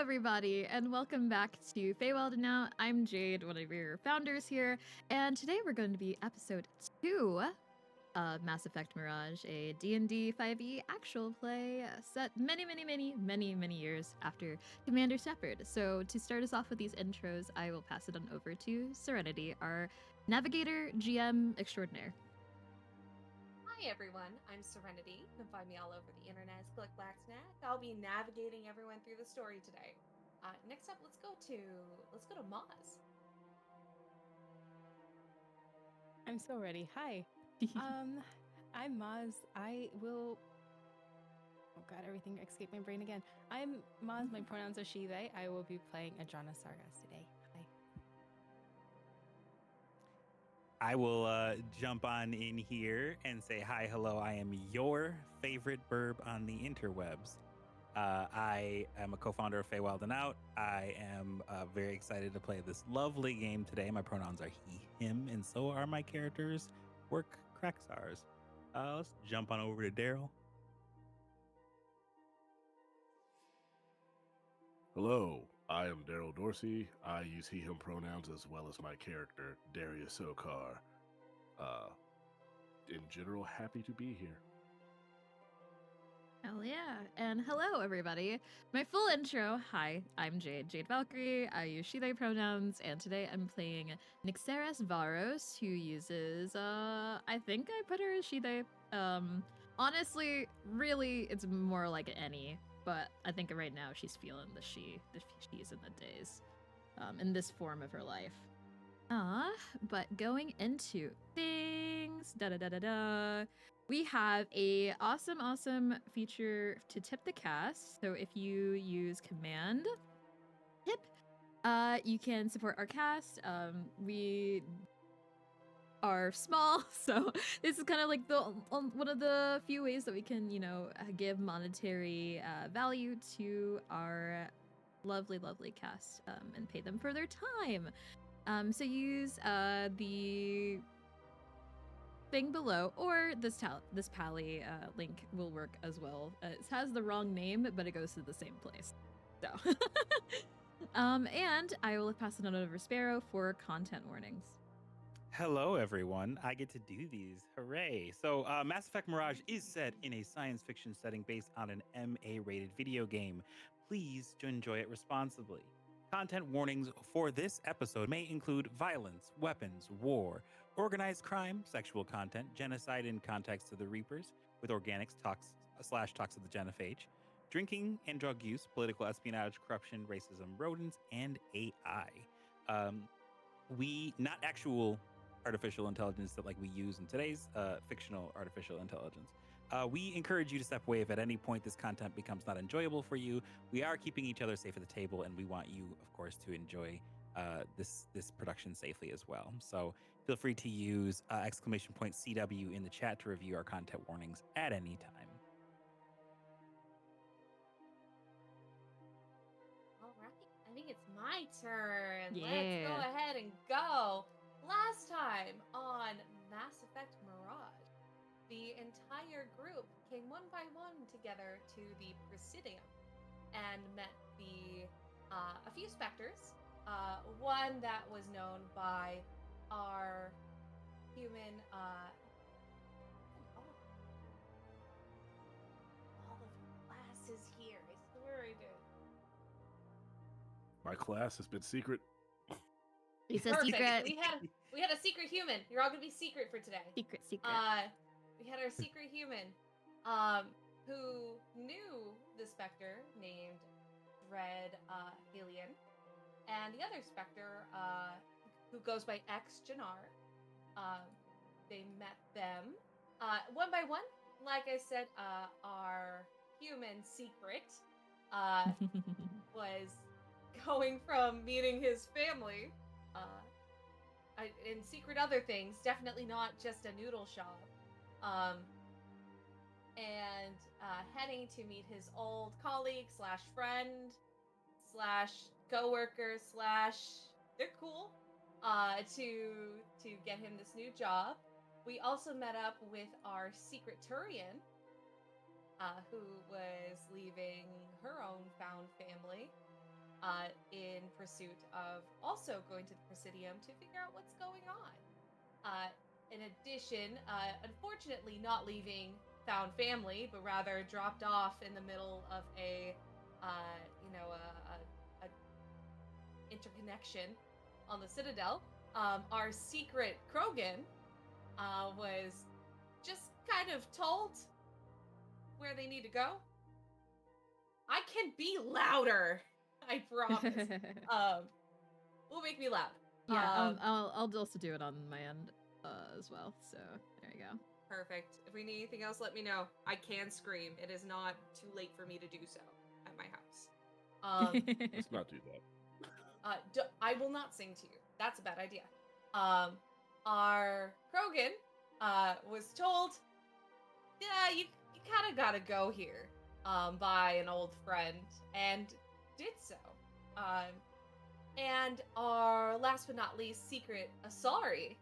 everybody, and welcome back to Feywild Now. I'm Jade, one of your founders here, and today we're going to be episode 2 of Mass Effect Mirage, a D&D 5e actual play set many years after Commander Shepard. So to start us off with these intros, I will pass it on over to Serenity, our navigator GM extraordinaire. Hi everyone, I'm Serenity. You can find me all over the internet as ClickClackSnac. I'll be navigating everyone through the story today. Next up, let's go to Moz. I'm so ready. Hi. I'm Moz. Oh god, everything escaped my brain again. I'm Moz. My pronouns are she, they. I will be playing Adrana Sargas today. Hi. I will jump on in here and say hi, hello. I am your favorite burb on the interwebs. I am a co-founder of Feywild and Out. I am very excited to play this lovely game today. My pronouns are he, him, and so are my characters, Worq, Cracksars. Let's jump on over to Daryl. Hello, I am DarrylDorsey. I use he, him pronouns as well as my character, Darius. In general, happy to be here. Hell yeah. And hello, everybody. My full intro. Hi, I'm Jade Valkyrie. I use she, they pronouns, and today I'm playing Nyxeris Varos, who uses, I think I put her as she, they. Honestly, really, it's more like an any, but I think right now she's feeling the she's in the days, in this form of her life. But going into things, we have a awesome feature to tip the cast. So if you use command tip, you can support our cast. We are small, so this is kind of like the one of the few ways that we can, give monetary value to our lovely cast and pay them for their time. So use the thing below, or this Pally link will work as well. It has the wrong name, but it goes to the same place. So, and I will pass it on over to Sparrow for content warnings. Hello, everyone. I get to do these. Hooray. So Mass Effect Mirage is set in a science fiction setting based on an MA-rated video game. Please to enjoy it responsibly. Content warnings for this episode may include violence, weapons, war, organized crime, sexual content, genocide in context of the Reapers, with organics, talks of the Genophage, drinking and drug use, political espionage, corruption, racism, rodents, and AI. Not actual artificial intelligence that we use in today's fictional artificial intelligence. We encourage you to step away if at any point this content becomes not enjoyable for you. We are keeping each other safe at the table, and we want you, of course, to enjoy this production safely as well. So feel free to use !CW in the chat to review our content warnings at any time. All right, I think it's my turn. Yeah. Let's go ahead and go. Last time on Mass Effect Mirage, the entire group came one by one together to the Presidium and met a few specters. One that was known by our human all of your classes here. I swear I did. My class has been secret. It's a Perfect. secret. We had a secret human. You're all gonna be secret for today. Secret. We had our secret human, who knew the Spectre named Dread Helion, and the other Spectre, who goes by Genocide. They met them one by one. Like I said, our human secret was going from meeting his family and secret other things, definitely not just a noodle shop, and heading to meet his old colleague / friend / co-worker / they're cool, to get him this new job. We also met up with our secret Turian, who was leaving her own found family in pursuit of also going to the Presidium to figure out what's going on. In addition, unfortunately not leaving found family, but rather dropped off in the middle of a interconnection on the Citadel. Our secret Krogan was just kind of told where they need to go. I can be louder, I promise. Will make me loud. Yeah, I'll also do it on my end as well. So there you go. Perfect. If we need anything else, let me know. I can scream. It is not too late for me to do so at my house. Let's not do that. I will not sing to you. That's a bad idea. Our Krogan was told, yeah, you kind of gotta go here by an old friend, and did so. And our last but not least secret Asari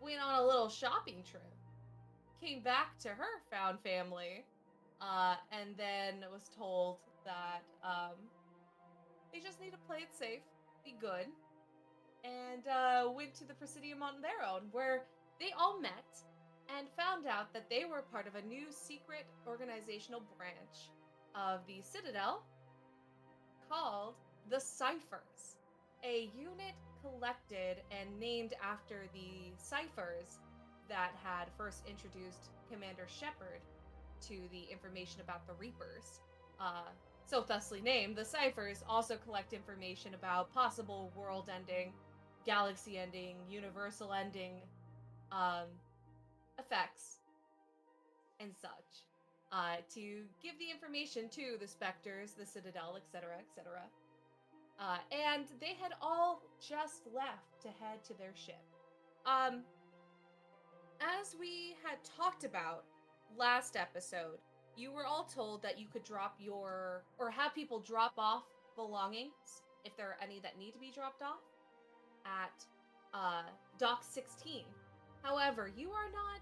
went on a little shopping trip, came back to her found family, and then was told that they just need to play it safe, be good, and went to the Presidium on their own, where they all met and found out that they were part of a new secret organizational branch of the Citadel called the Ciphers, a unit collected and named after the ciphers that had first introduced Commander Shepard to the information about the Reapers. So thusly named, the ciphers also collect information about possible world-ending, galaxy-ending, universal-ending effects and such, to give the information to the Spectres, the Citadel, etc., etc. And they had all just left to head to their ship. As we had talked about last episode, you were all told that you could drop or have people drop off belongings, if there are any that need to be dropped off, at Dock 16. However, you are not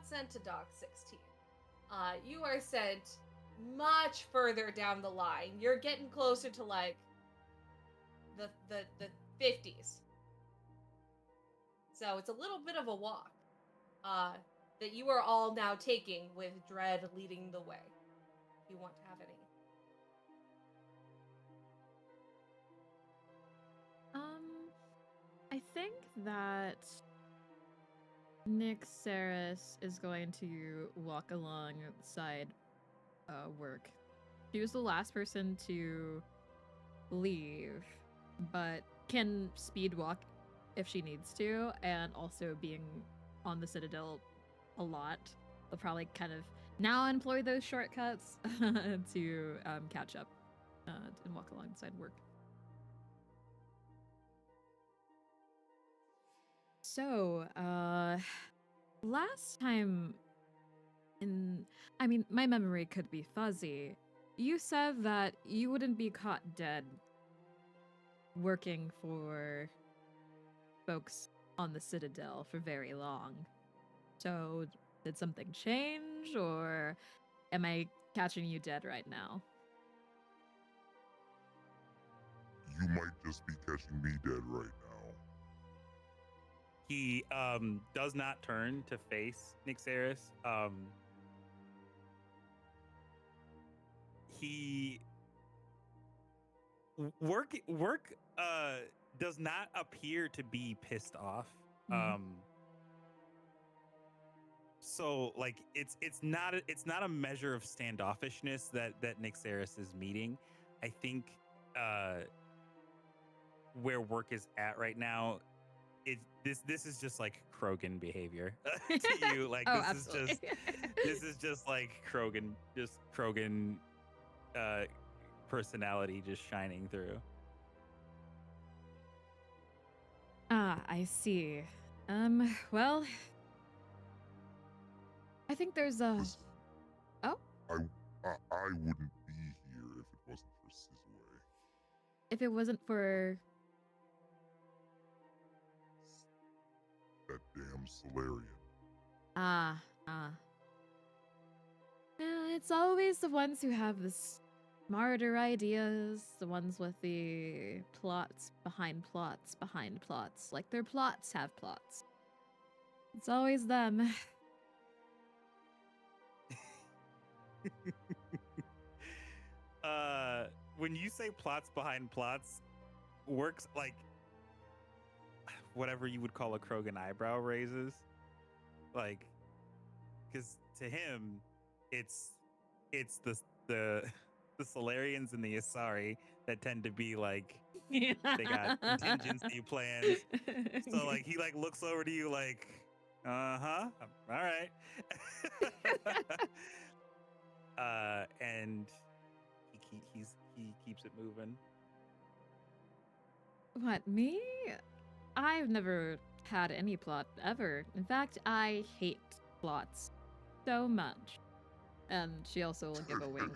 sent to Dock 16. You are sent much further down the line. You're getting closer to like the 50s. So it's a little bit of a walk that you are all now taking, with Dread leading the way. If you want to have any. I think that Nick Saris is going to walk alongside Worq. She was the last person to leave, but can speed walk if she needs to, and also being on the Citadel a lot, they'll probably kind of now employ those shortcuts to catch up and walk alongside Worq. So, last time my memory could be fuzzy. You said that you wouldn't be caught dead working for folks on the Citadel for very long. So, did something change, or am I catching you dead right now? You might just be catching me dead right now. He does not turn to face Nick Saris. Worq does not appear to be pissed off. So like it's not a measure of standoffishness that Nick Saris is meeting. I think where Worq is at right now, this is just like Krogan behavior to you. Like this is just like Krogan personality just shining through. Ah, I see. Well, I think there's a... Listen, Oh? I wouldn't be here if it wasn't for Sizway. If it wasn't for... That damn Solarian. Ah. It's always the ones who have this martyr ideas, the ones with the plots behind plots behind plots. Like their plots have plots. It's always them. When you say plots behind plots, Worq's like whatever you would call a Krogan eyebrow raises. Like, because to him, it's the the Solarians and the Asari that tend to be like they got contingency plans. So like he like looks over to you like, all right. And he keeps it moving. What, me? I've never had any plot ever. In fact, I hate plots so much. And she also will give a wink.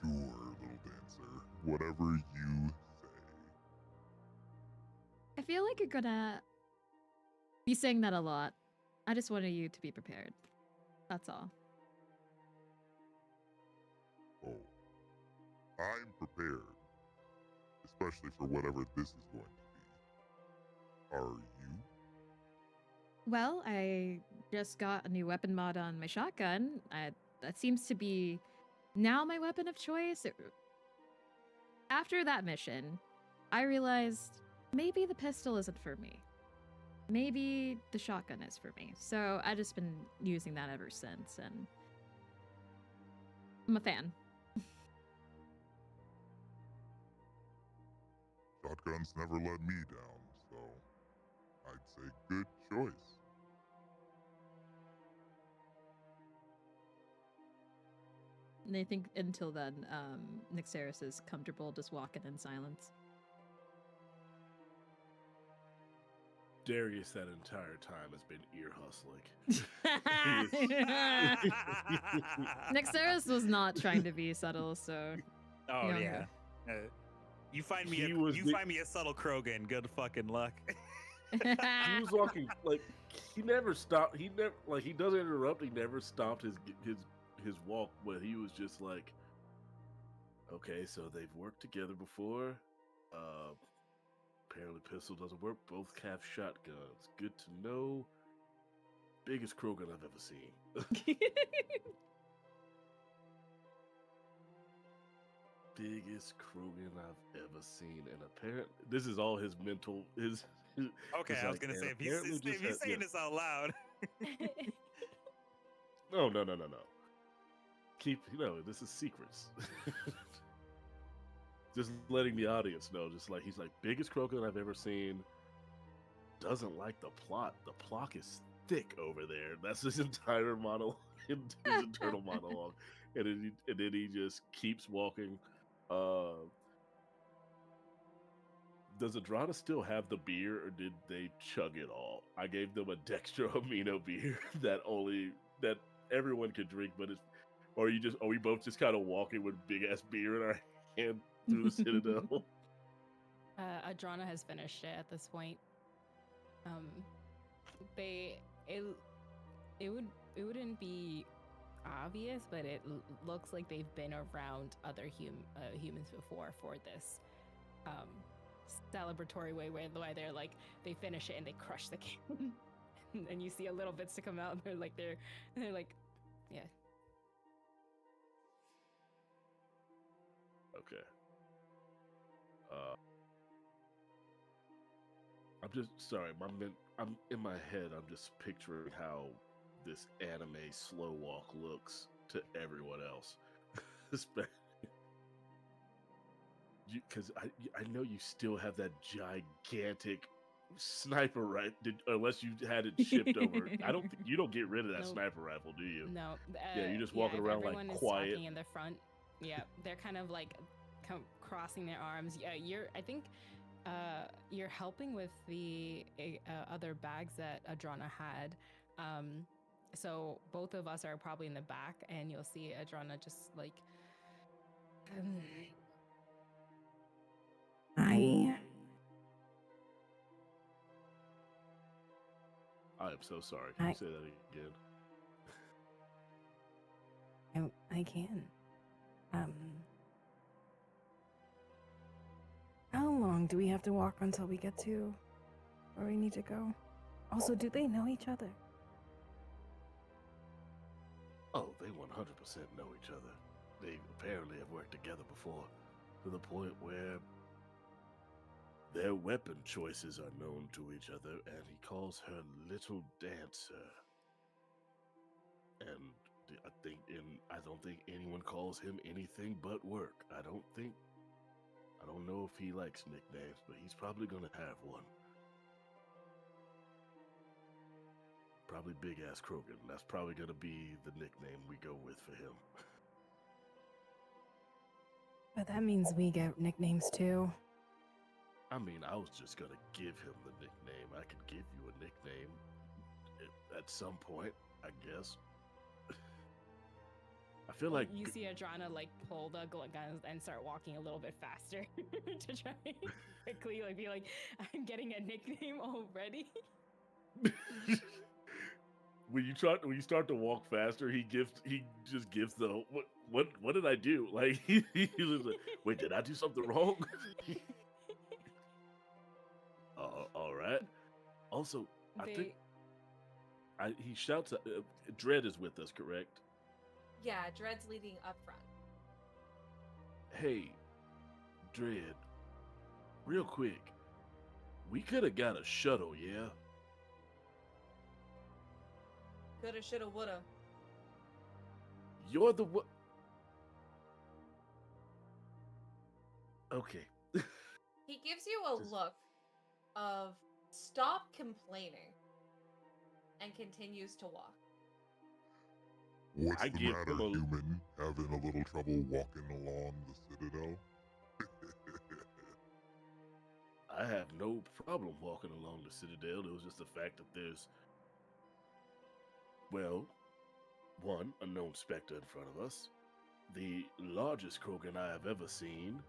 Sure, little dancer. Whatever you say. I feel like you're gonna be saying that a lot. I just wanted you to be prepared. That's all. Oh. I'm prepared. Especially for whatever this is going to be. Are you? Well, I just got a new weapon mod on my shotgun. That seems to be now my weapon of choice. After that mission, I realized maybe the pistol isn't for me. Maybe the shotgun is for me. So I just been using that ever since, and I'm a fan. Shotguns never let me down, so I'd say good choice. And I think until then, Nyxeris is comfortable just walking in silence. Darius that entire time has been ear hustling. Nyxeris was not trying to be subtle, so. Oh you know, yeah. You find me find me a subtle Krogan. Good fucking luck. He was walking like he never stopped. He never like he doesn't interrupt. He never stopped his walk, but he was just like, okay, so they've worked together before. Apparently, pistol doesn't work. Both have shotguns. Good to know. Biggest Krogan I've ever seen. Biggest Krogan I've ever seen, and apparently, this is all his mental. His okay, I was gonna say if he's saying this out loud. No. Keep this is secrets. Just letting the audience know, just like he's like biggest Krogan I've ever seen. Doesn't like the plot. The plot is thick over there. That's his entire monologue, his internal monologue, and then he just keeps walking. Does Adrana still have the beer, or did they chug it all? I gave them a dextro amino beer that everyone could drink, but it's or are we both just kind of walking with big ass beer in our hand through the Citadel? Adrana has finished it at this point. It wouldn't be obvious, but it looks like they've been around other humans before for this celebratory way where they're like they finish it and they crush the can, and you see a little bits to come out, and they're like yeah. Okay. I'm just sorry. I'm in my head. I'm just picturing how this anime slow walk looks to everyone else, because I know you still have that gigantic sniper rifle, unless you had it shipped over. I don't think you don't get rid of that sniper rifle, do you? No. Yeah, you're just walking around like quiet. Everyone is talking in the front. Yeah, they're kind of like crossing their arms. Yeah, I think you're helping with the other bags that Adrana had. So both of us are probably in the back, and you'll see Adrana just like. I am so sorry. Can you say that again? I can. How long do we have to walk until we get to where we need to go? Also, do they know each other? Oh, they 100% know each other. They apparently have worked together before, to the point where their weapon choices are known to each other, and he calls her Little Dancer. And I don't think anyone calls him anything but Worq. I don't know if he likes nicknames, but he's probably gonna have one. Probably Big Ass Krogan. That's probably gonna be the nickname we go with for him. But that means we get nicknames too. I mean, I was just gonna give him the nickname. I could give you a nickname at some point, I guess. I feel like you see Adrana like pull the guns and start walking a little bit faster to try and quickly like be like, I'm getting a nickname already. when you start to walk faster, he just gives the what did I do? Like he was like, wait, did I do something wrong? All right. Also, he shouts. Dread is with us, correct? Yeah, Dread's leading up front. Hey, Dread, real quick, we could have got a shuttle, yeah? Coulda, shoulda, woulda. You're the one. Okay. He gives you a look of stop complaining and continues to walk. What's I the give matter, him a- human? Having a little trouble walking along the citadel? I have no problem walking along the Citadel. It was just the fact that there's, well, one, a known specter in front of us, the largest Krogan I have ever seen.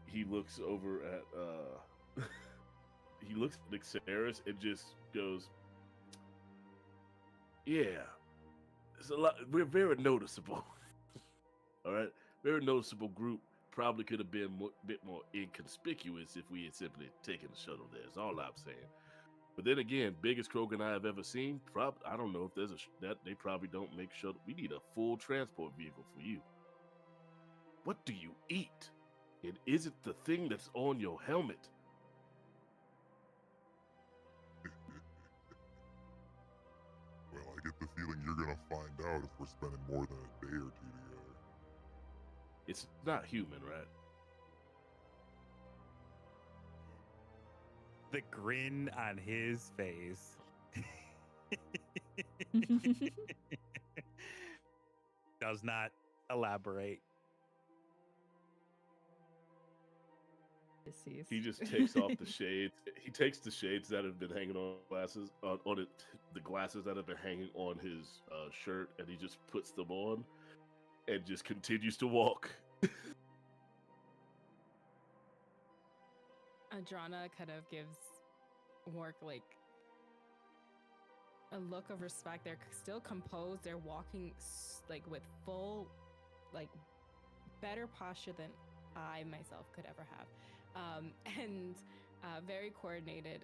He looks over at, he looks at Nixaris and just goes, yeah, it's a lot. We're very noticeable. All right, very noticeable group. Probably could have been a bit more inconspicuous if we had simply taken the shuttle there. Is all I'm saying. But then again, biggest Krogan I have ever seen. I don't know if there's that they probably don't make shuttle. We need a full transport vehicle for you. What do you eat? And is it the thing that's on your helmet? Well, I get the feeling you're gonna find out if we're spending more than a day or two together. It's not human, right? The grin on his face. Does not elaborate. Deceased. He just takes off the shades. He takes the shades that have been hanging on glasses on it, the glasses that have been hanging on his shirt, and he just puts them on, and just continues to walk. Adrana kind of gives Worq like a look of respect. They're still composed. They're walking like with full, like better posture than I myself could ever have, and very coordinated.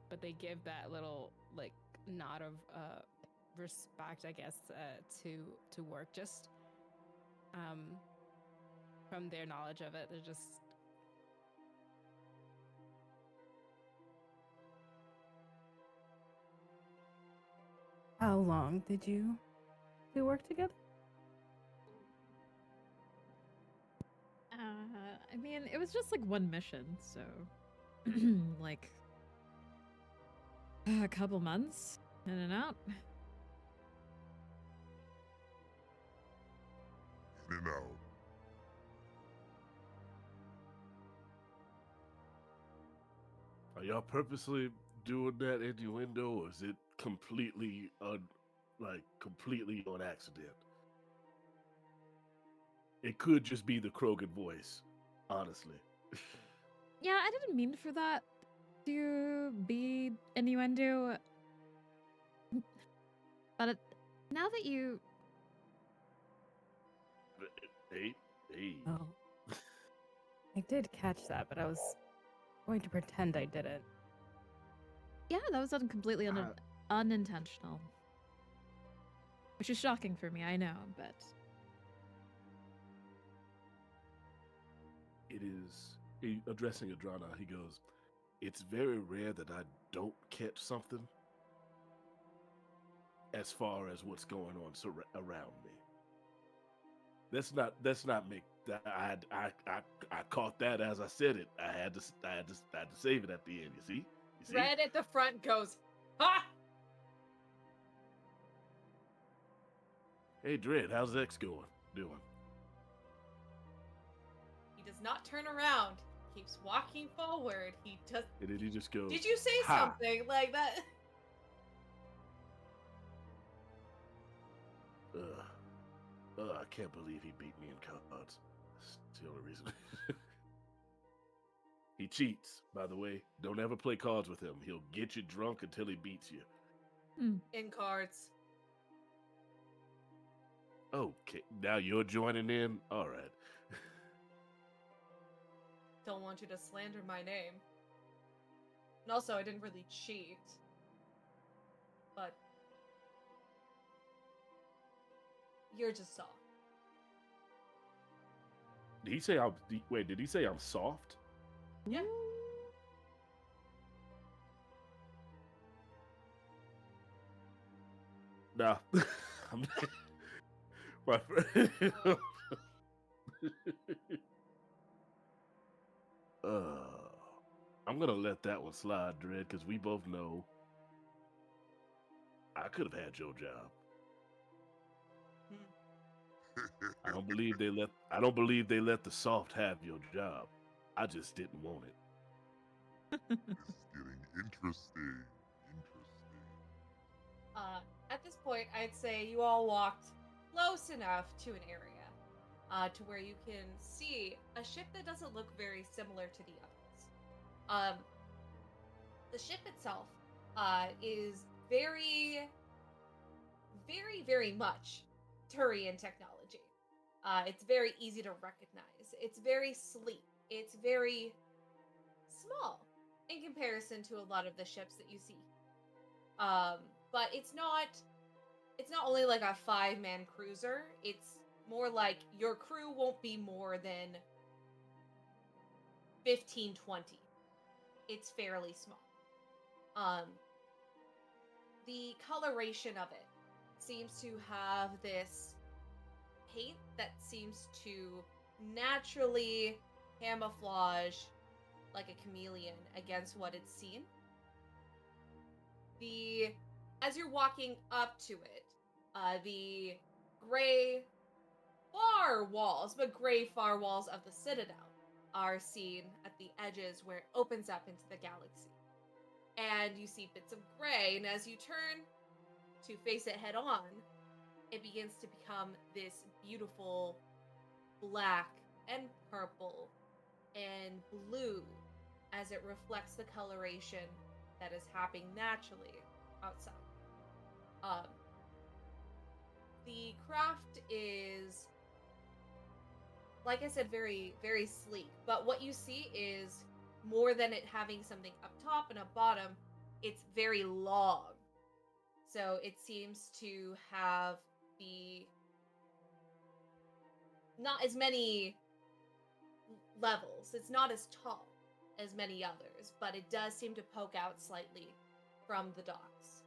But they give that little like nod of respect, I guess, to Worq. Just from their knowledge of it, they're just. How long did you two work together? I mean, it was just like one mission, so like a couple months in and out. In and out. Are y'all purposely doing that innuendo, or is it completely completely on accident? It could just be the Krogan voice, honestly. Yeah, I didn't mean for that to be innuendo. But now that you Hey. Oh. I did catch that, but I was going to pretend I didn't. Yeah, that was completely unintentional. Which is shocking for me, I know, but... It is, addressing Adrana, he goes, it's very rare that I don't catch something as far as what's going on around me. That's not me. I caught that as I said it. I had to save it at the end. You see? Red at the front goes, ha! Hey, Dread, how's X doing? He does not turn around. Keeps walking forward. He does. And then he just goes, Did you say ha! something like that? I can't believe he beat me in cards. That's the only reason. He cheats, by the way. Don't ever play cards with him. He'll get you drunk until he beats you. In cards. Okay, now you're joining in? All right. Don't want you to slander my name. And also, I didn't really cheat. But... you're just soft. Did he say did he say I'm soft? Yeah. Nah. My friend. I'm gonna let that one slide, Dredd, because we both know I could have had your job. I don't believe they let the soft have your job. I just didn't want it. This is getting interesting. At this point, I'd say you all walked close enough to an area to where you can see a ship that doesn't look very similar to the others. The ship itself is very, very, very much Turian technology. It's very easy to recognize. It's very sleek. It's very small in comparison to a lot of the ships that you see. But it's not only like a 5-man cruiser. It's more like your crew won't be more than 15, 20. It's fairly small. The coloration of it seems to have this paint that seems to naturally camouflage like a chameleon against what it's seen. As you're walking up to it, the gray far walls of the Citadel are seen at the edges where it opens up into the galaxy. And you see bits of gray, and as you turn to face it head on, it begins to become this beautiful black and purple and blue as it reflects the coloration that is happening naturally outside. The craft is, like I said, very, very sleek. But what you see is more than it having something up top and a bottom, it's very long. So it seems to have not as many levels. It's not as tall as many others, but it does seem to poke out slightly from the docks.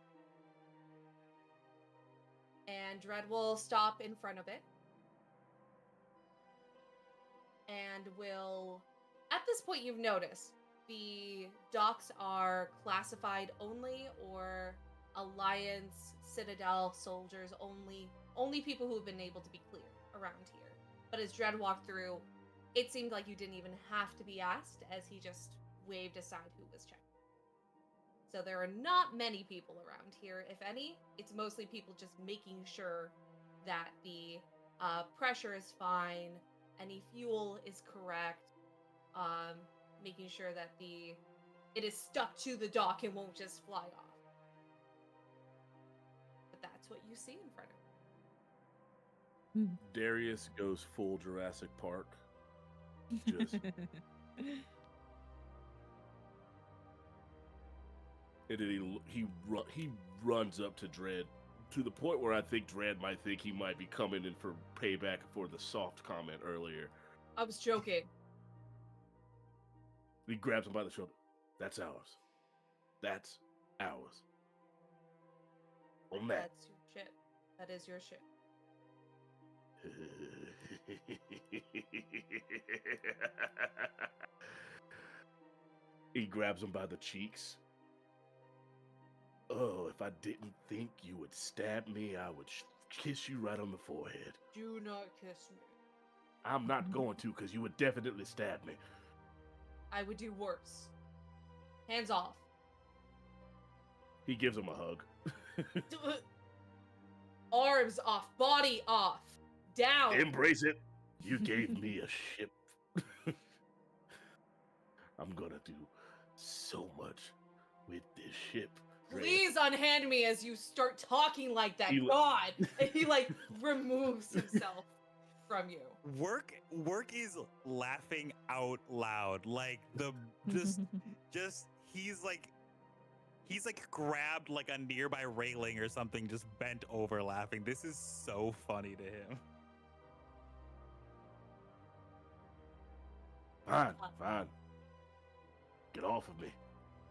And Dredd will stop in front of it. And will... At this point, you've noticed the docks are classified only, or Alliance, Citadel soldiers only. Only people who have been able to be cleared around here. But as Dredd walked through, it seemed like you didn't even have to be asked, as he just waved aside who was checking. So there are not many people around here, if any. It's mostly people just making sure that the pressure is fine, any fuel is correct, making sure that it is stuck to the dock and won't just fly off. But that's what you see in front of you. Darius goes full Jurassic Park. Just and then he runs up to Dredd to the point where I think Dredd might think he might be coming in for payback for the soft comment earlier. I was joking. He grabs him by the shoulder. That's ours. That's ours. On that. That's your ship. That is your ship. He grabs him by the cheeks. Oh, if I didn't think you would stab me, I would kiss you right on the forehead. Do not kiss me. I'm not going to, because you would definitely stab me. I would do worse. Hands off. He gives him a hug. Arms off. Body off. Down. Embrace it. You gave me a ship. I'm gonna do so much with this ship. Please unhand me as you start talking like that. God. And he like removes himself from you. Worq is laughing out loud. Like he's like grabbed like a nearby railing or something, just bent over laughing. This is so funny to him. Fine. Get off of me.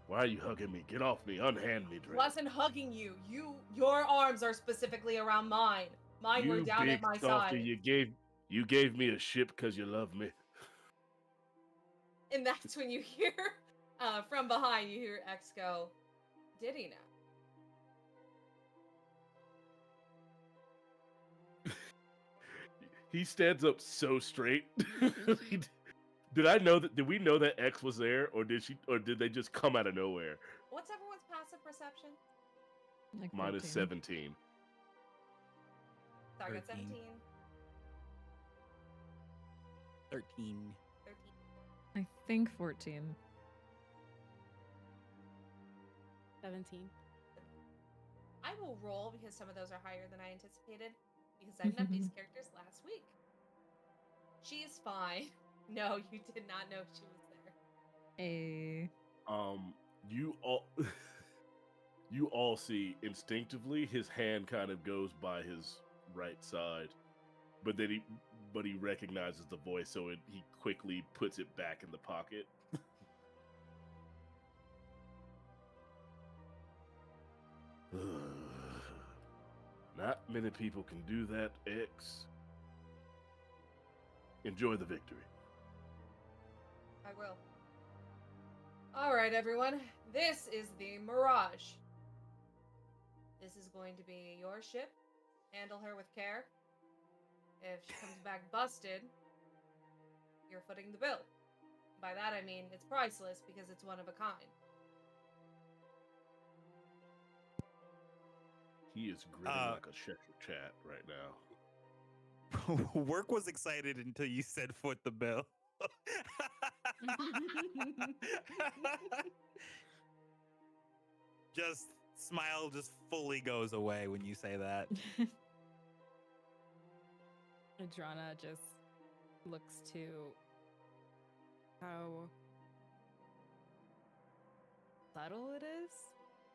Why are you hugging me? Get off me. Unhand me, Dredd. Wasn't hugging you. Your arms are specifically around mine. Mine were down at my side. You gave me a ship because you love me. And that's when you hear from behind, you hear X go, did he now? He stands up so straight. Did we know that X was there, or did they just come out of nowhere? What's everyone's passive perception? Like Mine is 14. 17. Sorry, I got 13. 17. 13. 13. I think 14. 17. I will roll because some of those are higher than I anticipated because I met these characters last week. She's fine. No, you did not know she was there. You all see instinctively his hand kind of goes by his right side, but then he recognizes the voice, so he quickly puts it back in the pocket. Not many people can do that, X. Enjoy the victory. I will. All right, everyone. This is the Mirage. This is going to be your ship. Handle her with care. If she comes back busted, you're footing the bill. By that I mean it's priceless because it's one of a kind. He is grinning like a Cheshire Cat right now. Worq was excited until you said foot the bill. Just smile just fully goes away when you say that. Adrana just looks to how subtle it is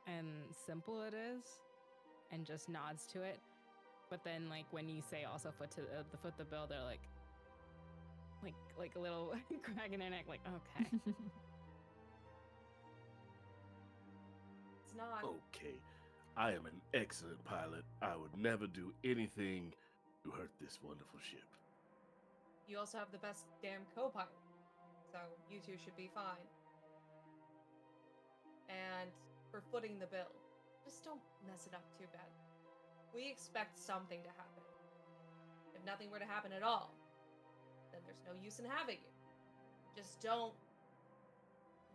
and simple it is and just nods to it. But then, like, when you say also foot the bill, they're like a little crack in their neck, like, okay. It's not. Okay, I am an excellent pilot. I would never do anything to hurt this wonderful ship. You also have the best damn co-pilot. So you two should be fine. And for footing the bill, just don't mess it up too bad. We expect something to happen. If nothing were to happen at all, then there's no use in having you. Just don't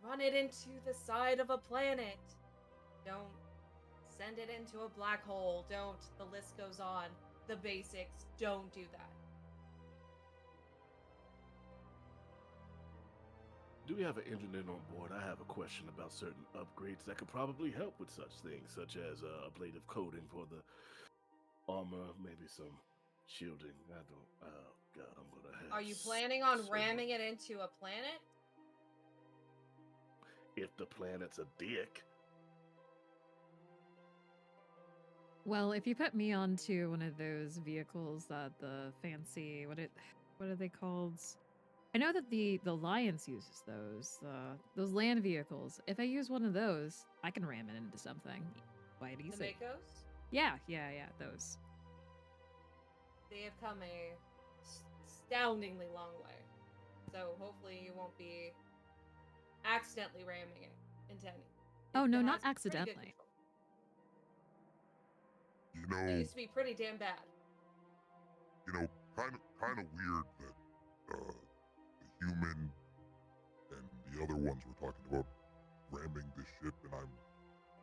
run it into the side of a planet. Don't send it into a black hole. Don't. The list goes on. The basics. Don't do that. Do we have an engineer on board? I have a question about certain upgrades that could probably help with such ththings, such as ablative coating for the armor, maybe some shielding. I don't. Oh God, I'm gonna have. Are you planning on so ramming much- it into a planet? If the planet's a dick. Well, if you put me onto one of those vehicles that the fancy what are they called? I know that the Alliance uses those land vehicles. If I use one of those, I can ram it into something quite The easy. Makos? Yeah, those. They have come a astoundingly long way. So hopefully you won't be accidentally ramming it into any. Oh, no, It not has pretty good accidentally. control. You It know, used to be pretty damn bad. kind of weird that the human and the other ones were talking about ramming the ship, and I'm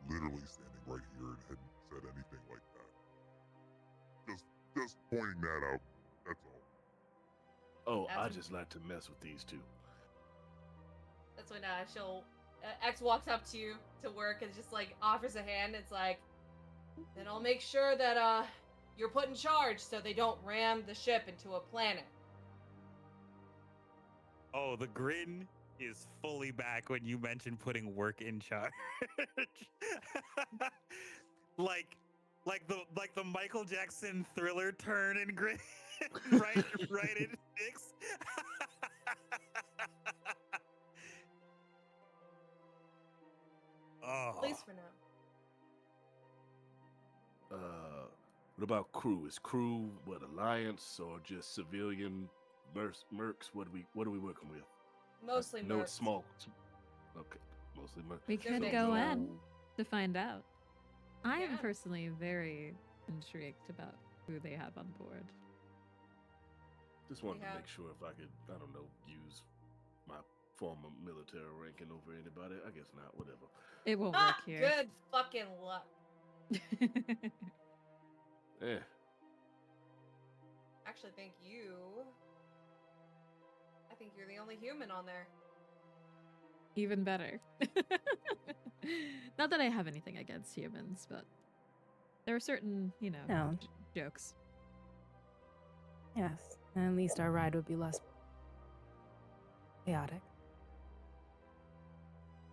literally standing right here and hadn't said anything like that. Just pointing that out. That's all. Oh, I That's- just like to mess with these two. That's when X walks up to you to work and just like offers a hand. It's like, then I'll make sure that you're put in charge so they don't ram the ship into a planet. Oh, the grin is fully back when you mentioned putting Worq in charge. like the Michael Jackson Thriller turn and grin, right in sticks. Oh, At least for now. What about crew? Is crew what, Alliance or just civilian mercs? What are we working with? Mostly No, it's mercs. small. Okay, mostly mercs. We They're could big. go So- in to find out. I am Yeah. personally very intrigued about who they have on board. Just wanted Yeah. to make sure if I could, I don't know, use my former military ranking over anybody. I guess not. Whatever. It won't Ah, work here. good fucking luck. Eh. Actually, I think you're the only human on there. Even better. Not that I have anything against humans, but there are certain, No. jokes. Yes, and at least our ride would be less chaotic.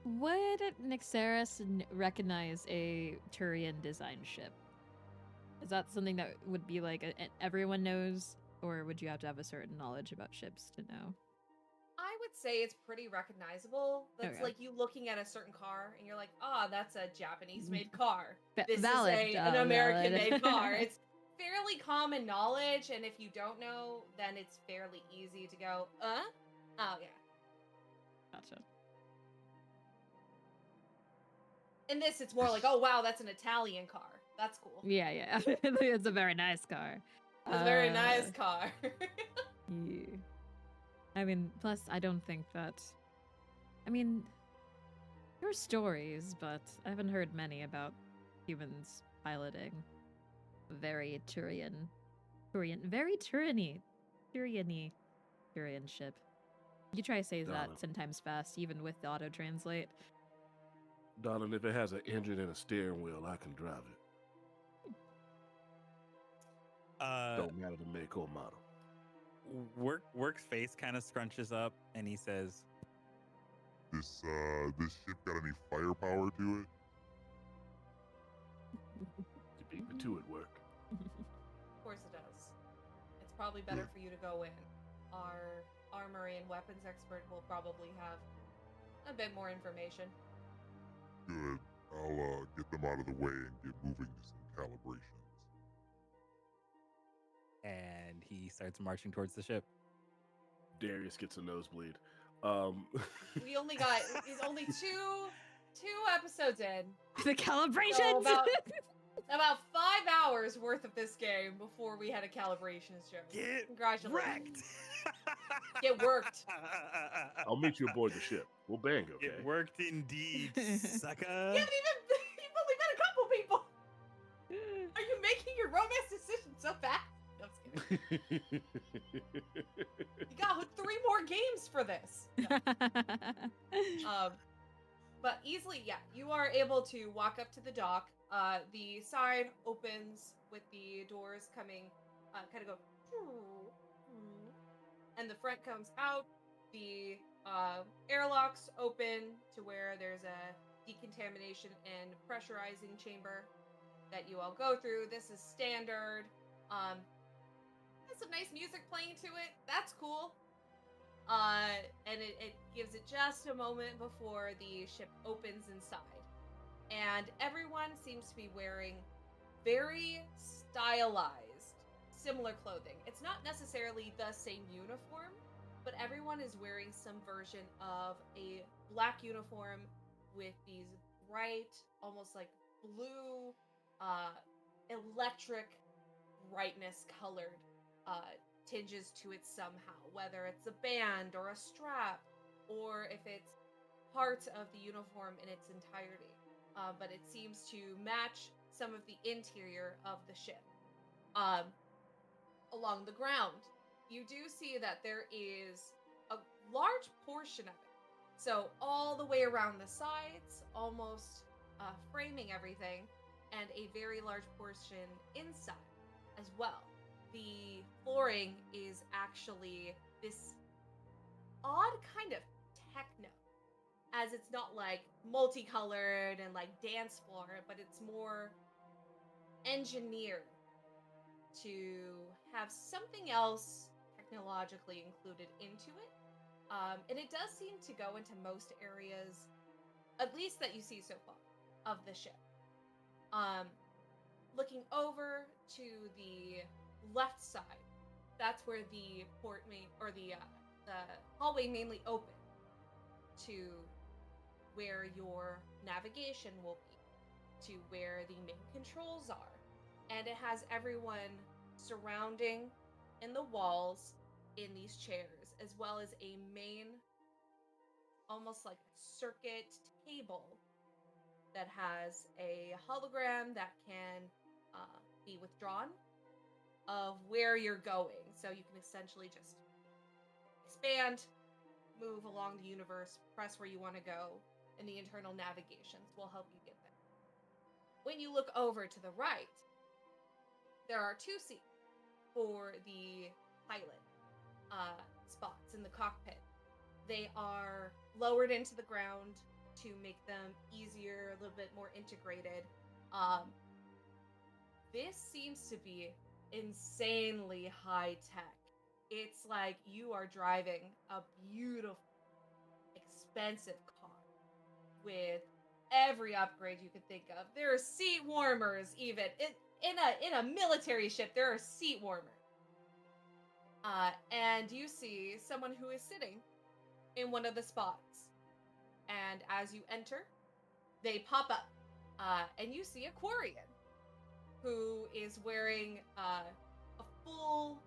Would Nixeris recognize a Turian design ship? Is that something that would be like everyone knows, or would you have to have a certain knowledge about ships to know? I would say it's pretty recognizable. That's Okay. like you looking at a certain car and you're like, that's a Japanese-made car. This Valid, is an valid. American-made car. It's fairly common knowledge, and if you don't know, then it's fairly easy to go, Oh, yeah. Gotcha. In this, it's more like, oh, wow, that's an Italian car. That's cool. Yeah. It's a very nice car. It's a very nice car. Yeah. I mean, plus, I don't think that. I mean, there are stories, but I haven't heard many about humans piloting a very Turian, very Turian ship. You try to say Donna. that 10 times fast, even with the auto translate. Darling, if it has an engine and a steering wheel, I can drive it. Don't matter the make or model. Worq's face kind of scrunches up, and he says, This ship got any firepower to it? You beat me to it, Worq. Of course it does. It's probably better for you to go in. Our armory and weapons expert will probably have a bit more information. Good. I'll get them out of the way and get moving to some calibrations. and he starts marching towards the ship. Darius gets a nosebleed. He's only two episodes in. The calibrations. So about 5 hours worth of this game before we had a calibrations show. Get Congratulations. wrecked. Get worked. I'll meet you aboard the ship. We'll bang, okay? It worked indeed, sucker. You've only met a couple people. Are you making your romance decision so fast? No, I'm just kidding. You got 3 more games for this. No. But easily, yeah, you are able to walk up to the dock. The side opens with the doors coming kind of go, and the front comes out. The airlocks open to where there's a decontamination and pressurizing chamber that you all go through. This is standard. Has some nice music playing to it. That's cool. And it gives it just a moment before the ship opens inside. And everyone seems to be wearing very stylized, similar clothing. It's not necessarily the same uniform, but everyone is wearing some version of a black uniform with these bright, almost like blue, electric brightness colored tinges to it somehow, whether it's a band or a strap, or if it's part of the uniform in its entirety. But it seems to match some of the interior of the ship. Along the ground, you do see that there is a large portion of it. So all the way around the sides, almost framing everything, and a very large portion inside as well. The flooring is actually this odd kind of techno, as it's not like multicolored and like dance floor, but it's more engineered to have something else technologically included into it. And it does seem to go into most areas, at least that you see so far, of the ship. Looking over to the left side, that's where the the hallway mainly open to where your navigation will be, to where the main controls are. And it has everyone surrounding in the walls in these chairs, as well as a main, almost like circuit table that has a hologram that can be withdrawn of where you're going. So you can essentially just expand, move along the universe, press where you want to go, and the internal navigations will help you get there. When you look over to the right, there are 2 seats for the pilot spots in the cockpit. They are lowered into the ground to make them easier, a little bit more integrated. This seems to be insanely high tech. It's like you are driving a beautiful, expensive car with every upgrade you could think of. There are seat warmers, even in a military ship. There are seat warmers, and you see someone who is sitting in one of the spots. And as you enter, they pop up, and you see a Quarian who is wearing a full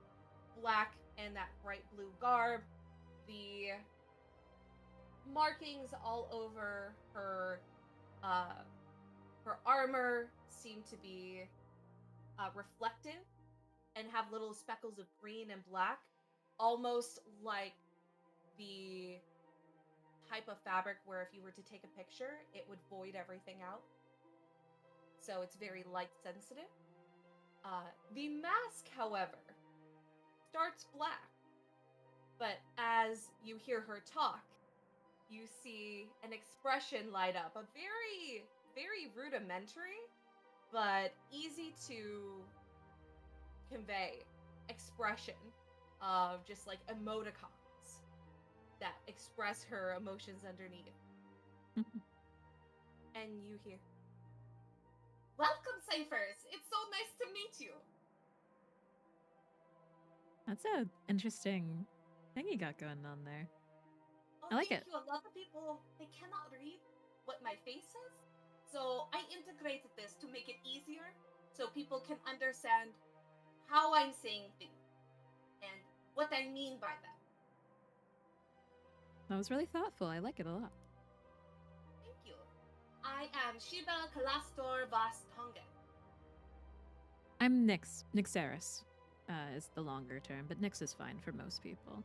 black and that bright blue garb. The markings all over her armor seem to be reflective and have little speckles of green and black, almost like the type of fabric where if you were to take a picture, it would void everything out. So it's very light sensitive. The mask, however, starts black. But as you hear her talk, you see an expression light up. A very, very rudimentary, but easy to convey expression of just like emoticons that express her emotions underneath. And you hear, "Welcome, Ciphers! It's so nice to meet you!" That's an interesting thing you got going on there. Oh, I like thank it. you. A lot of people, they cannot read what my face is. So I integrated this to make it easier so people can understand how I'm saying things and what I mean by that. That was really thoughtful. I like it a lot. Thank you. I am Shiba Kalastor Vas Tongan. I'm Nyx. Nyxeris is the longer term, but Nyx is fine for most people.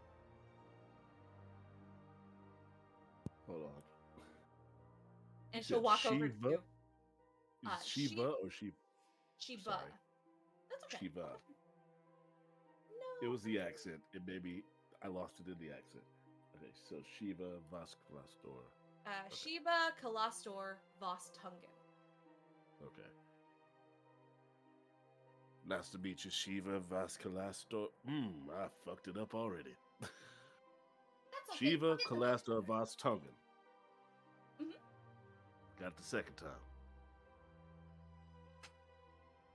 Hold on. And You she'll said walk over to Shiva? you. Is it Shiva or Shiva? Shiba. Sorry. That's okay. Shiva. It was the accent. It maybe I lost it in the accent. Okay, so Shiva Vasklastor. Sheba Kalastor Vostungen. Okay. Nice to meet you, Shiva Vasklastor. I fucked it up already. That's okay. Shiva We'll get the next Kalastor time. Vostungen. Mhm. Got it the second time.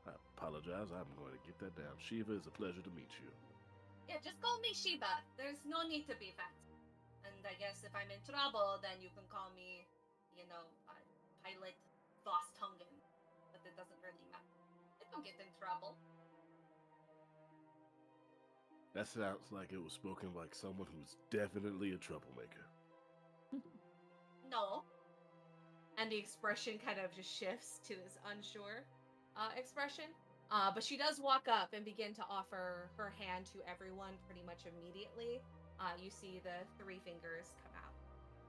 I apologize. I'm going to get that down. Shiva, it's a pleasure to meet you. Yeah, just call me Sheba. There's no need to be fancy. And I guess if I'm in trouble, then you can call me, Pilot Vostungen. But it doesn't really matter. I don't get in trouble. That sounds like it was spoken like someone who's definitely a troublemaker. No. And the expression kind of just shifts to this unsure expression. But she does walk up and begin to offer her hand to everyone pretty much immediately. You see the 3 fingers come out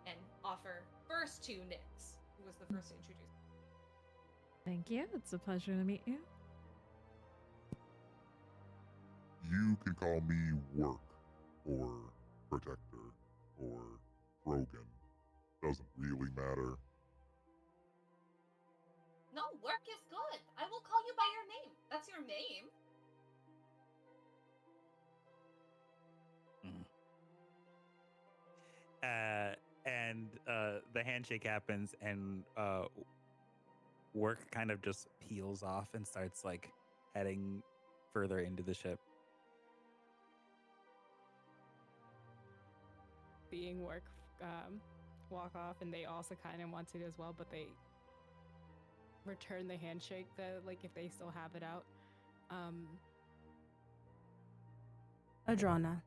and offer first to Nyx, who was the first to introduce. Thank you. It's a pleasure to meet you. You can call me Worq, or Protector, or Brogan. Doesn't really matter. No, Worq is good. I will call you by your name. That's your name. And the handshake happens, and Worq kind of just peels off and starts like heading further into the ship. Seeing Worq walk off, and they also kind of want to as well, but they return the handshake, like if they still have it out. Adrana.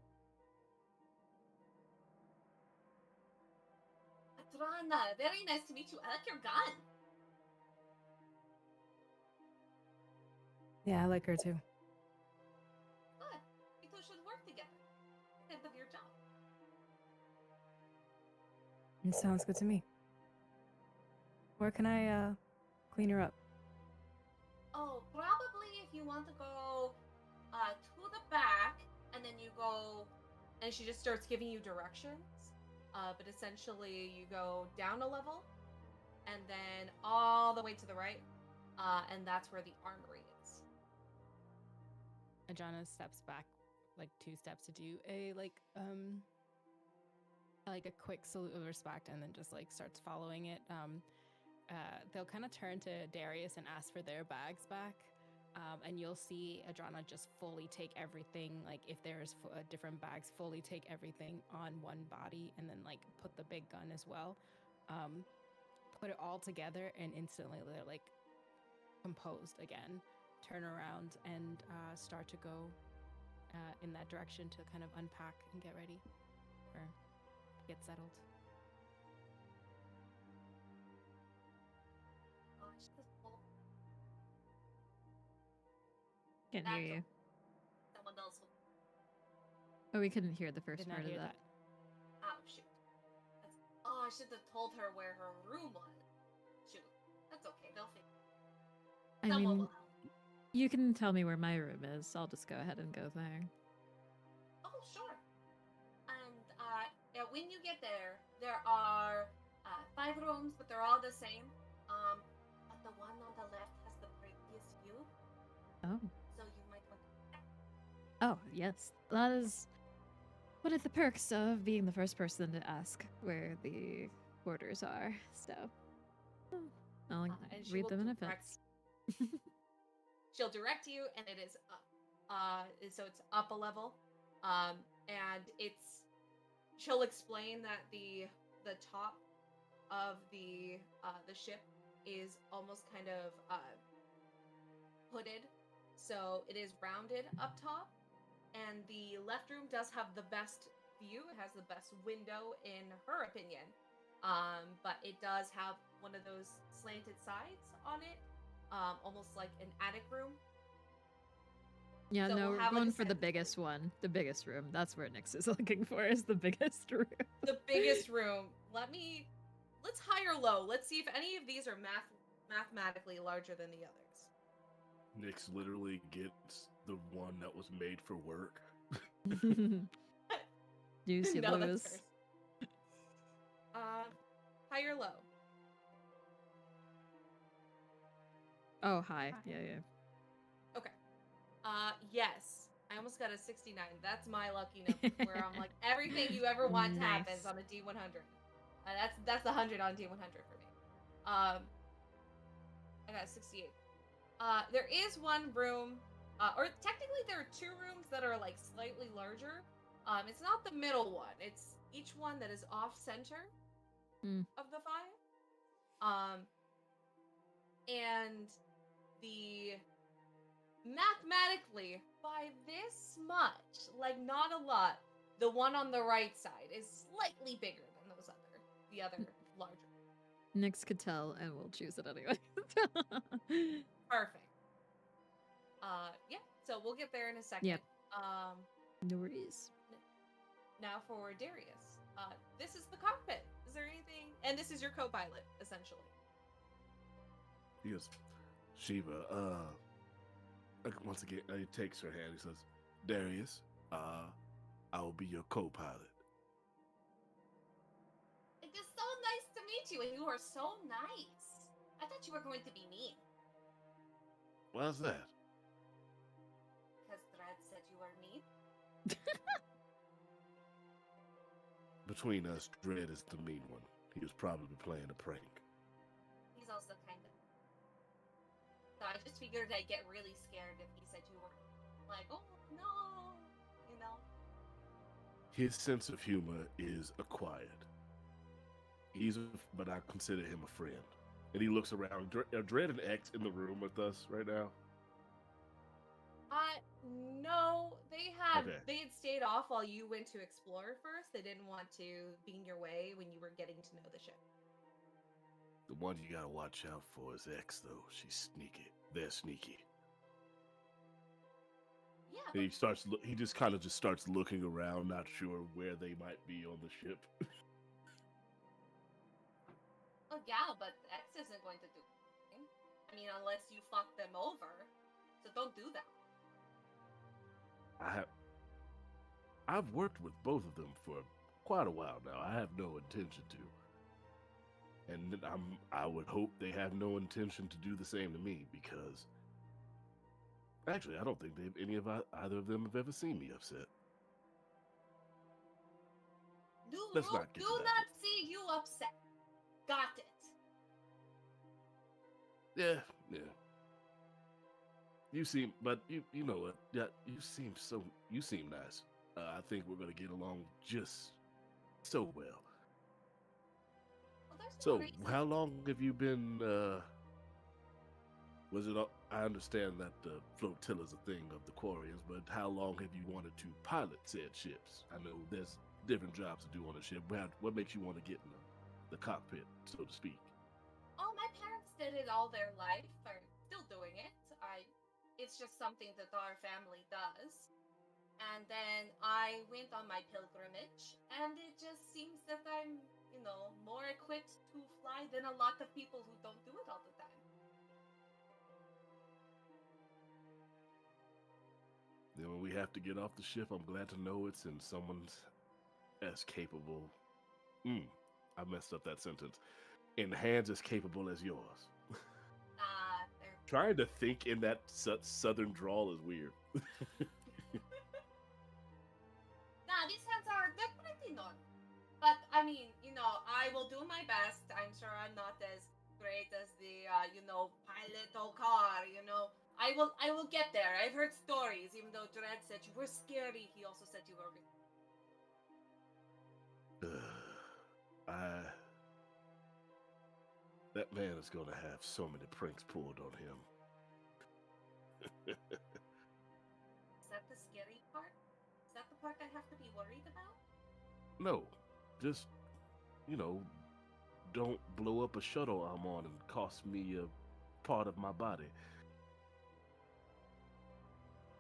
Adrana, very nice to meet you. I like your gun. Yeah, I like her too. Good. You two should work together. End of your job. It sounds good to me. Where can I clean her up? Oh, probably if you want to go to the back, and then you go, and she just starts giving you directions. But essentially, you go down a level, and then all the way to the right, and that's where the armory is. Adrana steps back like 2 steps to do a a quick salute of respect, and then just like starts following it. They'll kind of turn to Darius and ask for their bags back. And you'll see Adrana just fully take everything, like if there's different bags, fully take everything on one body, and then like put the big gun as well. Put it all together, and instantly they're like composed again, turn around and start to go in that direction to kind of unpack and get ready or get settled. Can't hear you. Someone else will. Oh, we couldn't hear the first Did not part of hear that. Oh, shoot. I should have told her where her room was. Shoot. That's okay. They'll figure it. I Someone mean, will help. you can tell me where my room is. I'll just go ahead and go there. Oh, sure. And yeah, when you get there, there are 5 rooms, but they're all the same. But the one on the left has the prettiest view, Oh. so you might want to. Oh, yes. That is one of the perks of being the first person to ask where the quarters are. So, I'll And she read will them in direct- advance. She'll direct you, and it is up. So it's up a level, and she'll explain that the top of the ship is almost kind of hooded, so it is rounded up top, and the left room does have the best view. It has the best window in her opinion, but it does have one of those slanted sides on it, almost like an attic room. Yeah, So no, we'll we're have, like, going a for the sentence biggest one. The biggest room. That's where Nyx is looking for, is the biggest room. The biggest room. Let's high or low. Let's see if any of these are mathematically larger than the others. Nyx literally gets the one that was made for Worq. Juicy No, that's Lewis. hers. High or low? Oh, hi. Yeah, yeah. Okay. Yes. I almost got a 69. That's my lucky number. Where I'm like, everything you ever want happens Nice. on a D100. That's 100 on D100 for me. I got a 68. There is one room, or technically there are two rooms that are like slightly larger. It's not the middle one. It's each one that is off center of the five. And the mathematically by this much, like not a lot, the one on the right side is slightly bigger than the other larger. Nyx could tell, and we'll choose it anyway. Perfect. Yeah. So we'll get there in a second. Yep. No worries. Now for Darius. This is the cockpit. Is there anything? And this is your co-pilot, essentially. He goes, Shiva, once again, he takes her hand. He says, Darius, I will be your co-pilot. It is so nice to meet you, and you are so nice. I thought you were going to be mean. Why's that? Because Dredd said you were mean. Between us, Dredd is the mean one. He was probably playing a prank. He's also kind of. So I just figured I'd get really scared if he said you were like, oh no, you know. His sense of humor is acquired. But I consider him a friend. And he looks around. Are Dredd and X in the room with us right now? No, they had stayed off while you went to explore first. They didn't want to be in your way when you were getting to know the ship. The one you gotta watch out for is X, though. She's sneaky. They're sneaky. Yeah. And he just kind of starts looking around, not sure where they might be on the ship. Well, yeah, but X isn't going to do anything. I mean, unless you fuck them over. So don't do that. I've worked with both of them for quite a while now. I have no intention to. And I would hope they have no intention to do the same to me, because actually, I don't think either of them have ever seen me upset. Let's not get to that. not see you upset. Got it. Yeah. You seem know what? Yeah, you seem nice. I think we're gonna get along just so well. Well, there's no So, reason. how long have you been? I understand that the flotilla's a thing of the Quarians, but how long have you wanted to pilot said ships? I know there's different jobs to do on a ship. What makes you want to get in the cockpit, so to speak? Oh, my parents did it all their life. Are still doing it. It's just something that our family does. And then I went on my pilgrimage, and it just seems that I'm, more equipped to fly than a lot of people who don't do it all the time. Then when we have to get off the ship, I'm glad to know it's in someone's as capable. I messed up that sentence. In hands as capable as yours. Trying to think in that southern drawl is weird. Nah, these hands they're pretty normal. But, I mean, I will do my best. I'm sure I'm not as great as the, pilot or car, I will get there. I've heard stories, even though Dredd said you were scary, he also said you were... That man is going to have so many pranks pulled on him. Is that the scary part? Is that the part I have to be worried about? No, just, don't blow up a shuttle I'm on and cost me a part of my body.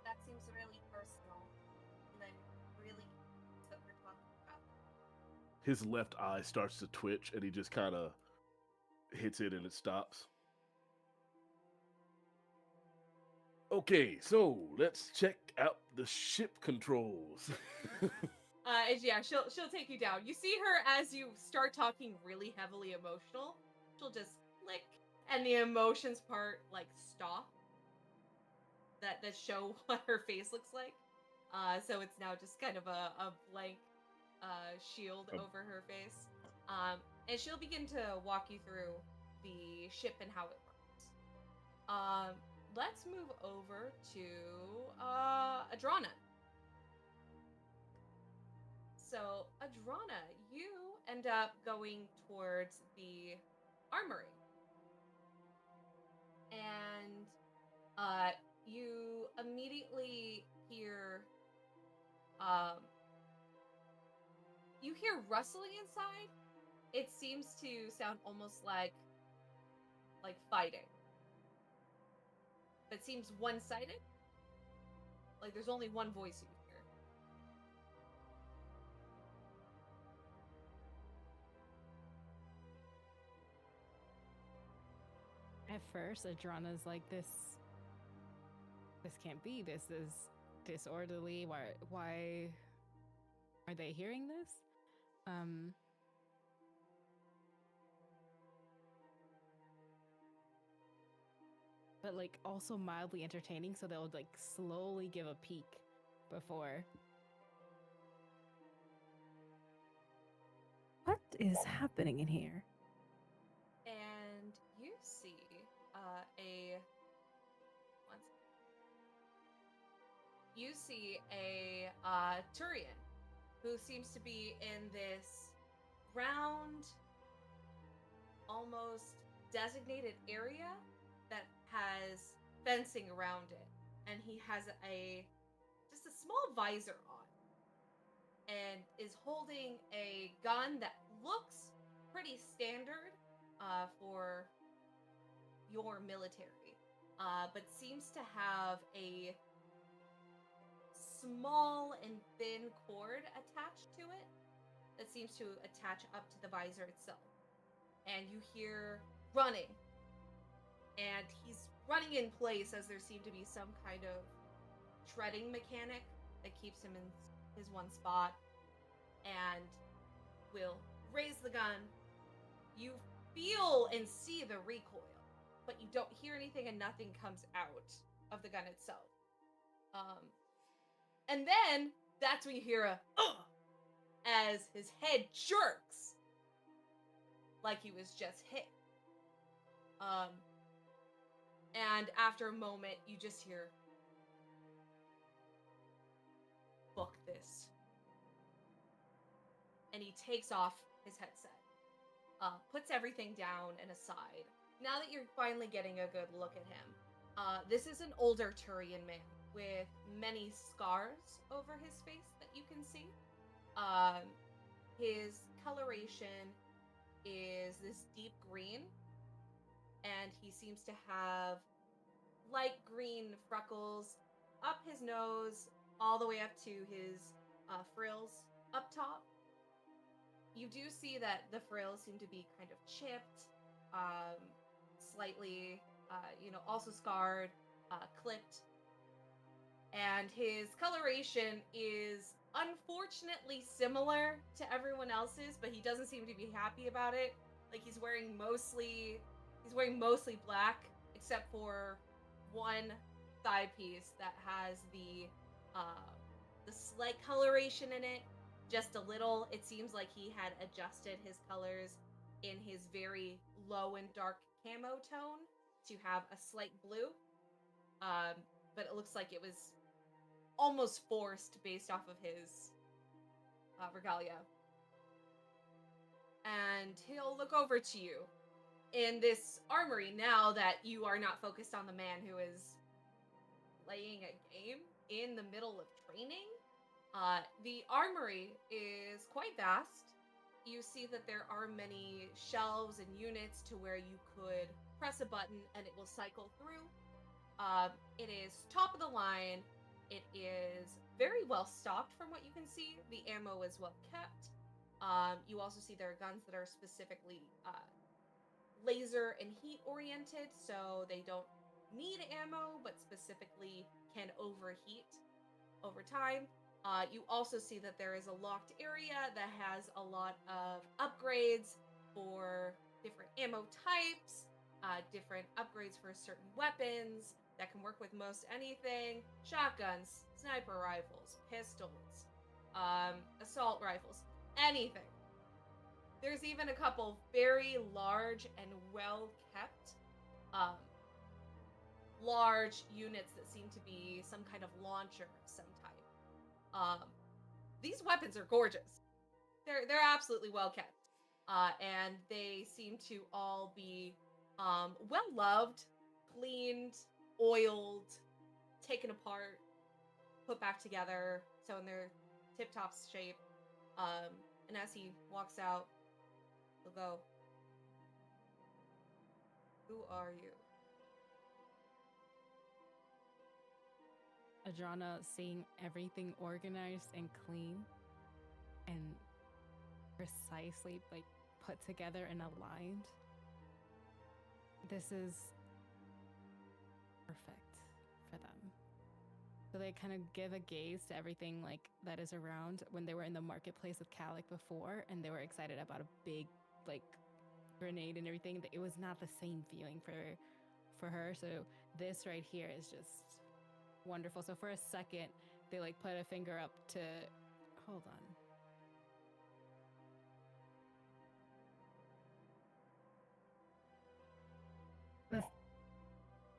That seems really personal, and I'm really that we're talking about. His left eye starts to twitch, and he just kind of hits it, and it stops. Okay, so let's check out the ship controls. And yeah, she'll take you down. You see her as you start talking really heavily emotional. She'll just click, and the emotions part like stop. That show what her face looks like. So it's now just kind of a blank shield Um, over her face. And she'll begin to walk you through the ship and how it works. Let's move over to Adrana. So, Adrana, you end up going towards the armory. And you immediately hear you hear rustling inside. It seems to sound almost like fighting. But it seems one-sided. Like there's only one voice you hear. At first, Adrana's like, this can't be. This is disorderly. Why are they hearing this? But like also mildly entertaining, so they'll like slowly give a peek before. What is happening in here? And you see a Turian who seems to be in this round, almost designated area that has fencing around it, and he has just a small visor on, and is holding a gun that looks pretty standard for your military, but seems to have a small and thin cord attached to it that seems to attach up to the visor itself. And you hear running, and he's running in place as there seemed to be some kind of treading mechanic that keeps him in his one spot, and will raise the gun. You feel and see the recoil, but you don't hear anything, and nothing comes out of the gun itself. And then that's when you hear a as his head jerks like he was just hit. And after a moment, you just hear, "Fuck this." And he takes off his headset, puts everything down and aside. Now that you're finally getting a good look at him, this is an older Turian man with many scars over his face that you can see. His coloration is this deep green, and he seems to have light green freckles up his nose, all the way up to his frills up top. You do see that the frills seem to be kind of chipped, slightly, also scarred, clipped. And his coloration is unfortunately similar to everyone else's, but he doesn't seem to be happy about it. Like he's wearing mostly black, except for one thigh piece that has the slight coloration in it, just a little. It seems like he had adjusted his colors in his very low and dark camo tone to have a slight blue. But it looks like it was almost forced based off of his regalia. And he'll look over to you in this armory now that you are not focused on the man who is playing a game in the middle of training. The armory is quite vast. You see that there are many shelves and units to where you could press a button and it will cycle through. It is top of the line. It is very well stocked from what you can see. The ammo is well kept. You also see there are guns that are specifically laser and heat oriented, so they don't need ammo, but specifically can overheat over time. You also see that there is a locked area that has a lot of upgrades for different ammo types, different upgrades for certain weapons that can work with most anything: shotguns, sniper rifles, pistols, assault rifles, anything. There's even a couple very large and well kept large units that seem to be some kind of launcher of some type. These weapons are gorgeous. They're absolutely well kept, and they seem to all be well loved, cleaned, oiled, taken apart, put back together, so in their tip-top shape. And as he walks out, he'll go, "Who are you?" Adrana, seeing everything organized and clean and precisely like put together and aligned. This is perfect for them. So they kind of give a gaze to everything like that is around when they were in the marketplace with Calic before, and they were excited about a big like grenade and everything. It was not the same feeling for her. So this right here is just wonderful. So for a second, they like put a finger up to hold on.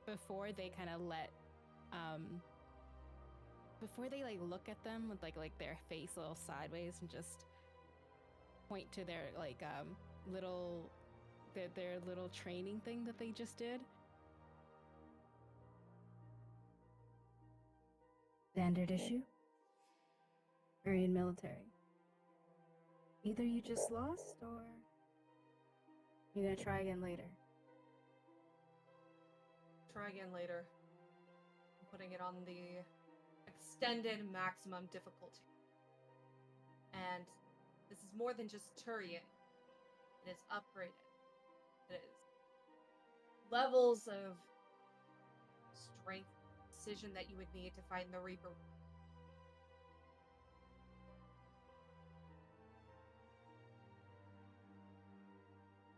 Before they kind of let before they like look at them with like their face a little sideways and just point to their like little their little training thing that they just did. Standard issue? Korean military. Either you just lost, or you're gonna try again later. Try again later. I'm putting it on the extended maximum difficulty. And this is more than just Turian. It is upgraded. It is levels of strength, precision that you would need to find the Reaper.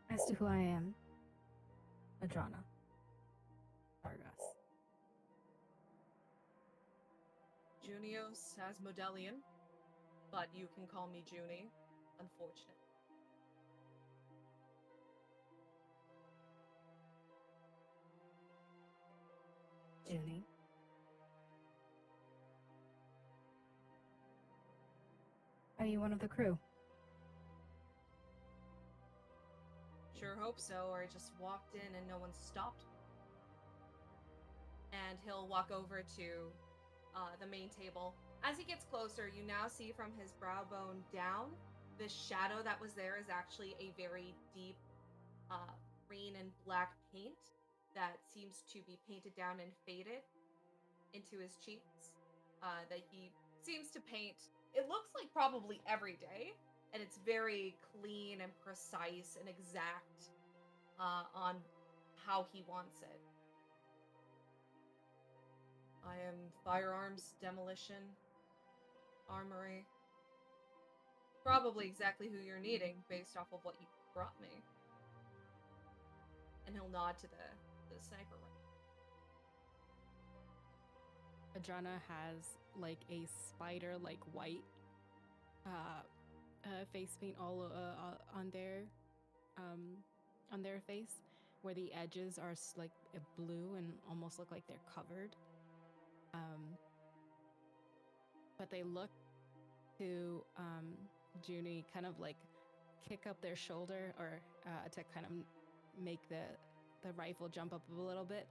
As to who I am, Adrana. Argos. Junios Asmodean, but you can call me Junie, unfortunately. Junie. Are you one of the crew? Sure hope so, or I just walked in and no one stopped me. And he'll walk over to the main table. As he gets closer, you now see from his brow bone down, the shadow that was there is actually a very deep green and black paint that seems to be painted down and faded into his cheeks, that he seems to paint. It looks like probably every day, and it's very clean and precise and exact on how he wants it. I am firearms, demolition, armory. Probably exactly who you're needing based off of what you brought me. And he'll nod to the sniper rifle. Adrana has like a spider like white face paint all on their face, where the edges are like blue and almost look like they're covered. But they look to Junie kind of like kick up their shoulder, or to kind of make the rifle jump up a little bit.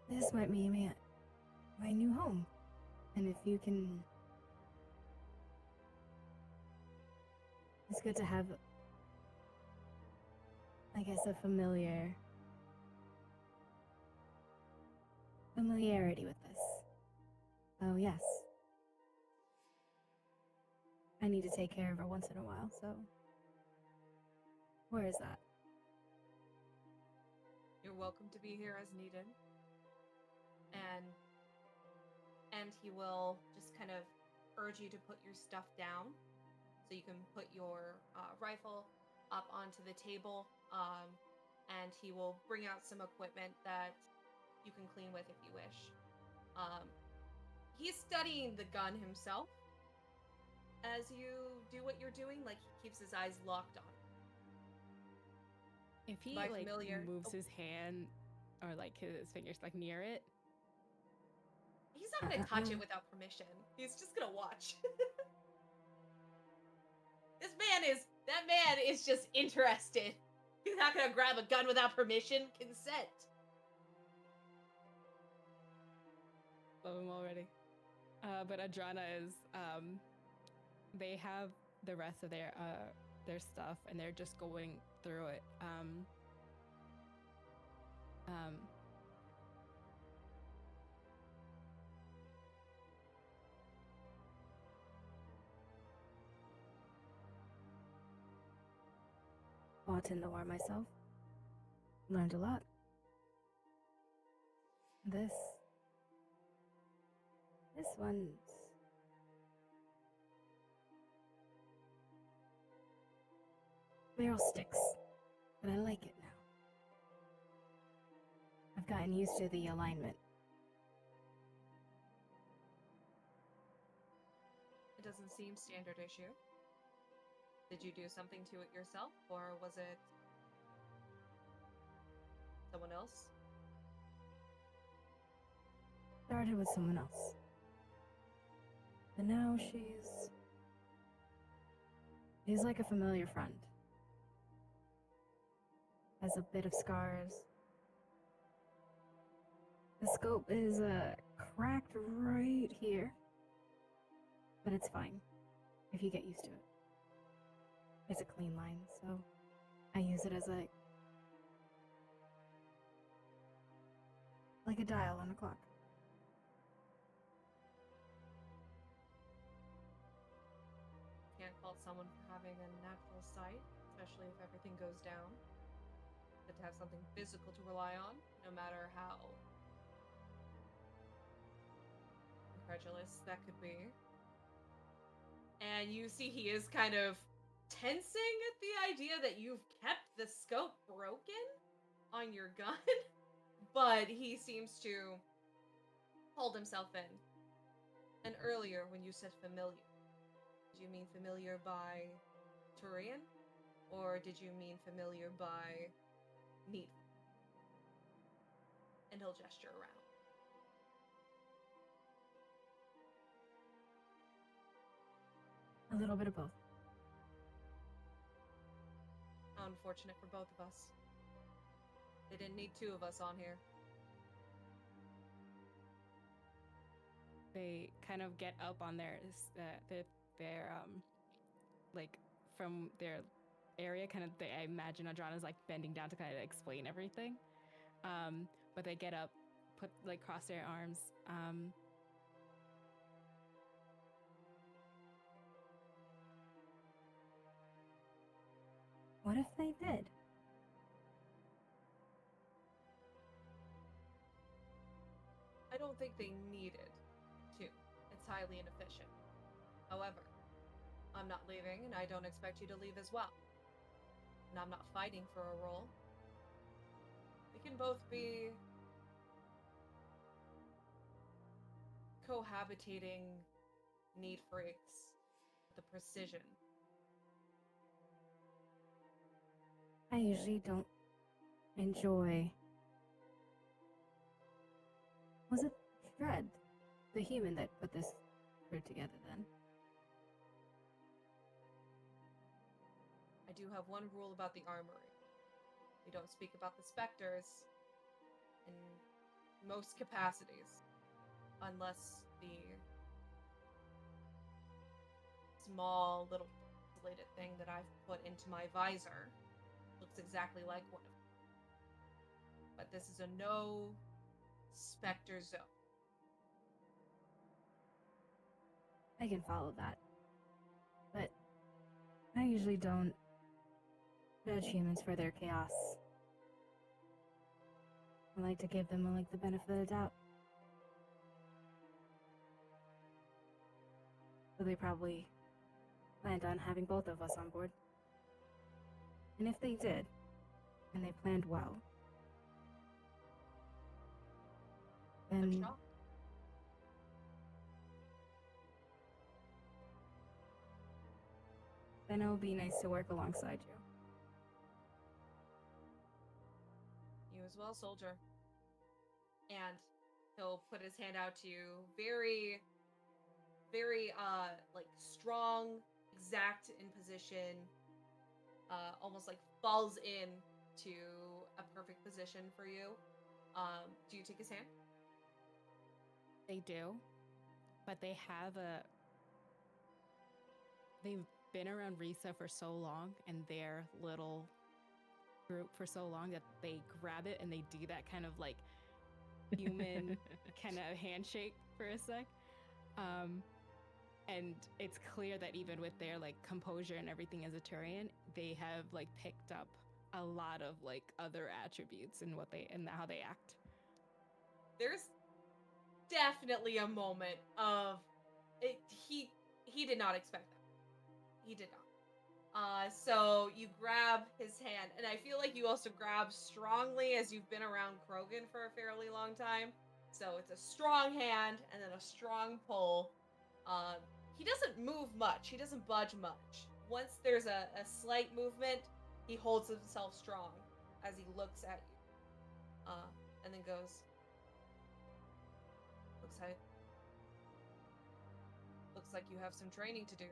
This might be my new home. And if you can... It's good to have, I guess, a familiarity with this. Oh, yes. I need to take care of her once in a while, so Where is that? You're welcome to be here as needed. And he will just kind of urge you to put your stuff down, so you can put your rifle up onto the table, and he will bring out some equipment that you can clean with if you wish. He's studying the gun himself as you do what you're doing. Like, he keeps his eyes locked on it. If he My like familiar- moves oh. his hand or like his fingers like near it, He's not gonna touch it without permission. He's just gonna watch. That man is just interested. He's not gonna grab a gun without permission. Consent. love him already. But Adrana is they have the rest of their stuff and they're just going through it. Fought in the war myself. Learned a lot. This one's barrel sticks, but I like it now. I've gotten used to the alignment. It doesn't seem standard issue. Did you do something to it yourself, or was it someone else? Started with someone else. But now she's like a familiar friend. Has a bit of scars. The scope is cracked right here. But it's fine if you get used to it. It's a clean line, so I use it as like a dial on a clock. Can't fault someone for having a natural sight, especially if everything goes down. But to have something physical to rely on, no matter how incredulous that could be. And you see he is kind of tensing at the idea that you've kept the scope broken on your gun, but he seems to hold himself in. And earlier, when you said familiar, did you mean familiar by Turian? Or did you mean familiar by need? And he'll gesture around. A little bit of both. How unfortunate for both of us. They didn't need two of us on here. They kind of get up on their like from their area, kind of. I imagine Adrana's like bending down to kind of explain everything. But they get up, cross their arms. What if they did? I don't think they needed to. It's highly inefficient. However, I'm not leaving, and I don't expect you to leave as well. And I'm not fighting for a role. We can both be cohabitating need freaks with the precision. I usually don't enjoy... Was it Fred, the human that put this crew together then? I do have one rule about the armory. We don't speak about the specters in most capacities, unless the small little pixelated thing that I've put into my visor looks exactly like one of them. But this is a no specter zone. I can follow that. But I usually don't judge humans for their chaos. I like to give them the benefit of the doubt. So they probably planned on having both of us on board. And if they did, and they planned well, I'm then shocked. it would be nice to work alongside you. You as well, soldier. And he'll put his hand out to you, very, very, like, strong, exact in position, almost like falls in to a perfect position for you. Do you take his hand? They do, but they've been around Risa for so long and their little group for so long that they grab it and they do that kind of like human kind of handshake for a sec. And it's clear that even with their like composure and everything as a Turian, they have like picked up a lot of like other attributes in what they and how they act. There's definitely a moment of it. He did not expect that. He did not. So you grab his hand, and I feel like you also grab strongly as you've been around Krogan for a fairly long time. So it's a strong hand and then a strong pull. He doesn't move much. He doesn't budge much. Once there's a slight movement, he holds himself strong as he looks at you. And then goes, looks like you have some training to do.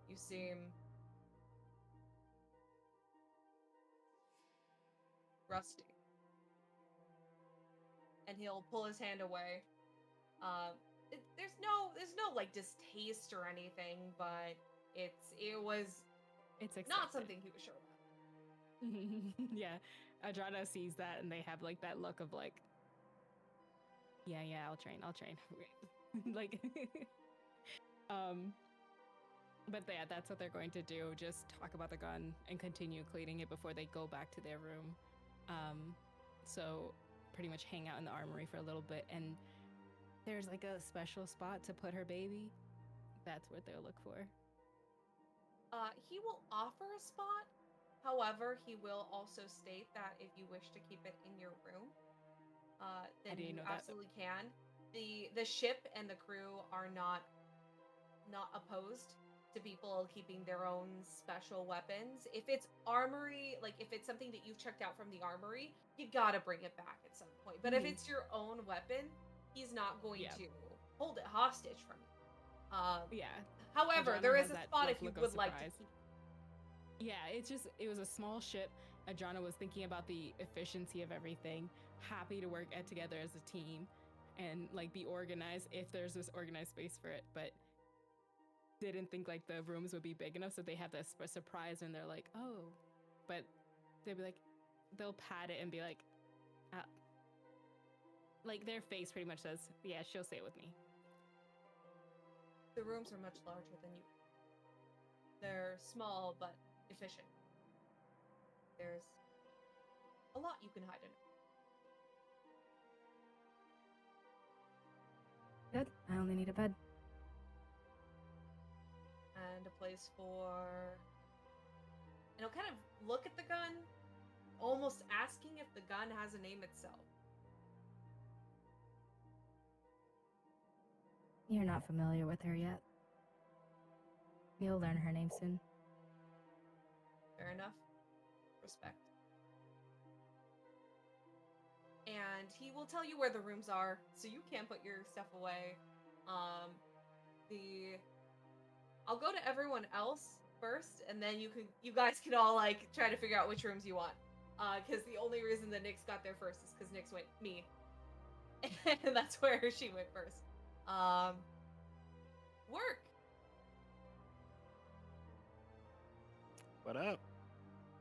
You seem rusty. And he'll pull his hand away. There's no like distaste or anything, but it was It's not something he was sure about. Yeah, Adrana sees that and they have like that look of like, yeah, I'll train. Like, but yeah, that's what they're going to do. Just talk about the gun and continue cleaning it before they go back to their room. So pretty much hang out in the armory for a little bit, and there's like a special spot to put her baby. That's what they'll look for. He will offer a spot. However, he will also state that if you wish to keep it in your room, then you absolutely can. The ship and the crew are not opposed to people keeping their own special weapons. If it's armory, like if it's something that you've checked out from the armory, you gotta bring it back at some point. But if it's your own weapon, he's not going to hold it hostage from you. However, Adrana there is has a that, spot like, if you look of would like to surprise. keep. Yeah, it was a small ship. Adrana was thinking about the efficiency of everything, happy to work together as a team and like be organized if there's this organized space for it, but didn't think like the rooms would be big enough, so they have this surprise and they're like, oh, but they'll be like, they'll pat it and be like their face pretty much says, yeah, she'll stay with me. The rooms are much larger than you. They're small but efficient. There's a lot you can hide in. Good. I only need a bed. And a place for... And he'll kind of look at the gun, almost asking if the gun has a name itself. You're not familiar with her yet. You'll learn her name soon. Fair enough. Respect. And he will tell you where the rooms are, so you can put your stuff away. I'll go to everyone else first, and then you guys can all like try to figure out which rooms you want. Because the only reason that Nyx got there first is because Nyx went me, and that's where she went first. Worq. What up?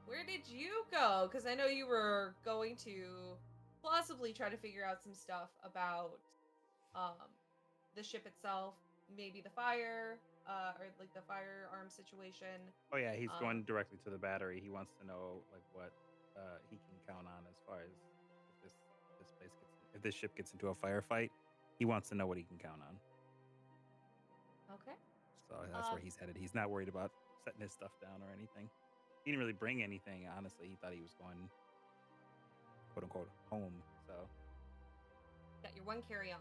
Where did you go? Because I know you were going to possibly try to figure out some stuff about the ship itself, maybe the fire, or like the firearm situation. Oh yeah, he's Um, going directly to the battery. He wants to know like what he can count on as far as if this ship gets into a firefight. He wants to know what he can count on. okay. So that's where he's headed. He's not worried about setting his stuff down or anything. He didn't really bring anything, honestly. He thought he was going, quote unquote, home. So Got your one carry on.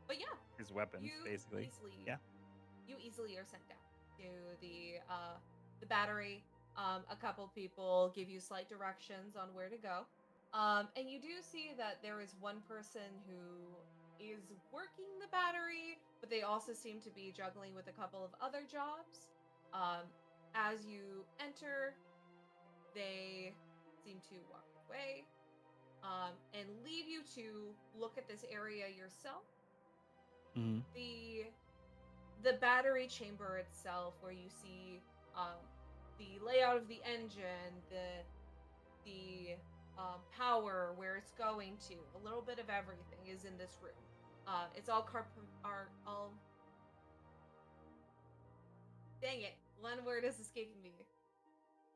But yeah, his weapons, basically. You easily are sent down to the battery. A couple people give you slight directions on where to go. And you do see that there is one person who is working the battery, but they also seem to be juggling with a couple of other jobs. As you enter, they seem to walk away and leave you to look at this area yourself. Mm-hmm. The battery chamber itself, where you see the layout of the engine, the power, where it's going to, a little bit of everything is in this room. It's all dang it, one word is escaping me.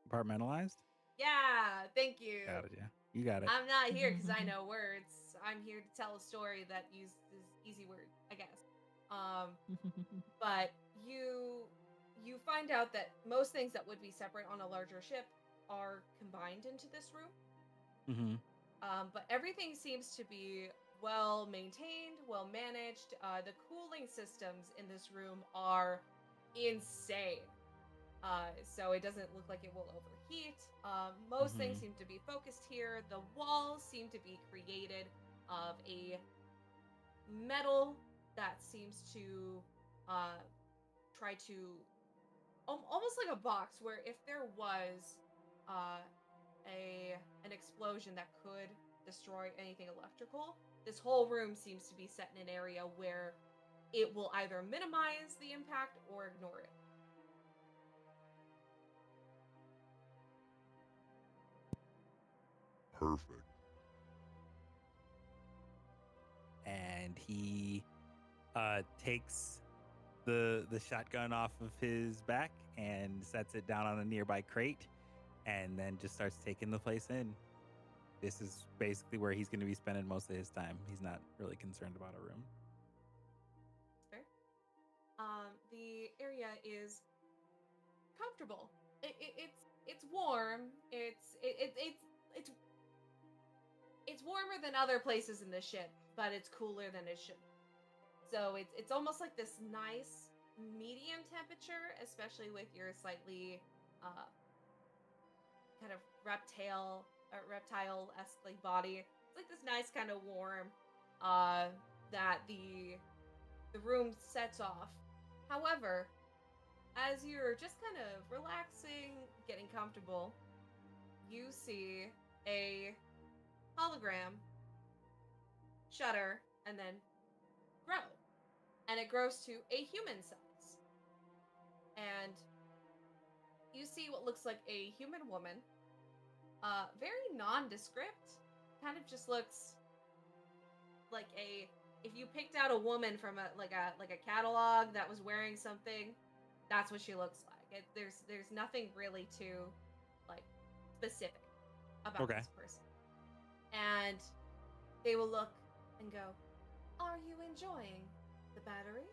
Compartmentalized? Yeah, thank you. Got it, yeah. You got it. I'm not here because I know words. I'm here to tell a story that uses easy words, I guess. But you find out that most things that would be separate on a larger ship are combined into this room. Mm-hmm. But everything seems to be well maintained, well managed. The cooling systems in this room are insane. So it doesn't look like it will overheat. Most things seem to be focused here. The walls seem to be created of a metal that seems to try to almost like a box, where if there was an explosion that could destroy anything electrical, this whole room seems to be set in an area where it will either minimize the impact or ignore it. Perfect. And he takes the shotgun off of his back and sets it down on a nearby crate, and then just starts taking the place in. This is basically where he's going to be spending most of his time. He's not really concerned about a room. Fair. The area is comfortable. It's warm. It's warmer than other places in the ship, but it's cooler than it should. So it's almost like this nice medium temperature, especially with your slightly kind of reptile-esque like body. It's like this nice kind of warm that the room sets off. However, as you're just kind of relaxing, getting comfortable, you see a hologram shutter and then grow. And it grows to a human size. And you see what looks like a human woman. Very nondescript. Kind of just looks like if you picked out a woman from a catalog that was wearing something, that's what she looks like. There's nothing really too like specific about this person. And they will look and go, "Are you enjoying the battery?"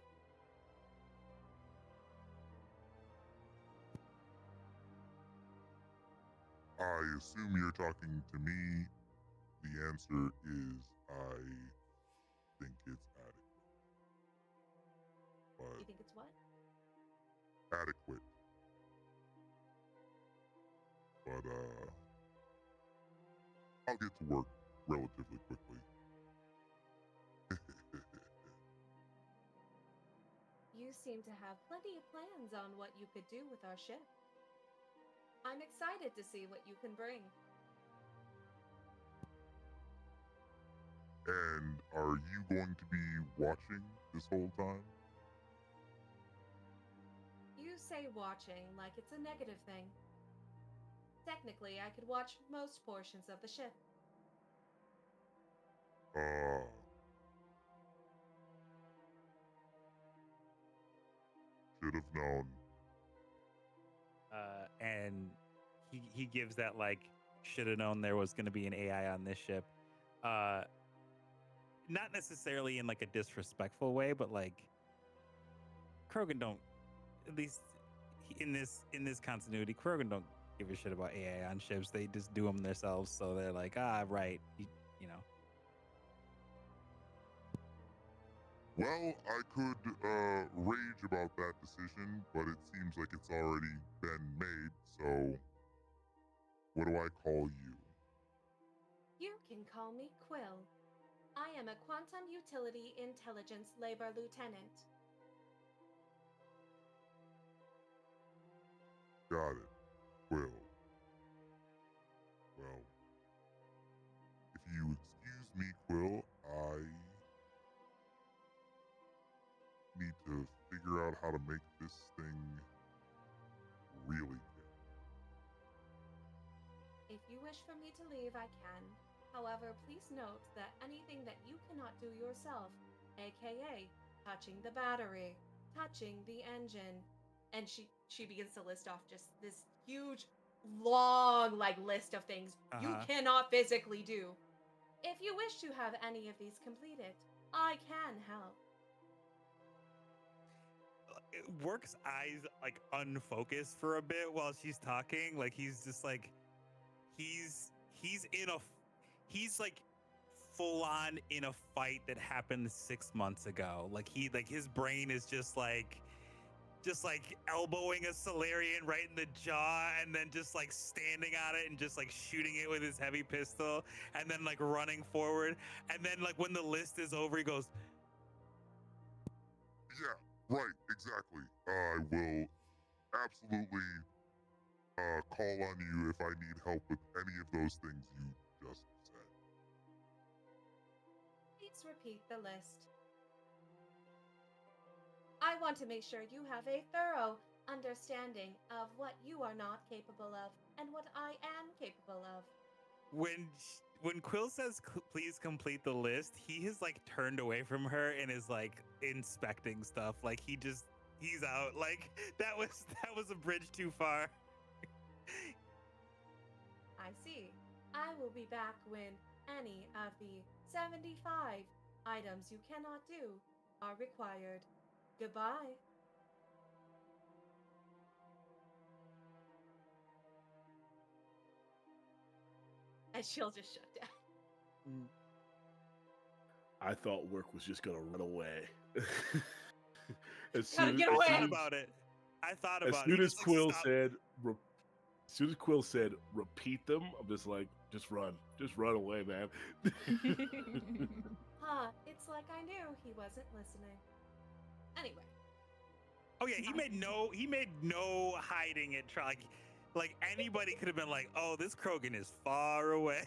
I assume you're talking to me. The answer is I think it's adequate. But You think it's what? adequate. But I'll get to work relatively quickly. You seem to have plenty of plans on what you could do with our ship. I'm excited to see what you can bring. And are you going to be watching this whole time? You say watching like it's a negative thing. Technically, I could watch most portions of the ship. should have known. And he gives that like should have known there was going to be an AI on this ship. Not necessarily in like a disrespectful way, but like Krogan don't, at least in this continuity, Krogan don't give a shit about AI on ships. They just do them themselves. So they're like, right, you know. Well, I could rage about that decision, but it seems like it's already been made, so what do I call you? You can call me Quill. I am a Quantum Utility Intelligence Labor Lieutenant. Got it. Well, if you excuse me, Quill, I need to figure out how to make this thing really good. If you wish for me to leave, I can. However, please note that anything that you cannot do yourself, aka touching the battery, touching the engine, and she begins to list off just this huge, long list of things you cannot physically do. If you wish to have any of these completed, I can help. Worq's eyes like unfocus for a bit while she's talking. Like he's just like he's like full on in a fight that happened 6 months ago. Like his brain is just like elbowing a Solarian right in the jaw and then just like standing on it and just like shooting it with his heavy pistol and then like running forward. And then like when the list is over, he goes, Yeah, right, exactly. I will absolutely call on you if I need help with any of those things you just said. Please repeat the list. I want to make sure you have a thorough understanding of what you are not capable of and what I am capable of. when Quill says please complete the list, he has like turned away from her and is like inspecting stuff. Like he's out. Like that was a bridge too far. I see. I will be back when any of the 75 items you cannot do are required. Goodbye. And she'll just shut down. I thought Worq was just gonna run away. Get I away! thought about it. As soon as Quill said, repeat them, I'm just like, just run away, man. It's like I knew he wasn't listening. Anyway. Oh yeah, he made no hiding it. Like anybody could have been like, oh, this Krogan is far away.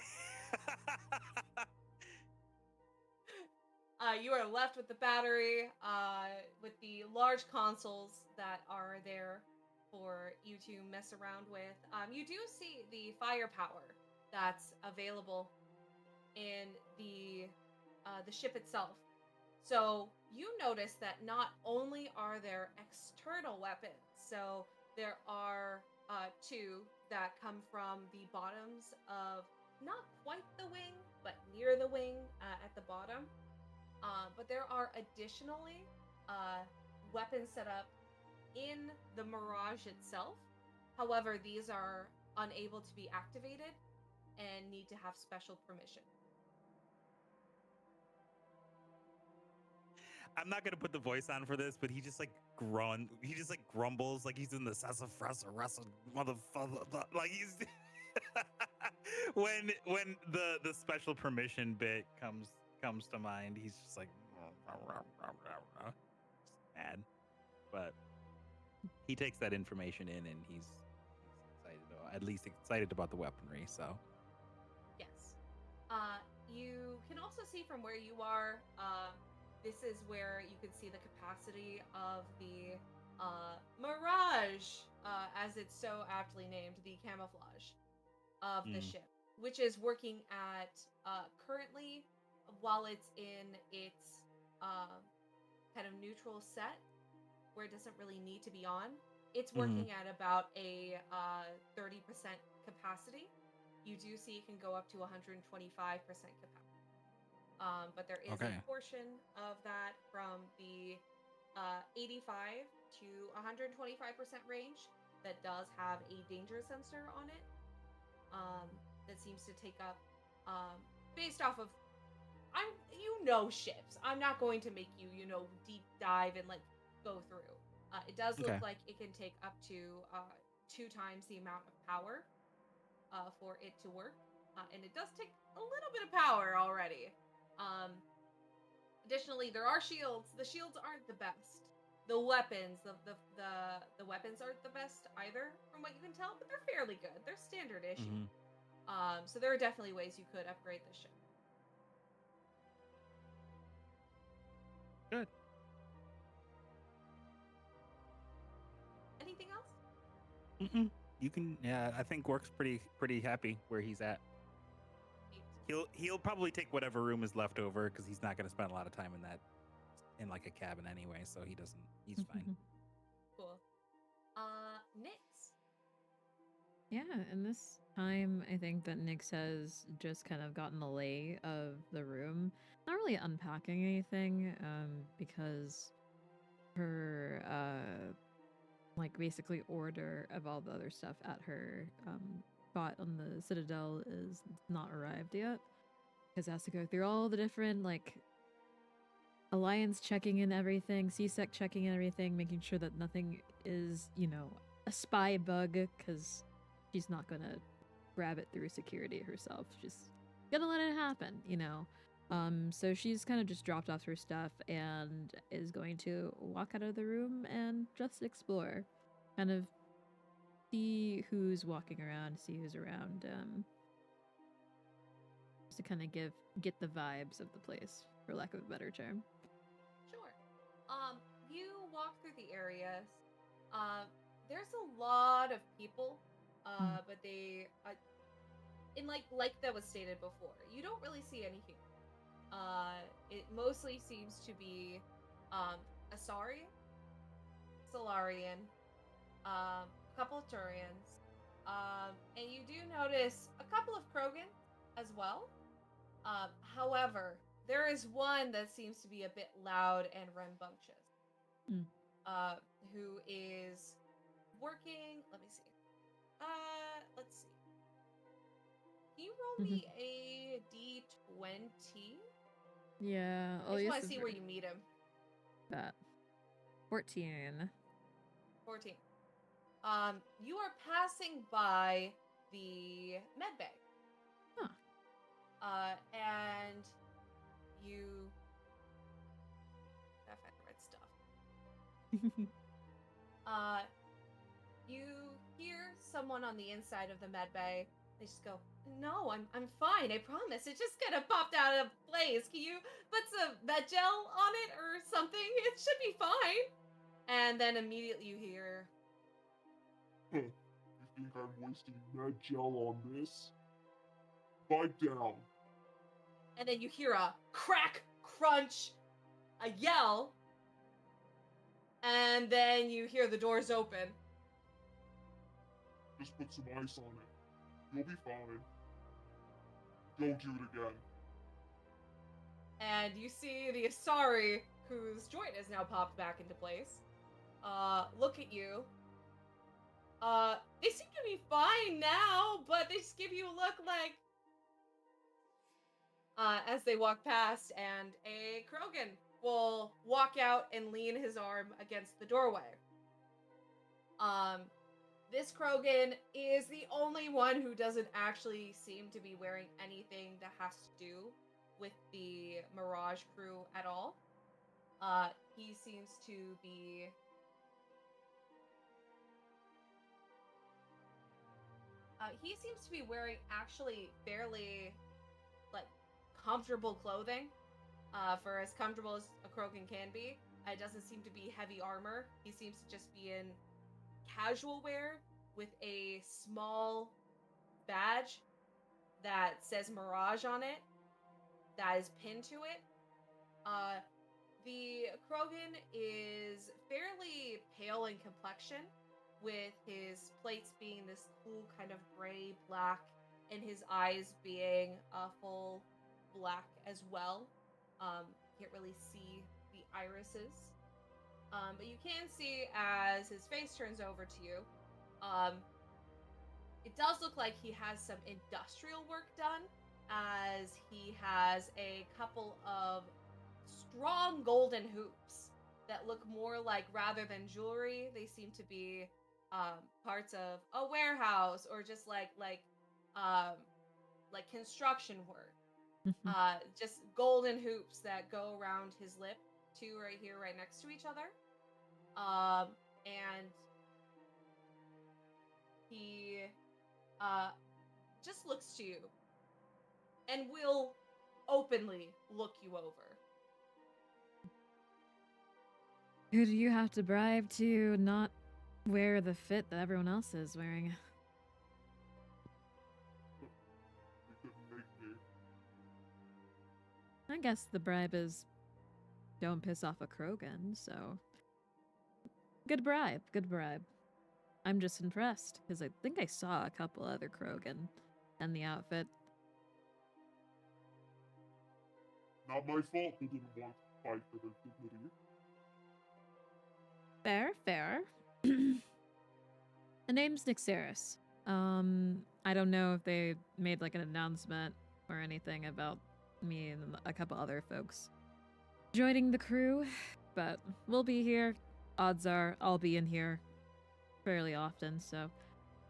You are left with the battery, with the large consoles that are there for you to mess around with. You do see the firepower that's available in the ship itself. So you notice that not only are there external weapons, so there are two that come from the bottoms of not quite the wing, but near the wing at the bottom. But there are additionally weapons set up in the Mirage itself. However, these are unable to be activated and need to have special permission. I'm not gonna put the voice on for this, but he just like grumbles like he's in the sassafras wrestle motherfucker. Like he's when the special permission bit comes to mind, he's just like mad. But he takes that information in and he's excited, at least excited about the weaponry. So yes, you can also see from where you are. This is where you can see the capacity of the Mirage, as it's so aptly named, the camouflage of the ship, which is working at currently, while it's in its kind of neutral set, where it doesn't really need to be on. It's Mhm. working at about a 30% capacity. You do see it can go up to 125% capacity. But there is Okay. a portion of that from the 85 to 125% range that does have a danger sensor on it. That seems to take up, based off of, ships. I'm not going to make you, deep dive and like go through. It does look Okay. like it can take up to 2 times the amount of power for it to work, and it does take a little bit of power already. Additionally, there are shields. The shields aren't the best. The weapons, the weapons aren't the best either, from what you can tell, but they're fairly good. They're standard issue. Mhm. So there are definitely ways you could upgrade the ship. Good. Anything else? Mm-mm. You can. Yeah, I think Worq's pretty happy where he's at. He'll probably take whatever room is left over because he's not going to spend a lot of time in like a cabin anyway. So he doesn't. He's fine. Cool. Nix. Yeah, in this time, I think that Nyx has just kind of gotten the lay of the room. Not really unpacking anything, because her, like, basically order of all the other stuff at her, spot on the Citadel is not arrived yet. Because it has to go through all the different, like, Alliance checking in everything, CSEC checking in everything, making sure that nothing is, a spy bug, because she's not gonna grab it through security herself. She's gonna let it happen, So she's kind of just dropped off her stuff and is going to walk out of the room and just explore. Kind of see who's walking around, see who's around, just to kind of get the vibes of the place, for lack of a better term. Sure. You walk through the areas. There's a lot of people, but they, in like that was stated before, you don't really see any humans. It mostly seems to be, Asari, Solarian, a couple of Turians, and you do notice a couple of Krogan as well. However, there is one that seems to be a bit loud and rambunctious. Mm. Who is working? Let me see. Let's see. Can you roll me a d20? Yeah, I just want to see where you meet him. That 14. 14. You are passing by the med bay. Huh. And you gotta find the right stuff. You hear someone on the inside of the med bay. They just go, "No, I'm fine. I promise. It just kind of popped out of place. Can you put some med gel on it or something? It should be fine." And then immediately you hear, You think I'm wasting med gel on this? Pipe down. and then you hear a crack, crunch, a yell, and then you hear the doors open. Just put some ice on it. You'll be fine. Don't do it again. And you see the Asari, whose joint has now popped back into place, look at you. They seem to be fine now, but they just give you a look like, as they walk past, and a Krogan will walk out and lean his arm against the doorway. This Krogan is the only one who doesn't actually seem to be wearing anything that has to do with the Mirage crew at all. He seems to be... he seems to be wearing actually fairly, like, comfortable clothing. For as comfortable as a Krogan can be. It doesn't seem to be heavy armor. He seems to just be in casual wear with a small badge that says Mirage on it that is pinned to it. The Krogan is fairly pale in complexion, with his plates being this cool kind of gray black, and his eyes being full black as well. Can't really see the irises, but you can see as his face turns over to you. It does look like he has some industrial work done, as he has a couple of strong golden hoops that look more like, rather than jewelry, they seem to be parts of a warehouse or just um, like construction work. Just golden hoops that go around his lip, two right here, right next to each other. And he just looks to you and will openly look you over. Who do you have to bribe to not wear the fit that everyone else is wearing? You couldn't make me. I guess the bribe is don't piss off a Krogan, so. Good bribe, good bribe. I'm just impressed, because I think I saw a couple other Krogan in the outfit. Not my fault they didn't want to fight for their dignity. Fair, fair. The name's Nixeris. I don't know if they made like an announcement or anything about me and a couple other folks joining the crew, but we'll be here. Odds are I'll be in here fairly often, so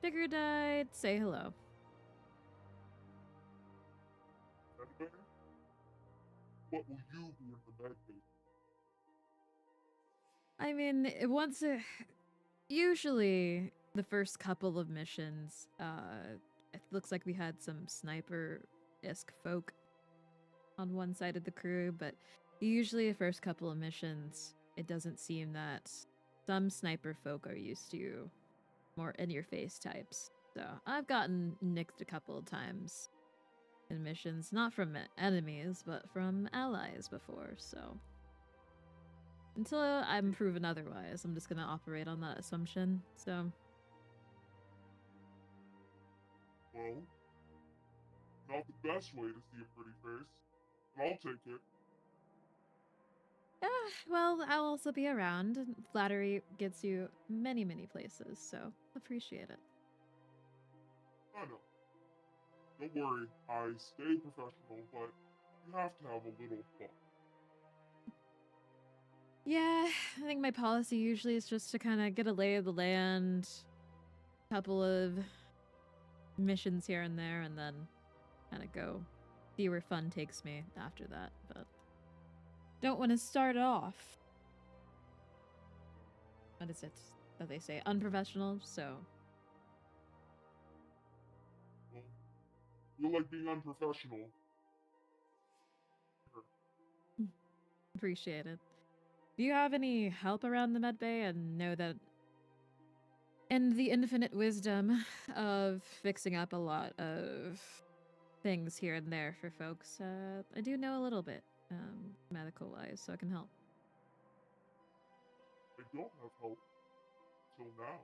figured I'd say hello. Anybody? What will you be in the med base? I mean, usually the first couple of missions, it looks like we had some sniper-esque folk on one side of the crew, but usually the first couple of missions, it doesn't seem that some sniper folk are used to more in-your-face types. So I've gotten nicked a couple of times in missions, not from enemies, but from allies before, so. Until I'm proven otherwise, I'm just gonna operate on that assumption, so. Well, not the best way to see a pretty face. But I'll take it. Yeah, well, I'll also be around. Flattery gets you many, many places, so appreciate it. I know. Don't worry, I stay professional, but you have to have a little fun. Yeah, I think my policy usually is just to kind of get a lay of the land, couple of missions here and there, and then kind of go see where fun takes me after that, but don't want to start off. What is it that they say? Unprofessional, so. Well, you like being unprofessional. Appreciate it. Do you have any help around the medbay? And know that in the infinite wisdom of fixing up a lot of things here and there for folks, I do know a little bit, medical-wise, so I can help. I don't have help. Till now.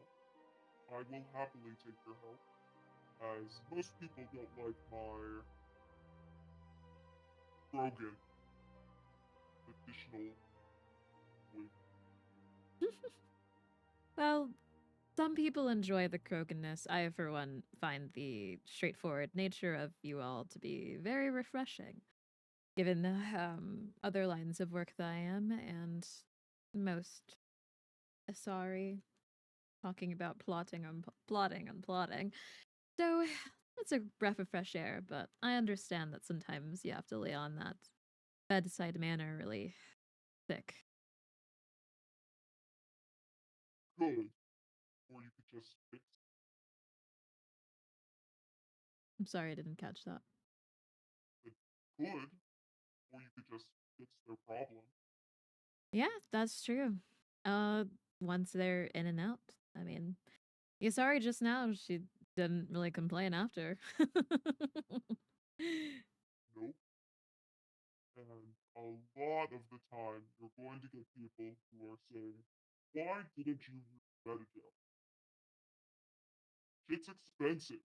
I will happily take your help, as most people don't like my Krogan additional wig. Well, some people enjoy the Kroganness. I, for one, find the straightforward nature of you all to be very refreshing, given the other lines of work that I am, and most sorry, talking about plotting and plotting. So it's a breath of fresh air, but I understand that sometimes you have to lay on that bedside manner really thick. Good. Or you could just fix. I'm sorry I didn't catch that. It could. Or you could just fix their problem. Yeah, that's true. Once they're in and out. I mean, yeah, sorry just now she didn't really complain after. Nope. And a lot of the time, you're going to get people who are saying, why didn't you use metagel? Shit's expensive.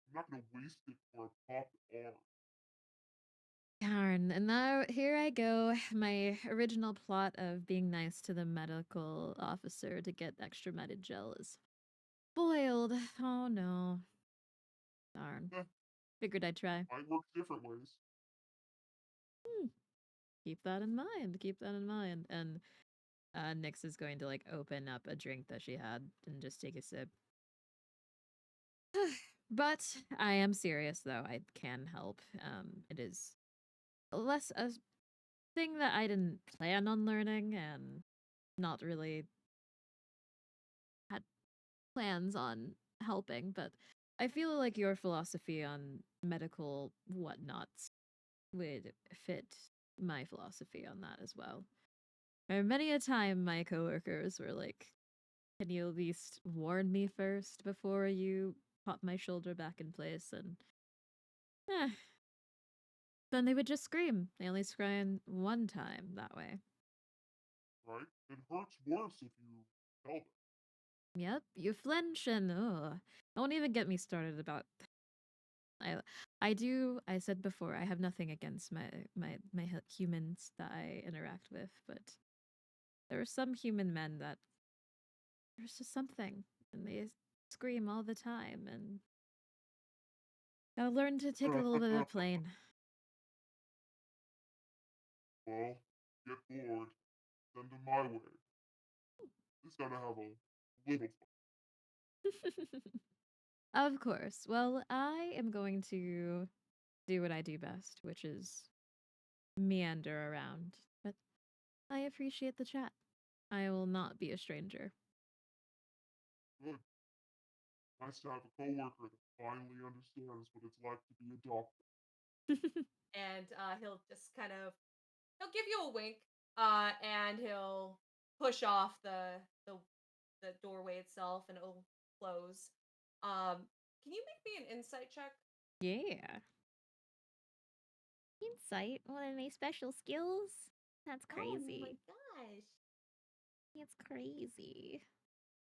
I'm not going to waste it for a popped arm. Darn, and now here I go. My original plot of being nice to the medical officer to get extra metagel is foiled. Oh no. Darn. Eh, Figured I'd try. mine works different ways. Keep that in mind. Keep that in mind. And Nyx is going to like open up a drink that she had and just take a sip. But I am serious though. I can help. It is less a thing that I didn't plan on learning and not really had plans on helping, but I feel like your philosophy on medical whatnots would fit my philosophy on that as well. Many a time my coworkers were like, can you at least warn me first before you pop my shoulder back in place? And then they would just scream. They only scream one time that way. Right? It hurts worse if you tell them. Yep, you flinch and don't even get me started about. I said before, I have nothing against my humans that I interact with, but there are some human men that there's just something, and they scream all the time, and gotta learn to take a little bit of the plane. Well, get bored, send them my way. Just gotta have a little fun. Of course. Well, I am going to do what I do best, which is meander around. But I appreciate the chat. I will not be a stranger. Good. Nice to have a coworker that finally understands what it's like to be a doctor. And he'll just he'll give you a wink, and he'll push off the doorway itself, and it'll close. Can you make me an insight check? Yeah. Insight, one of my special skills. That's Oh my crazy. gosh. It's crazy.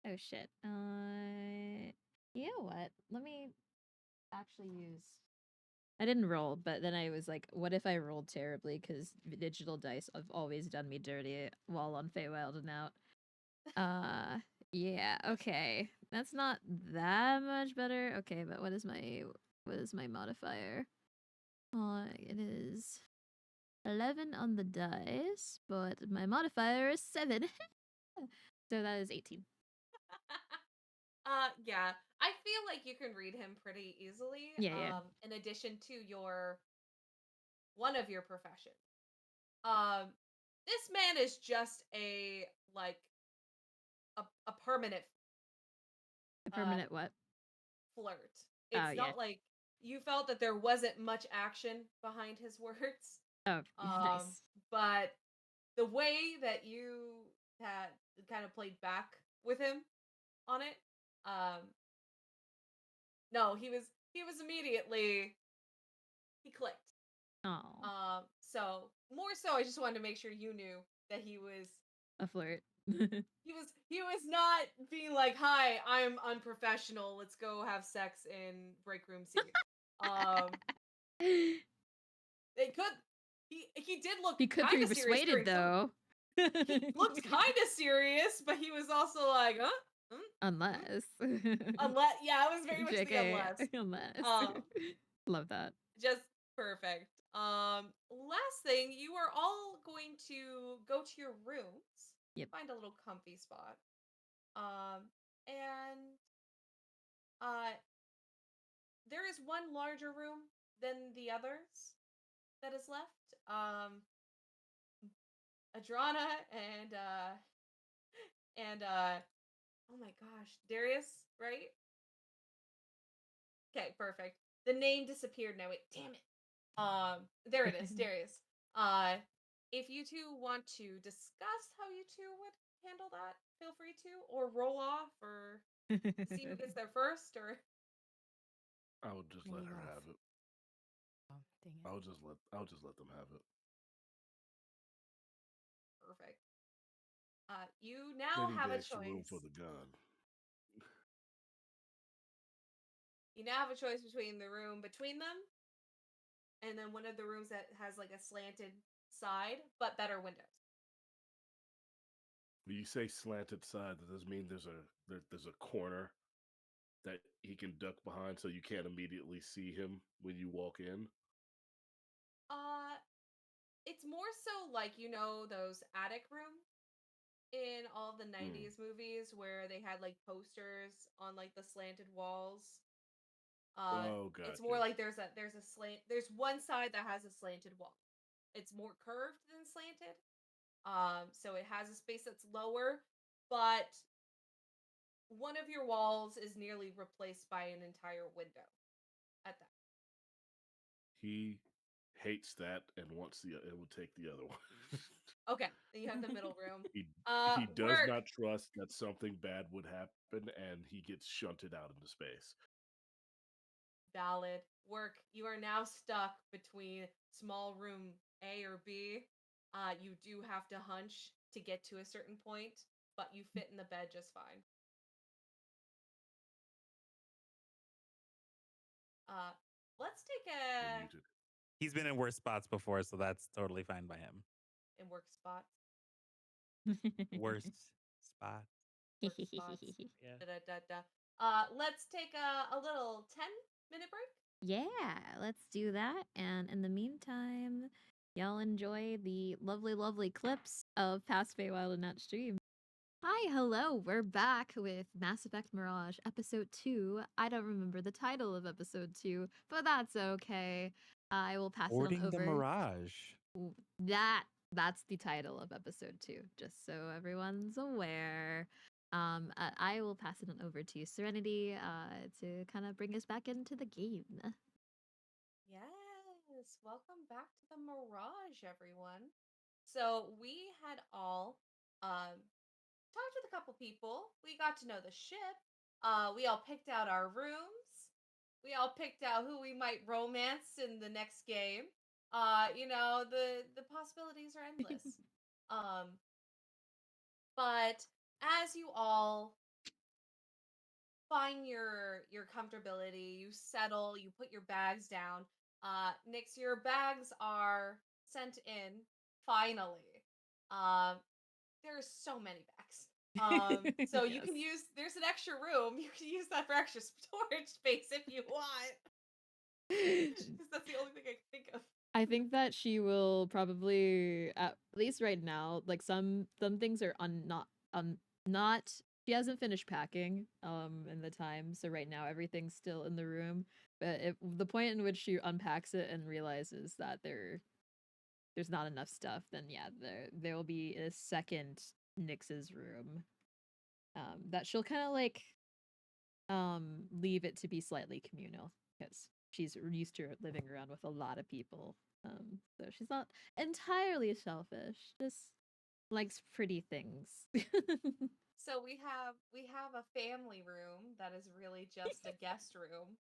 Oh shit. You know what? Let me actually use. I didn't roll, but then I was like, what if I rolled terribly? Because digital dice have always done me dirty while on Feywild and out. Yeah, okay. That's not that much better. Okay, but what is my modifier? It is 11 on the dice, but my modifier is 7. So that is 18. Yeah. I feel like you can read him pretty easily. Yeah. In addition to one of your professions. This man is just a permanent A permanent what? flirt. Oh, It's yeah. not like you felt that there wasn't much action behind his words. Oh, nice. But the way that you had kind of played back with him on it, no, he was immediately he clicked. Oh. So more so, I just wanted to make sure you knew that he was A flirt. he was not being like, "Hi, I'm unprofessional. Let's go have sex in break room C." It could he did look He could kind be of serious persuaded though. He looked kind of serious, but he was also like, "Huh? Unless. Unless, yeah, it was very much the unless. Unless. Love that. Just perfect. Last thing, you are all going to go to your rooms. Yep. Find a little comfy spot. And there is one larger room than the others that is left. Adrana and oh my gosh, Darius, right? Okay, perfect. The name disappeared now. Wait, damn it. There it is, Darius. If you two want to discuss how you two would handle that, feel free to, or roll off, or see who gets there first, or I would just let her have it. Oh, dang it. I'll just let them have it. You now They need have the a extra room choice. for the gun. You now have a choice between the room between them and then one of the rooms that has like a slanted side but better windows. When you say slanted side, that does mean there's a corner that he can duck behind so you can't immediately see him when you walk in. It's more so like, you know, those attic rooms in all the 90s movies where they had like posters on like the slanted walls. Oh, It's more gotcha. like there's a slant, there's one side that has a slanted wall. It's more curved than slanted. So it has a space that's lower, but one of your walls is nearly replaced by an entire window at that. He hates that and wants it will take the other one. Okay, then you have the middle room. He does Worq. not trust that something bad would happen, and he gets shunted out into space. Valid. Worq. You are now stuck between small room A or B. You do have to hunch to get to a certain point, but you fit in the bed just fine. Let's take You're a muted. He's been in worse spots before, so that's totally fine by him. in work spots. Worst spot. Work spots. Yeah. Da, da, da, da. Let's take a little 10-minute break. Yeah, let's do that. And in the meantime, y'all enjoy the lovely, lovely clips of Past Feywild and Nut Stream. Hi, hello, we're back with Mass Effect Mirage Episode 2. I don't remember the title of Episode 2, but that's okay. I will pass it on Boarding over. the Mirage. That's the title of Episode 2, just so everyone's aware. I will pass it on over to you, Serenity, to kind of bring us back into the game. Yes, welcome back to the Mirage, everyone. So we had all talked with a couple people. We got to know the ship. We all picked out our rooms. We all picked out who we might romance in the next game. You know, the possibilities are endless. But as you all find your comfortability, you settle, you put your bags down. Nix, your bags are sent in finally. There's so many bags. So you can use, there's an extra room. You can use that for extra storage space if you want. Because that's the only thing I can think of. I think that she will probably, at least right now, like some things are not. She hasn't finished packing in the time, so right now everything's still in the room. But the point in which she unpacks it and realizes that there's not enough stuff, then yeah, there will be a second Nyx's room. That she'll kind of like leave it to be slightly communal because she's used to living around with a lot of people. So she's not entirely selfish, just likes pretty things. So we have a family room that is really just a guest room.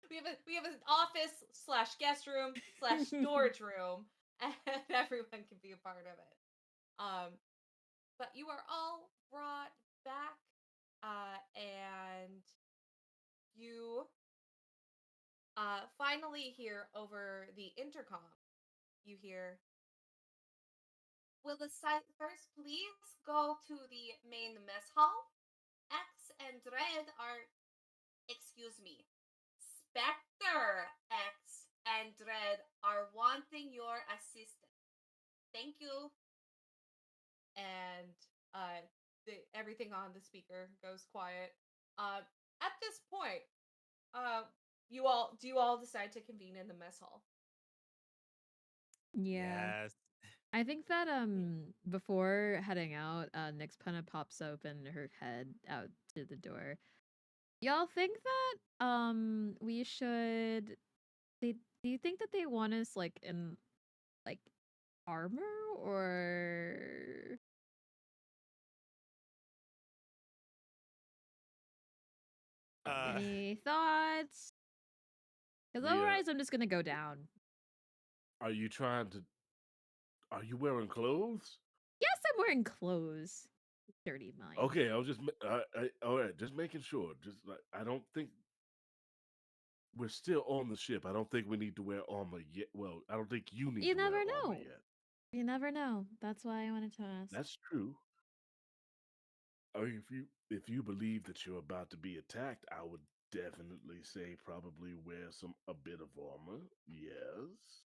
We have an office / guest room / storage room, and everyone can be a part of it. But you are all brought back, and you finally hear over the intercom. You hear, "Will the site first please go to the main mess hall? X and Red are, excuse me, Spectre X and Red are wanting your assistance. Thank you." And everything on the speaker goes quiet. At this point, you all decide to convene in the mess hall? Yeah. Yes. I think that before heading out, Nyx kind of pops open her head out to the door. Y'all think that we should do you think that they want us like in like armor or any thoughts? Because otherwise I'm just gonna go down. Are you trying to? Are you wearing clothes? Yes, I'm I'm wearing clothes. Dirty mind. Okay, I was just all right, just making sure. Just like I don't think we're still on the ship. I don't think we need to wear armor yet. Well, I don't think you need You to wear never armor know. yet. You never know. That's why I wanted to ask. That's true. I mean, if you believe that you're about to be attacked, I would definitely say probably wear a bit of armor. Yes,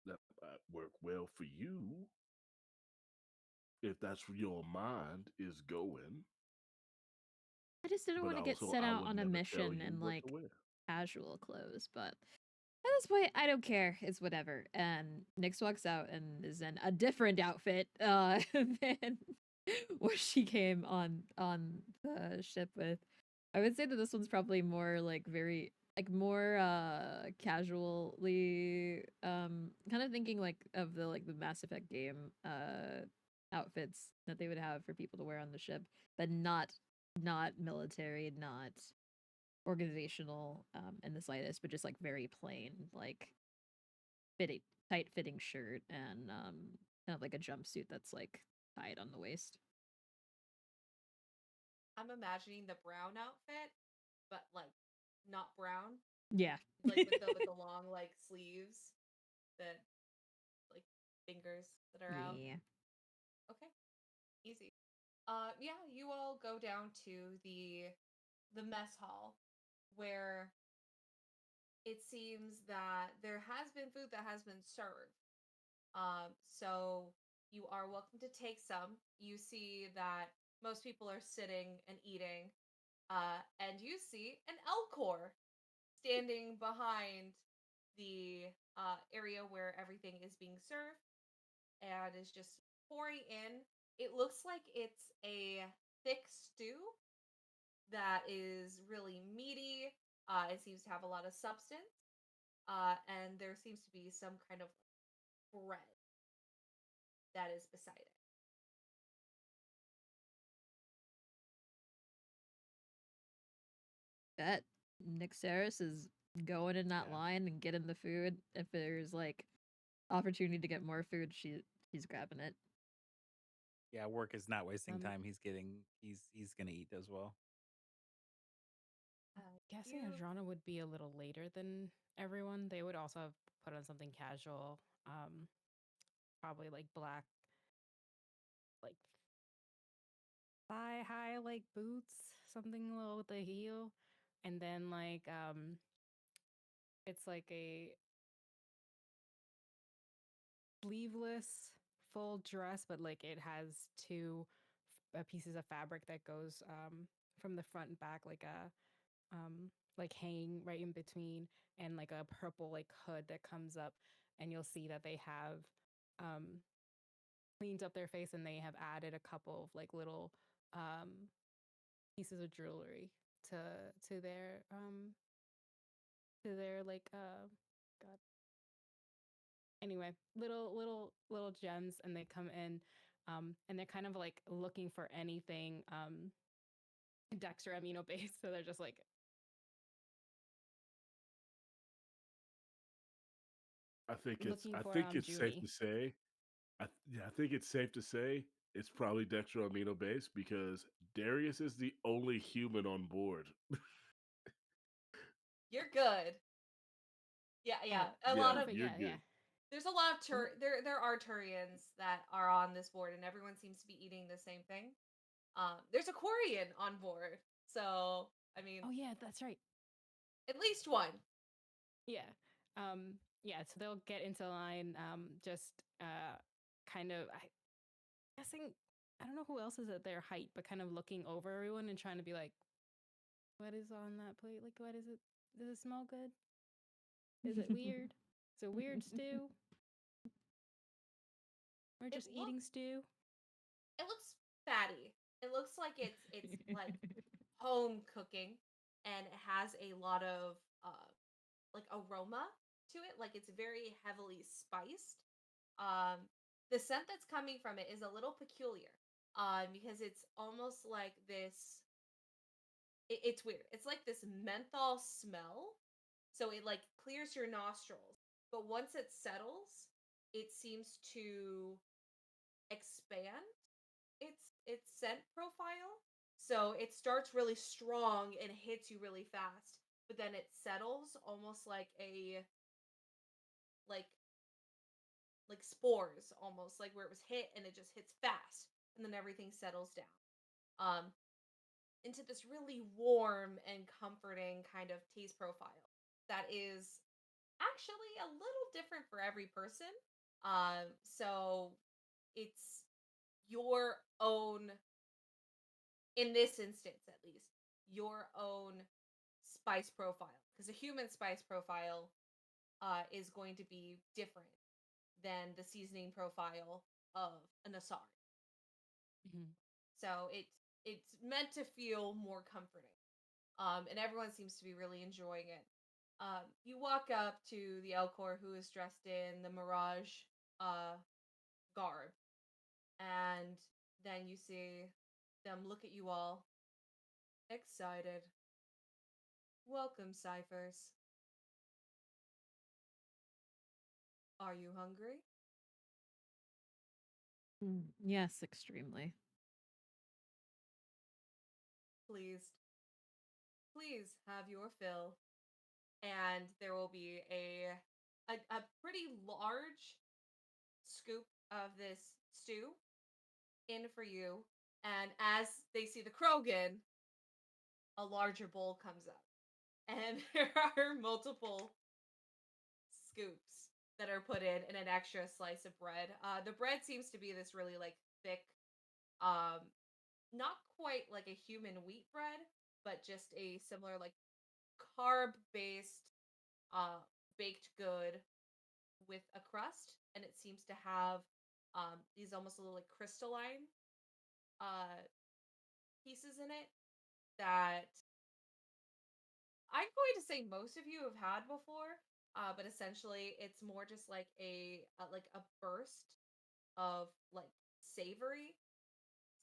that might work well for you if that's where your mind is going. I just didn't But want to get also, sent I out would on a never tell mission you in what to like wear. casual clothes, but at this point, I don't care. It's whatever. And Nyx walks out and is in a different outfit than what she came on the ship with. I would say that this one's probably more like very like more casually kind of thinking like of the Mass Effect game outfits that they would have for people to wear on the ship, but not military, not organizational in the slightest, but just like very plain, like fitting tight fitting shirt and kind of like a jumpsuit that's like tied on the waist. I'm imagining the brown outfit, but like not brown, Yeah. like with the long like sleeves that like fingers that are out. Yeah. Okay, easy. Yeah, you all go down to the mess hall where it seems that there has been food that has been served. So you are welcome to take some. You see that most people are sitting and eating, and you see an Elcor standing behind the area where everything is being served and is just pouring in. It looks like it's a thick stew that is really meaty. It seems to have a lot of substance, and there seems to be some kind of bread that is beside it. Bet Nyxeris is going in that Yeah. line and getting the food. If there's like opportunity to get more food, she's grabbing it. Yeah, Worq is not wasting Um, time. He's gonna eat as well. Guessing You Adrana would be a little later than everyone. They would also have put on something casual, probably like black, like thigh high, like boots, something low with a heel, and then like it's like a sleeveless full dress, but like it has two pieces of fabric that goes from the front and back, like hanging right in between, and like a purple like hood that comes up, and you'll see that they have um cleaned up their face, and they have added a couple of like little um pieces of jewelry to to their um to their like god anyway, little gems, and they come in, and they're kind of like looking for anything Dexter amino based, so they're just like looking I for think it's safe Junie. to say I think it's safe to say it's probably dextroamino based because Darius is the only human on board. you're good. Yeah, yeah. Oh, A Yeah, lot of perfect. you're Yeah, yeah. good. there's a lot of And there are Turians that are on this board, and everyone seems to be eating the same thing. There's a Quarian on board, so I mean, oh yeah, that's right. at least one. Yeah. Yeah, so they'll get into line, just kind of guessing I don't know who else is at their height, but kind of looking over everyone and trying to be like, what is on that plate? Like what is it? Does it smell good? Is it weird? Is it weird stew? We're It just eating looks stew. it looks fatty. It looks like it's like home cooking, and it has a lot of like aroma to it. Like it's very heavily spiced. The scent that's coming from it is a little peculiar. Because it's almost like this. It's weird. It's like this menthol smell. So it like clears your nostrils, but once it settles, it seems to expand its scent profile. So it starts really strong and hits you really fast, but then it settles almost like a like spores, almost like where it was hit and it just hits fast and then everything settles down. Um into this really warm and comforting kind of taste profile that is actually a little different for every person. So it's your own, in this instance at least, your own spice profile. Because a human spice profile is going to be different than the seasoning profile of an Asari. Mhm. So it's meant to feel more comforting. And everyone seems to be really enjoying it. You walk up to the Elcor who is dressed in the Mirage garb, and then you see them look at you all excited. Welcome, Ciphers. Are you hungry? Yes, extremely. Please, please have your fill. And there will be a pretty large scoop of this stew in for you. And as they see the Krogan, a larger bowl comes up. And there are multiple scoops that are put in and an extra slice of bread. The bread seems to be this really like thick, um, not quite like a human wheat bread, but just a similar like carb based uh baked good with a crust, and it seems to have these almost a little like crystalline uh pieces in it that I'm going to say most of you have had before, but essentially it's more just like a burst of like savory.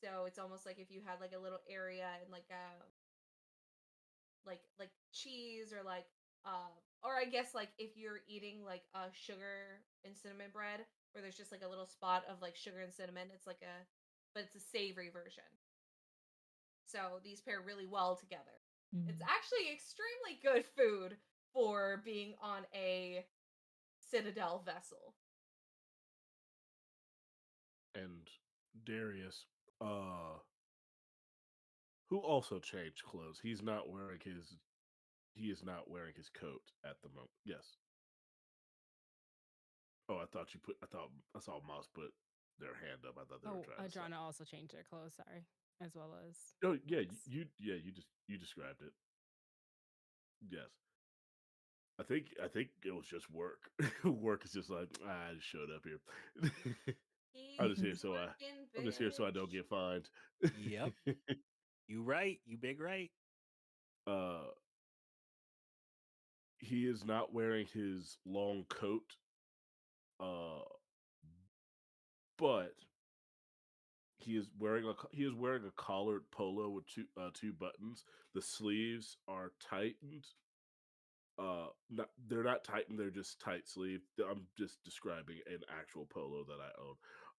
So it's almost like if you had like a little area and like a like cheese or like or I guess like if you're eating like a sugar and cinnamon bread where there's just like a little spot of like sugar and cinnamon, it's like a but it's a savory version. So these pair really well together. It's actually extremely good food for being on a Citadel vessel. And Darius, who also changed clothes. He is not wearing his coat at the moment. Yes. Oh, I thought I saw Moss put their hand up. I thought they were Oh, trying to say. Adrana also changed their clothes. Sorry, as well as Oh yeah, Max. you described it. Yes. I think it was just Worq. Worq is just like, I just showed up here. I'm just here He's working, I'm just here so I don't bitch. get fined. Yep. You right. You big right. uh he is not wearing his long coat, uh but he is wearing a collared polo with two buttons. The sleeves are tightened. They're not tightened, they're just tight sleeve. I'm just describing an actual polo that I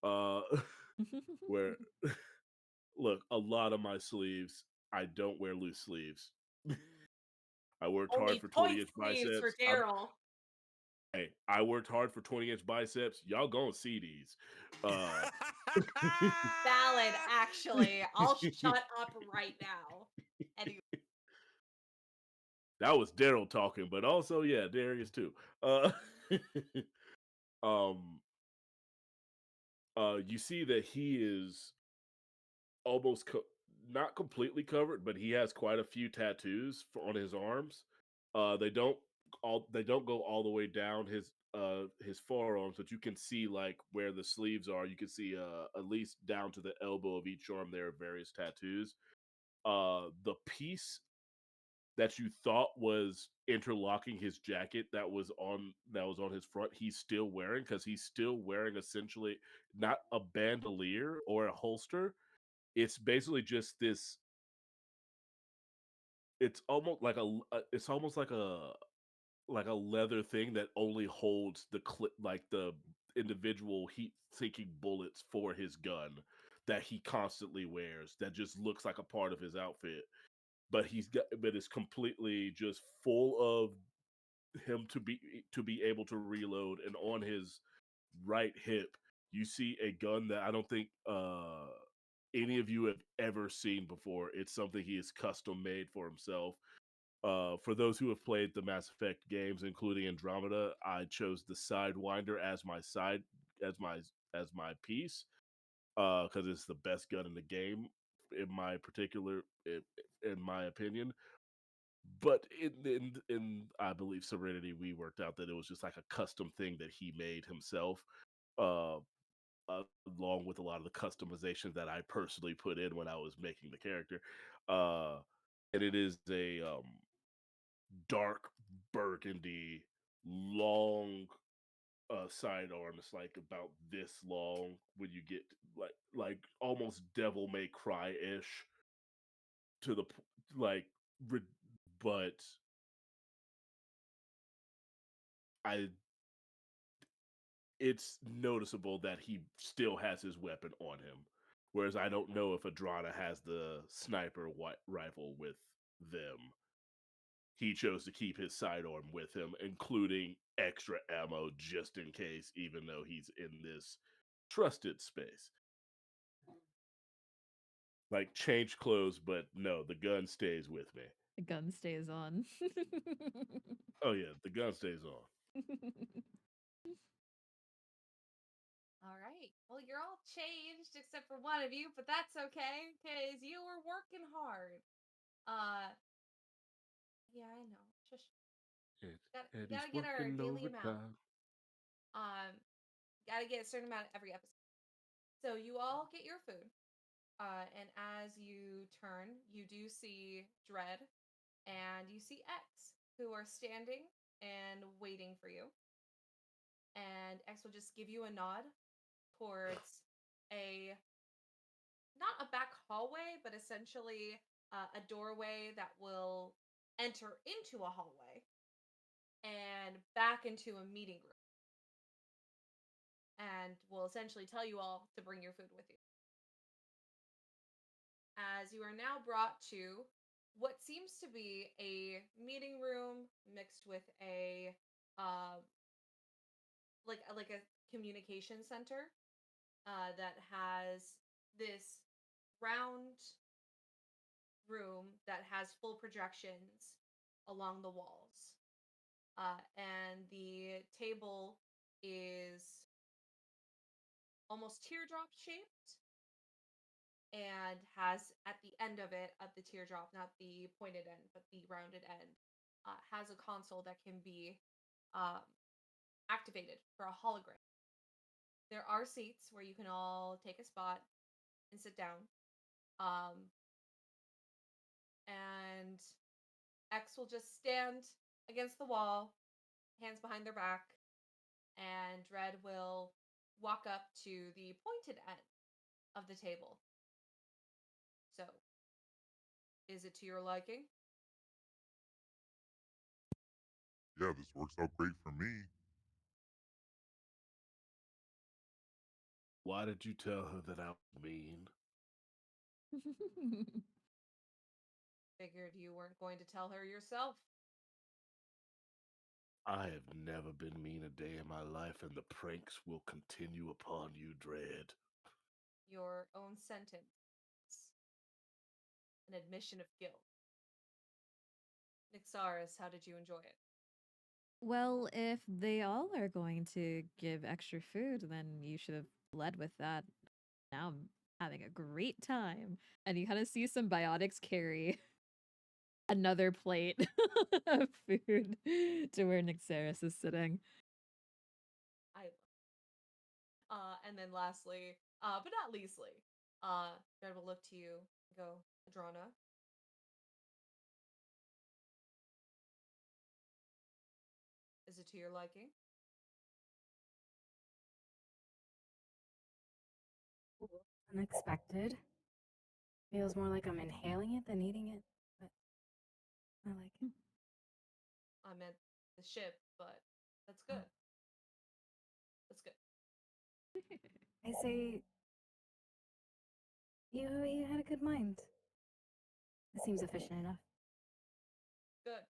own. Where look, a lot of my sleeves, I don't wear loose sleeves. I worked hard Only for point 20-inch sleeves for biceps. Daryl. Hey, I worked hard for 20-inch biceps. Y'all gonna see these. Uh Valid, actually. I'll shut up right now. Anyway, that was Daryl talking, but also yeah, Darius too. Um you see that he is almost not completely covered, but he has quite a few tattoos on his arms. They don't go all the way down his forearms, but you can see like where the sleeves are. You can see at least down to the elbow of each arm there are various tattoos. The piece that you thought was interlocking his jacket that was on his front, he's still wearing, because he's still wearing essentially not a bandolier or a holster. It's basically just this. It's almost like it's almost like a leather thing that only holds the clip, like the individual heat-seeking bullets for his gun that he constantly wears. That just looks like a part of his outfit, but it's completely just full of him to be able to reload. And on his right hip, you see a gun that I don't think any of you have ever seen before. It's something he has custom made for himself. For those who have played the Mass Effect games, including Andromeda, I chose the Sidewinder as my as my piece because it's the best gun in the game, in my opinion. But in I believe Serenity, we worked out that it was just like a custom thing that he made himself, uh, along with a lot of the customization that I personally put in when I was making the character. Uh, and it is a dark burgundy, long sidearm. It's like about this long when you get like almost Devil May Cry ish to the like, but I it's noticeable that he still has his weapon on him. Whereas I don't know if Adrana has the sniper rifle with them. He chose to keep his sidearm with him, including extra ammo just in case, even though he's in this trusted space. Like, change clothes, but no, the gun stays with me. The gun stays on. Oh yeah, the gun stays on. All right. Well, you're all changed except for one of you, but that's okay because you were working hard. Yeah, I know. Just gotta get our daily amount. Gotta get a certain amount every episode. So you all get your food. And as you turn, you do see Dread and you see X, who are standing and waiting for you. And X will just give you a nod towards a not a back hallway, but essentially a doorway that will enter into a hallway and back into a meeting room. And will essentially tell you all to bring your food with you. As you are now brought to what seems to be a meeting room mixed with a like a communication center that has this round room that has full projections along the walls. And the table is almost teardrop shaped and has at the end of it, at the teardrop, not the pointed end, but the rounded end, has a console that can be um, activated for a hologram. There are seats where you can all take a spot and sit down. And X will just stand against the wall, hands behind their back, and Dread will walk up to the pointed end of the table. So, is it to your liking? Yeah, this works out great for me. Why did you tell her that I was mean? Figured you weren't going to tell her yourself. I have never been mean a day in my life, and the pranks will continue upon you, Dread. Your own sentence. An admission of guilt. Nixaris, how did you enjoy it? Well, if they all are going to give extra food, then you should have led with that. Now I'm having a great time. And you kind of see some biotics carry another plate of food to where Nixaris is sitting. And then lastly, but not leastly, Dread will look to you and go, Adrana. Is it to your liking? Unexpected. Feels more like I'm inhaling it than eating it, but I like it. I meant the ship, but that's good. That's good. say you had a good mind. It seems efficient enough. Good.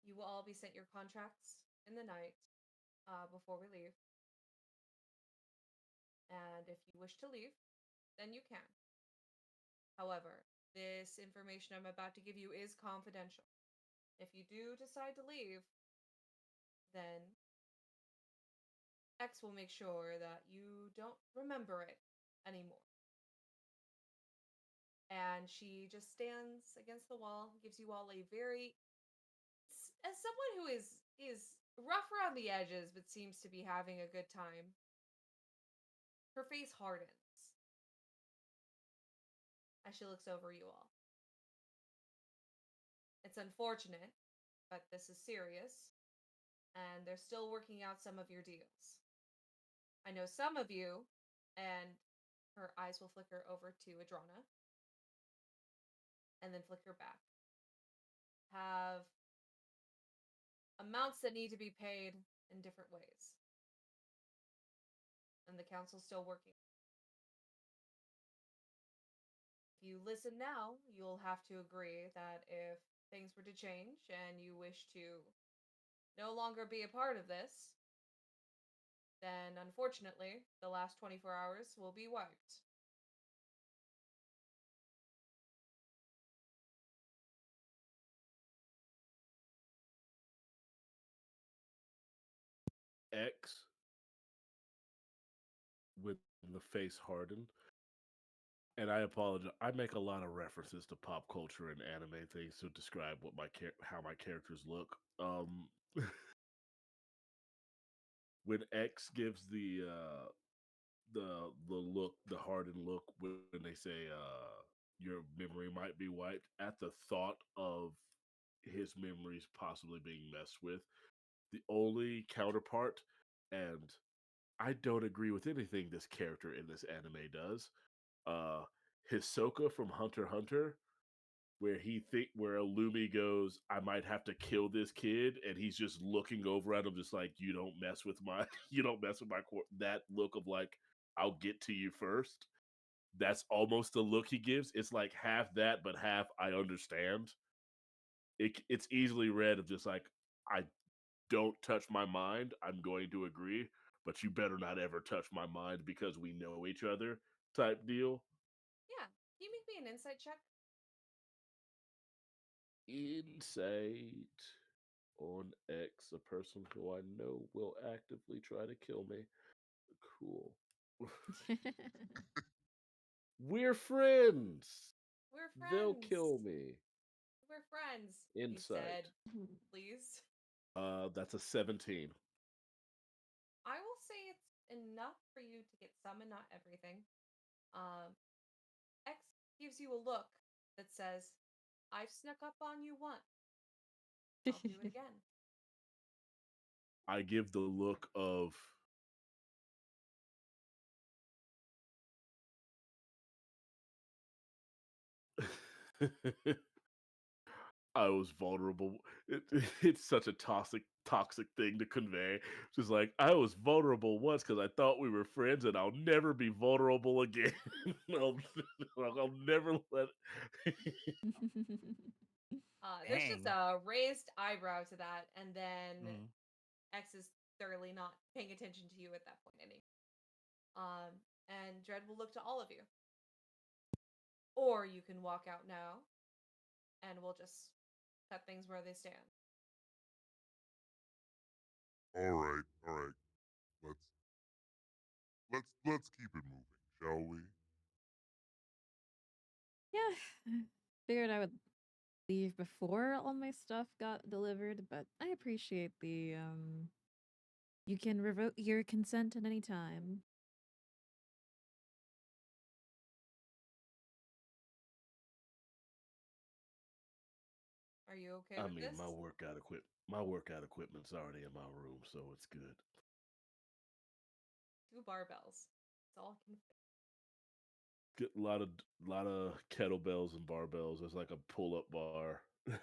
You will all be sent your contracts in the night before we leave. And if you wish to leave, then you can. However, this information I'm about to give you is confidential. If you do decide to leave, then X will make sure that you don't remember it anymore. And she just stands against the wall, gives you all a very, as someone who is rough around the edges but seems to be having a good time, her face hardens as she looks over you all. It's unfortunate, but this is serious, and they're still working out some of your deals. I know some of you, and her eyes will flicker over to Adrana, and then flicker back, have amounts that need to be paid in different ways. And the council's still working. If you listen now, you'll have to agree that if things were to change and you wish to no longer be a part of this, then unfortunately, the last 24 hours will be wiped. X, with the face hardened, and I apologize. I make a lot of references to pop culture and anime things to describe what how my characters look. When X gives the look, the hardened look, when they say your memory might be wiped, at the thought of his memories possibly being messed with, the only counterpart, and I don't agree with anything this character in this anime does. Uh, Hisoka from Hunter x Hunter, where Lumi goes, "I might have to kill this kid," and he's just looking over at him, just like, "You don't mess with my, you don't mess with my core." That look of like, "I'll get to you first." That's almost the look he gives. It's like half that, but half I understand. It's easily read of just like, I don't touch my mind. I'm going to agree, but you better not ever touch my mind because we know each other type deal. Yeah. Can you make me an insight check? Insight on X, a person who I know will actively try to kill me. Cool. We're friends. We're They'll friends. kill me. We're friends. You Insight. said, please. That's a 17. I will say it's enough for you to get some and not everything. X gives you a look that says, I've snuck up on you once. I'll do it again. I give the look of I was vulnerable. It's such a toxic thing to convey. Just like, I was vulnerable once because I thought we were friends, and I'll never be vulnerable again. I'll, I'll never let. There's just Dang. a raised eyebrow to that, and then Mm. X is thoroughly not paying attention to you at that point anymore. And Dread will look to all of you. Or you can walk out now, and we'll just cut things where they stand. All right, all right. Let's keep it moving, shall we? Yeah, figured I would leave before all my stuff got delivered, but I appreciate the you can revoke your consent at any time. Are you okay I with mean, this? my workout equipment's already in my room, so it's good. 2 barbells. It's all I can fit. Get a lot of kettlebells and barbells. There's like a pull up bar, You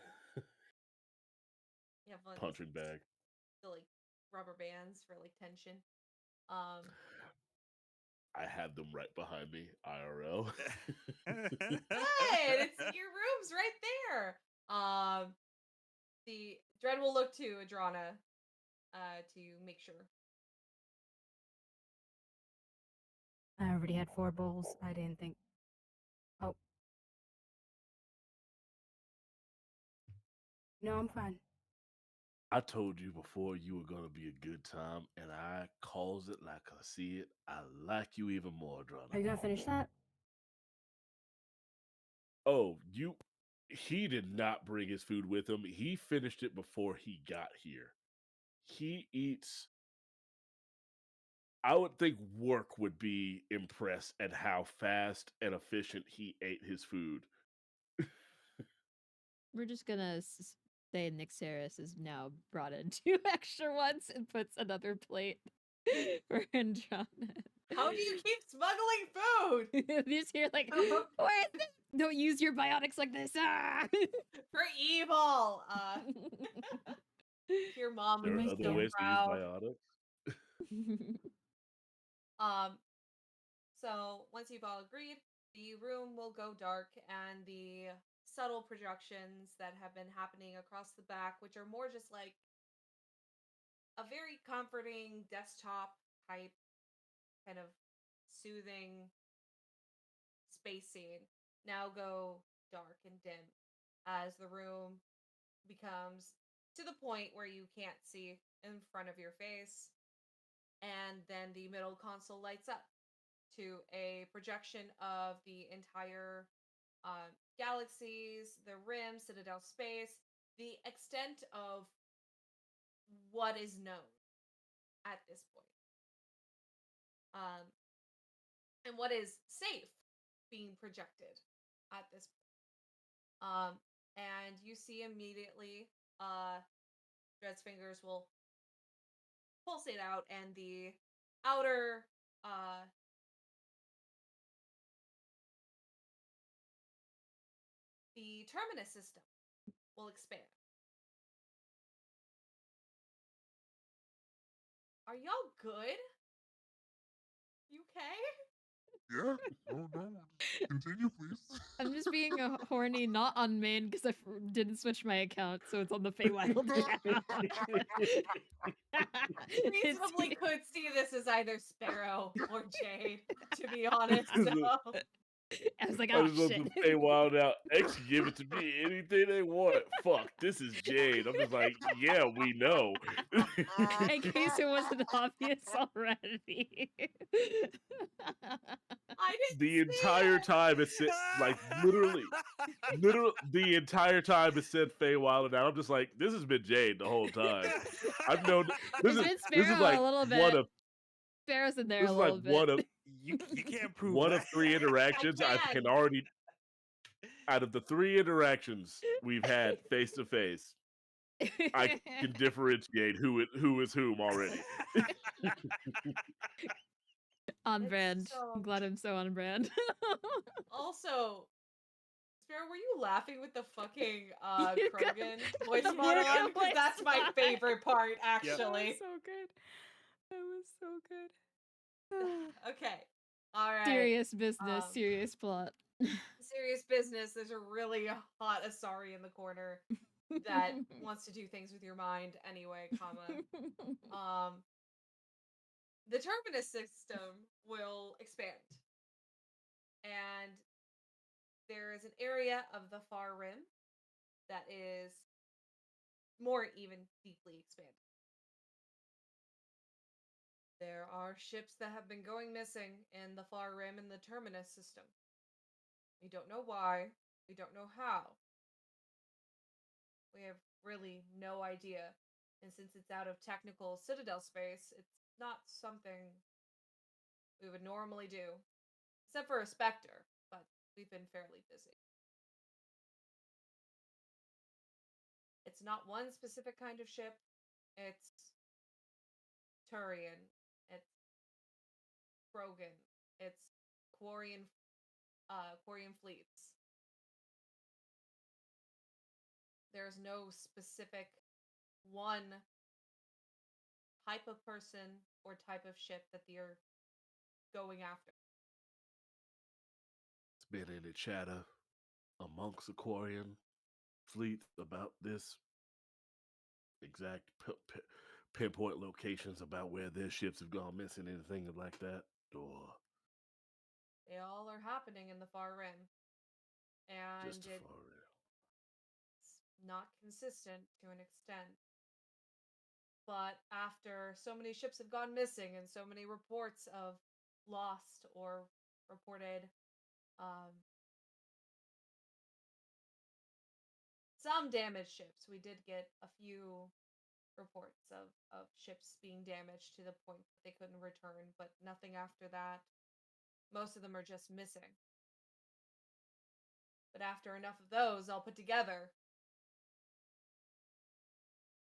have one of those punching bag. the like rubber bands for like tension. Um I have them right behind me, IRL. Good. It's your room's right there. The Dread will look to Adrana, to make sure. I already had 4 bowls. I didn't think. Oh. No, I'm fine. I told you before you were gonna be a good time, and I calls it like I see it. I like you even more, Are Adrana. you gonna finish that? Oh, he did not bring his food with him. He finished it before he got here. He eats. I would think Worq would be impressed at how fast and efficient he ate his food. We're just gonna say Nixeris is now brought in 2 extra ones and puts another plate for Andromeda. How do you keep smuggling food? These here like, where is this? Don't use your biotics like this. Ah! For evil. Your mom There would are be other so ways to use proud. biotics. So once you've all agreed, the room will go dark, and the subtle projections that have been happening across the back, which are more just like a very comforting desktop type kind of soothing space scene, now go dark and dim as the room becomes to the point where you can't see in front of your face, and then the middle console lights up to a projection of the entire galaxies, the rim, Citadel space, the extent of what is known at this point, and what is safe being projected at this point. And you see immediately, Dred's fingers will pulsate out, and the outer the terminus system will expand. Are y'all good? You okay? Yeah. No. Continue, please. I'm just being a horny, not on main because I didn't switch my account, so it's on the Feywild account. Reasonably could see this as either Sparrow or Jade, to be honest. So. I was like, I oh just love shit. to stay wild out. X can give it to me anything they want. Fuck, this is Jade. I'm just like, yeah, we know. In case it wasn't obvious already. I didn't The see entire it. time it said, like, literally, the entire time it said Feywild, and I'm just like, this has been Jade the whole time. I've known It's been Sparrow like a little bit. one of Sparrow's in there this a is like little bit. You can't prove one that. of 3 interactions I can. can already. Out of the 3 interactions we've had face to face, I can differentiate who is whom already. On It's brand. so- I'm glad I'm so on brand. Also, Sparrow, were you laughing with the fucking You got Krogan voice the model on? Krogan Because that's voice my line. favorite part, That was actually. so good. That was so good. Okay. All right. Serious business, Um, serious plot. Serious business. There's a really hot Asari in the corner that wants to do things with your mind anyway, comma. The terminus system will expand, and there is an area of the far rim that is more even deeply expanded. There are ships that have been going missing in the far rim in the terminus system. We don't know why. We don't know how. We have really no idea. And since it's out of technical Citadel space, it's not something we would normally do. Except for a Spectre, but we've been fairly busy. It's not one specific kind of ship. It's Turian. It's Krogan. It's Quarian fleets. There's no specific one type of person or type of ship that going after. It's been any chatter amongst Aquarian fleet about this exact pinpoint locations about where their ships have gone missing, anything like that? Or They all are happening in the Far Rim, and just it's for real? not consistent to an extent. But after so many ships have gone missing and so many reports of lost or reported some damaged ships, we did get a few reports of ships being damaged to the point that they couldn't return, but nothing after that. Most of them are just missing. But after enough of those all put together,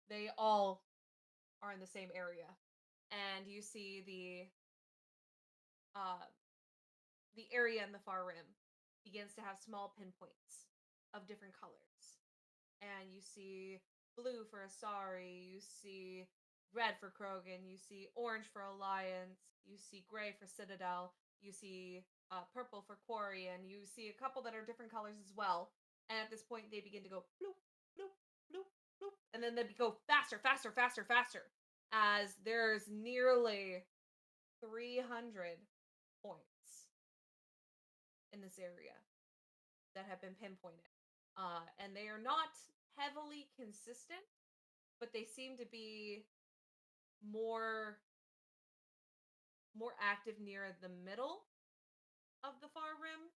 they all are in the same area. And you see the area in the Far Rim begins to have small pinpoints of different colors. And you see blue for Asari, you see red for Krogan, you see orange for Alliance, you see gray for Citadel, you see purple for Quarry, and you see a couple that are different colors as well. And at this point, they begin to go bloop, bloop, bloop, bloop, and then they go faster, faster, faster, faster, as there's nearly 300 points in this area that have been pinpointed. And they are not heavily consistent, but they seem to be more active near the middle of the Far Rim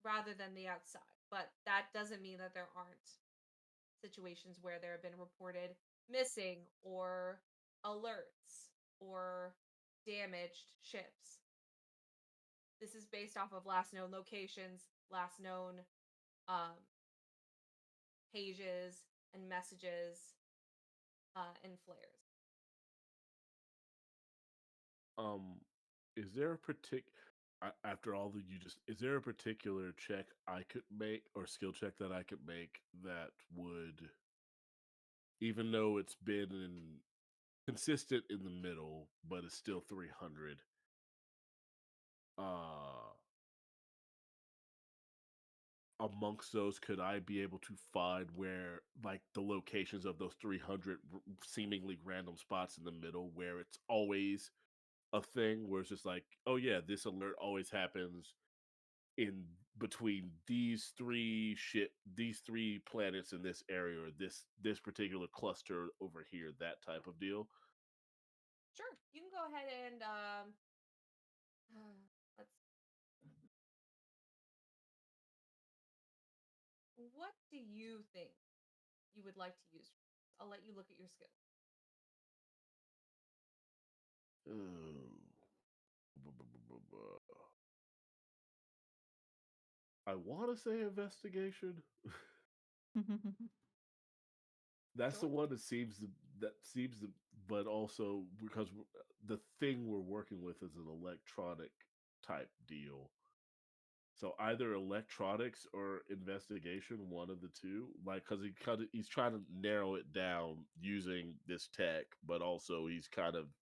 rather than the outside. But that doesn't mean that there aren't situations where there have been reported missing or alerts or damaged ships. This is based off of last known locations, last known pages and messages and flares. Is there a after all that you just, is there a particular check I could make or skill check that I could make that would, even though it's been consistent in the middle, but it's still 300, amongst those, could I be able to find where, like, the locations of those 300 seemingly random spots in the middle where it's always a thing where it's just like, oh yeah, this alert always happens in between these three planets in this area, or this particular cluster over here, that type of deal? Sure, you can go ahead and let's. What do you think you would like to use? I'll let you look at your skill. Ooh. I want to say investigation. That's the Sure. one that seems to, but also because the thing we're working with is an electronic type deal. So either electronics or investigation, one of the two. Like, because he's trying to narrow it down using this tech, but also he's kind of,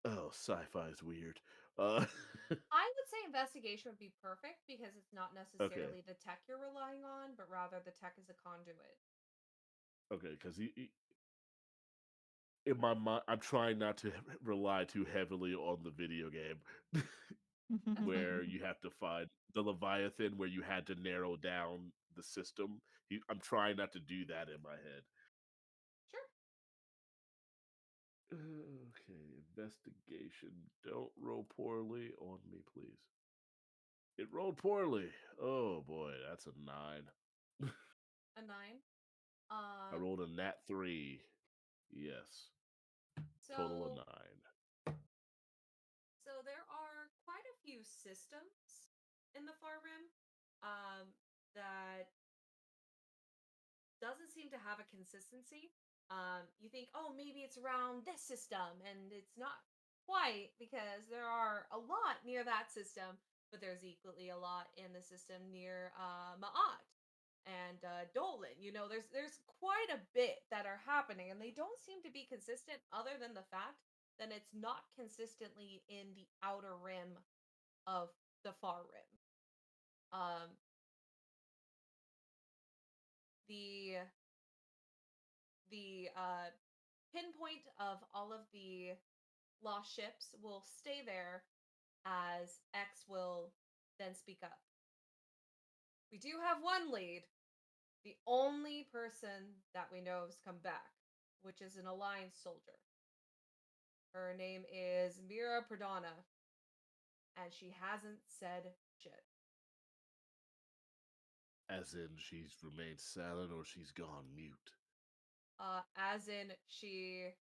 oh, sci-fi is weird. I would say investigation would be perfect because it's not Okay, necessarily the tech you're relying on, but rather the tech is a conduit. okay, because in my mind, I'm trying not to rely too heavily on the video game. That's fine. Where you have to find the Leviathan, where you had to narrow down the system. I'm trying not to do that in my head. Sure. Okay, investigation. Don't roll poorly on me, please. It rolled poorly. Oh boy, that's a 9. A 9. I rolled a nat 3. Yes, total of So 9. there are quite a few systems in the Far Rim that doesn't seem to have a consistency. You think, oh, maybe it's around this system, and it's not quite because there are a lot near that system, but there's equally a lot in the system near Ma'at. and Dolan. You know, there's quite a bit that are happening, and they don't seem to be consistent, other than the fact that it's not consistently in the outer rim of the far rim. Um, the pinpoint of all of the lost ships will stay there as X will then speak up. We do have one lead, the only person that we know has come back, which is an Alliance soldier. Her name is Mira Pradana, and she hasn't said shit. As in, she's remained silent or she's gone mute. As in, she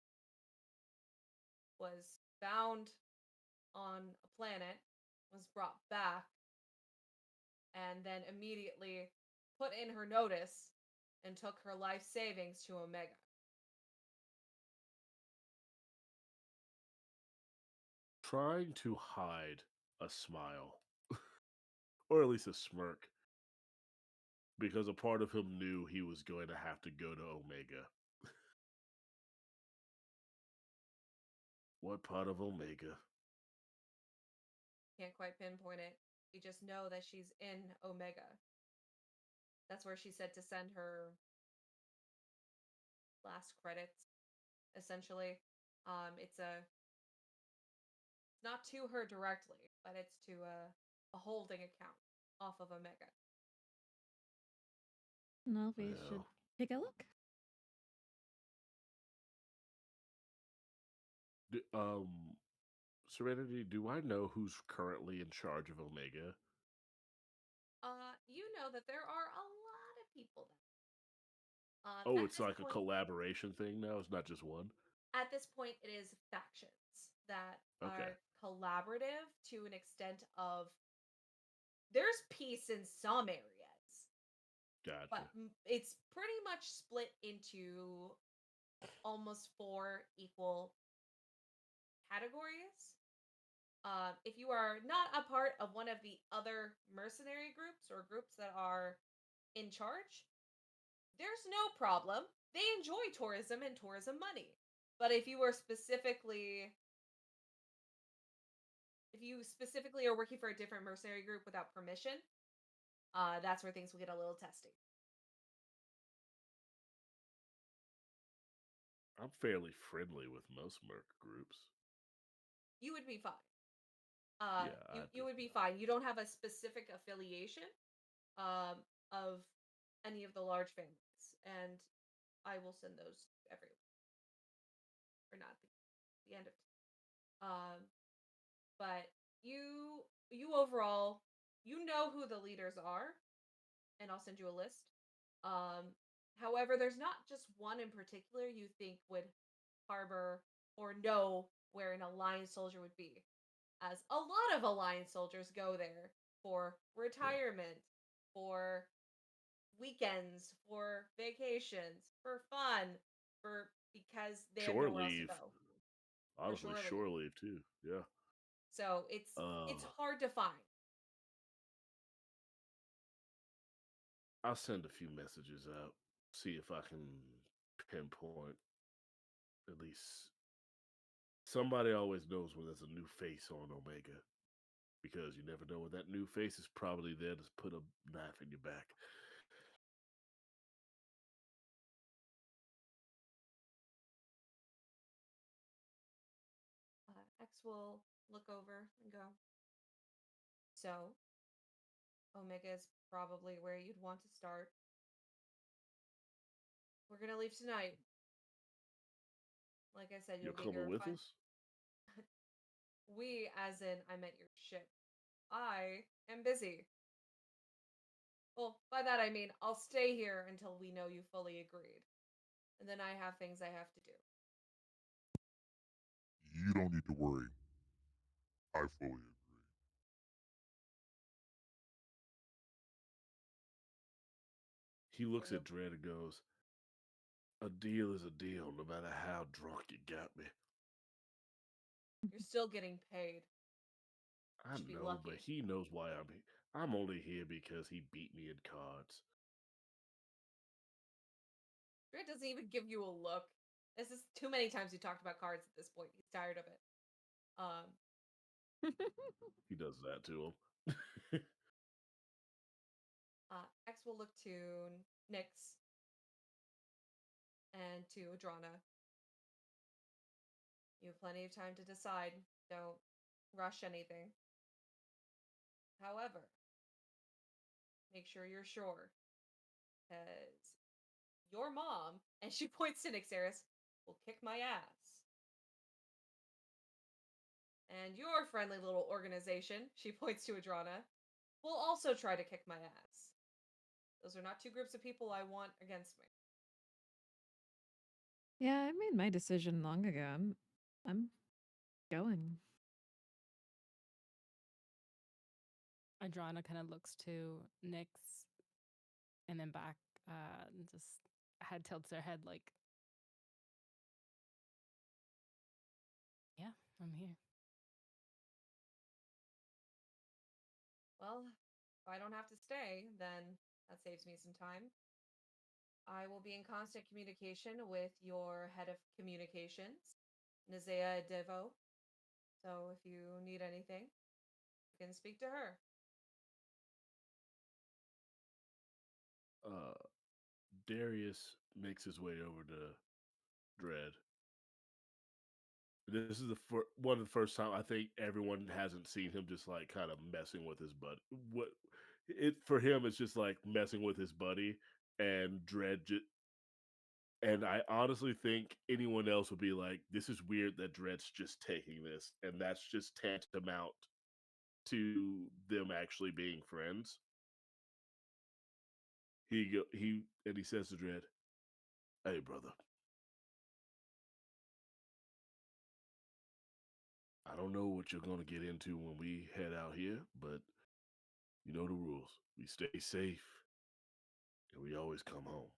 was found on a planet, was brought back, and then immediately put in her notice and took her life savings to Omega. Trying to hide a smile, or at least a smirk, because a part of him knew he was going to have to go to Omega. What part of Omega? Can't quite pinpoint it. We just know that she's in Omega. That's where she said to send her last credits, essentially. It's not to her directly, but it's to a holding account off of Omega. Well, we should Well, take a look. Serenity, do I know who's currently in charge of Omega? You know that there are a lot of people there. Oh, At it's this like a point, collaboration thing now? It's not just one? at this point, it is factions that Okay, are collaborative to an extent of there's peace in some areas, but gotcha. it's pretty much split into almost 4 equal categories. If you are not a part of one of the other mercenary groups or groups that are in charge, there's no problem. They enjoy tourism and tourism money. But if you specifically are working for a different mercenary group without permission, that's where things will get a little testy. I'm fairly friendly with most Merc groups. You would be fine. Yeah, You would be fine. You don't have a specific affiliation of any of the large families, and I will send those everywhere. Or not the end of but you overall, you know who the leaders are, and I'll send you a list. However, there's not just one in particular you think would harbor or know where an Alliance soldier would be, as a lot of Alliance soldiers go there for yeah. retirement, for weekends, for vacations, for fun, for because they have Shore nowhere else to leave. go, for Honestly, shore leave. shore leave too. Yeah. So it's Uh, hard to find. I'll send a few messages out, see if I can pinpoint at least somebody always knows when there's a new face on Omega because you never know when that new face is probably there to put a knife in your back. X will look over and go. So Omega is probably where you'd want to start. We're gonna leave tonight. Like I said, You're you'll be coming here with fine. us? We, as in, I meant your ship. I am busy. Well, by that I mean I'll stay here until we know you fully agreed. And then I have things I have to do. You don't need to worry. I fully agree. He So looks at Dredd and goes, "A deal is a deal, no matter how drunk you got me." you're still getting paid. You I should be know, but lucky. he knows why I'm here. I'm only here because he beat me in cards. Dread doesn't even give you a look. This is too many times we talked about cards at this point. He's tired of it. He does that to him. X will look to Nyx and to Adrana. You have plenty of time to decide. Don't rush anything. However, make sure you're sure. Because your mom, and she points to Nyxeris, will kick my ass. And your friendly little organization, she points to Adrana, will also try to kick my ass. Those are not two groups of people I want against me. Yeah, I made my decision long ago. I'm going. Adrana kind of looks to Nyx and then back, and just head tilts their head like, yeah, I'm here. Well, if I don't have to stay, then that saves me some time. I will be in constant communication with your head of communications, Nazea Devo. So if you need anything, you can speak to her. Darius makes his way over to Dread. This is one of the first time I think everyone hasn't seen him just like kind of messing with his buddy. What it for him, it's just like messing with his buddy, and Dread. And I honestly think anyone else would be like, "This is weird that Dread's just taking this," and that's just tantamount to them actually being friends. He says to Dread, "Hey, brother, I don't know what you're gonna get into when we head out here, but you know the rules. We stay safe, and we always come home."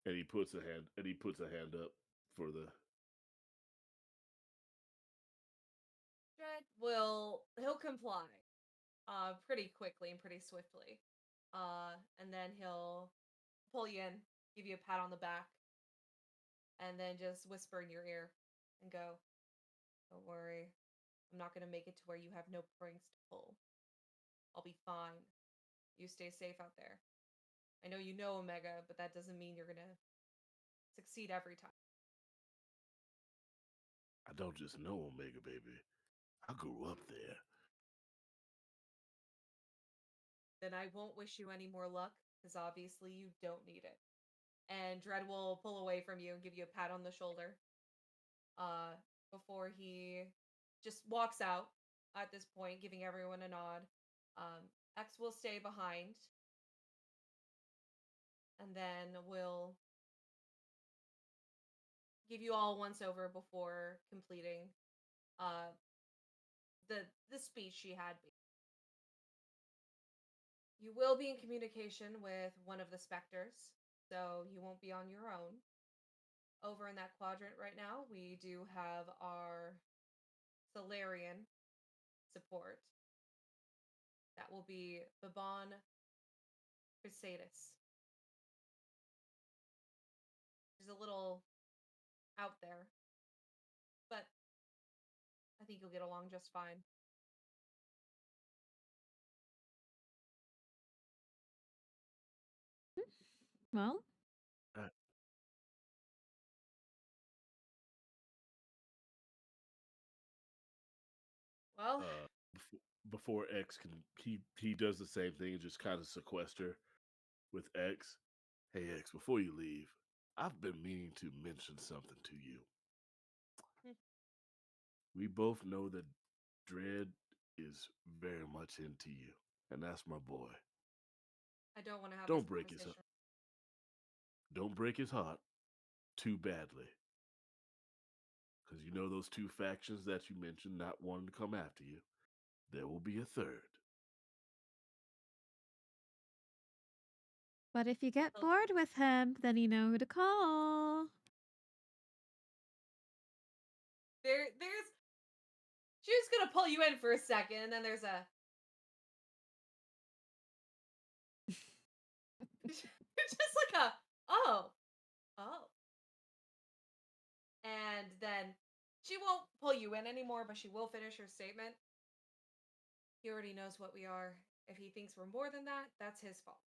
And he puts a hand up for the. Dread he'll comply pretty quickly and pretty swiftly. And then he'll pull you in, give you a pat on the back, and then just whisper in your ear and go, "Don't worry. I'm not going to make it to where you have no pranks to pull. I'll be fine. You stay safe out there. I know you know Omega, but that doesn't mean you're going to succeed every time." I don't just know Omega, baby. I grew up there. Then I won't wish you any more luck, because obviously you don't need it. And Dread will pull away from you and give you a pat on the shoulder. Before he just walks out at this point, giving everyone a nod. X will stay behind. And then we'll give you all once over before completing the speech she had. You will be in communication with one of the specters, so you won't be on your own. Over in that quadrant right now, we do have our Solarian support. That will be Babon Crusadus. She's a little out there, but I think you'll get along just fine. Well, Uh, Well, before X can he does the same thing, just kind of sequester with X. Hey X, before you leave, I've been meaning to mention something to you. We both know that Dread is very much into you, and that's my boy. I don't want to have Don't this break his conversation. don't break his heart too badly. Because you know those two factions that you mentioned not wanting to come after you. There will be a third. but if you get Oh. bored with him, then you know who to call. There's she's gonna pull you in for a second, and then there's a Just like a, oh, oh. And then she won't pull you in anymore, but she will finish her statement. He already knows what we are. If he thinks we're more than that, that's his fault.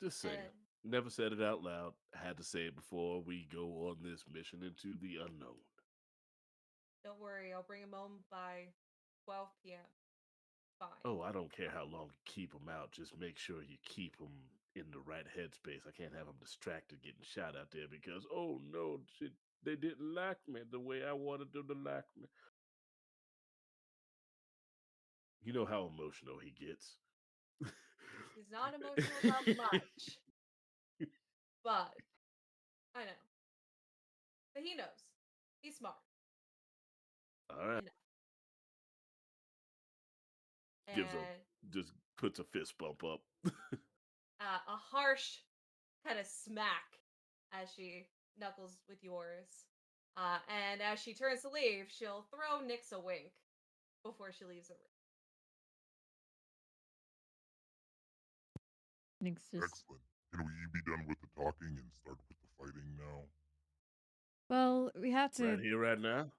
Just saying. And Never said it out loud. Had to say it before we go on this mission into the unknown. don't worry, I'll bring him home by 12 p.m. Fine. Oh, I don't care how long you keep him out. Just make sure you keep him in the right headspace. I can't have him distracted getting shot out there because, oh no, shit, they didn't like me the way I wanted them to like me. You know how emotional he gets. He's not emotional about much, but I know. But he knows. He's smart. All right. Enough. Gives And a, just puts a fist bump up. a harsh kind of smack as she knuckles with yours. And as she turns to leave, she'll throw Nyx a wink before she leaves the room. Nyx just Excellent. Can we be done with the talking and start with the fighting now? well, we have to Right here, right now.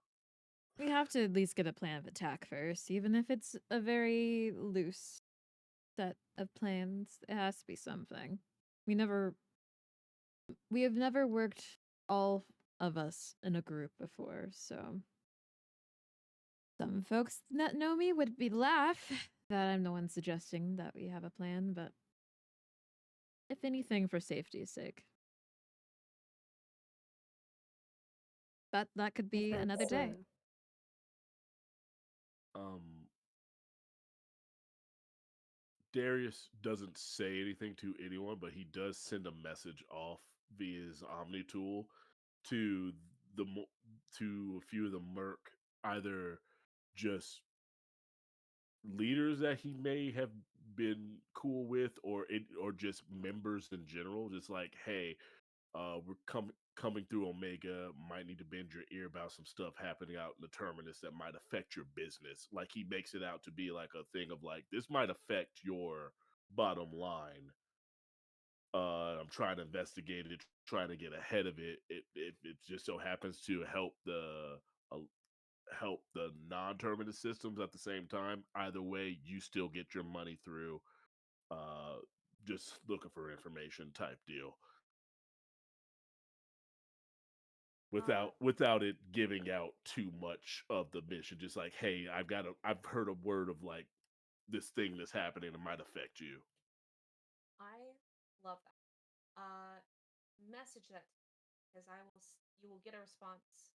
at least get a plan of attack first, even if it's a very loose set of plans. It has to be something. We have never worked all of us in a group before, so some folks that know me would be laugh that I'm the one suggesting that we have a plan, but if anything, for safety's sake. That could be another day. Darius doesn't say anything to anyone, but he does send a message off via his Omni tool to to a few of the Merc, either just leaders that he may have been cool with, or just members in general. Just like, hey, we're coming through Omega. Might need to bend your ear about some stuff happening out in the terminus that might affect your business. Like, he makes it out to be like a thing of like, this might affect your bottom line. I'm trying to investigate it, trying to get ahead of it. It just so happens to help the non-terminus systems at the same time. Either way, you still get your money through. Just looking for information type deal. Without it giving out too much of the mission. Just like, hey, I've heard a word of like this thing that's happening that might affect you. I love that. Message that because you will get a response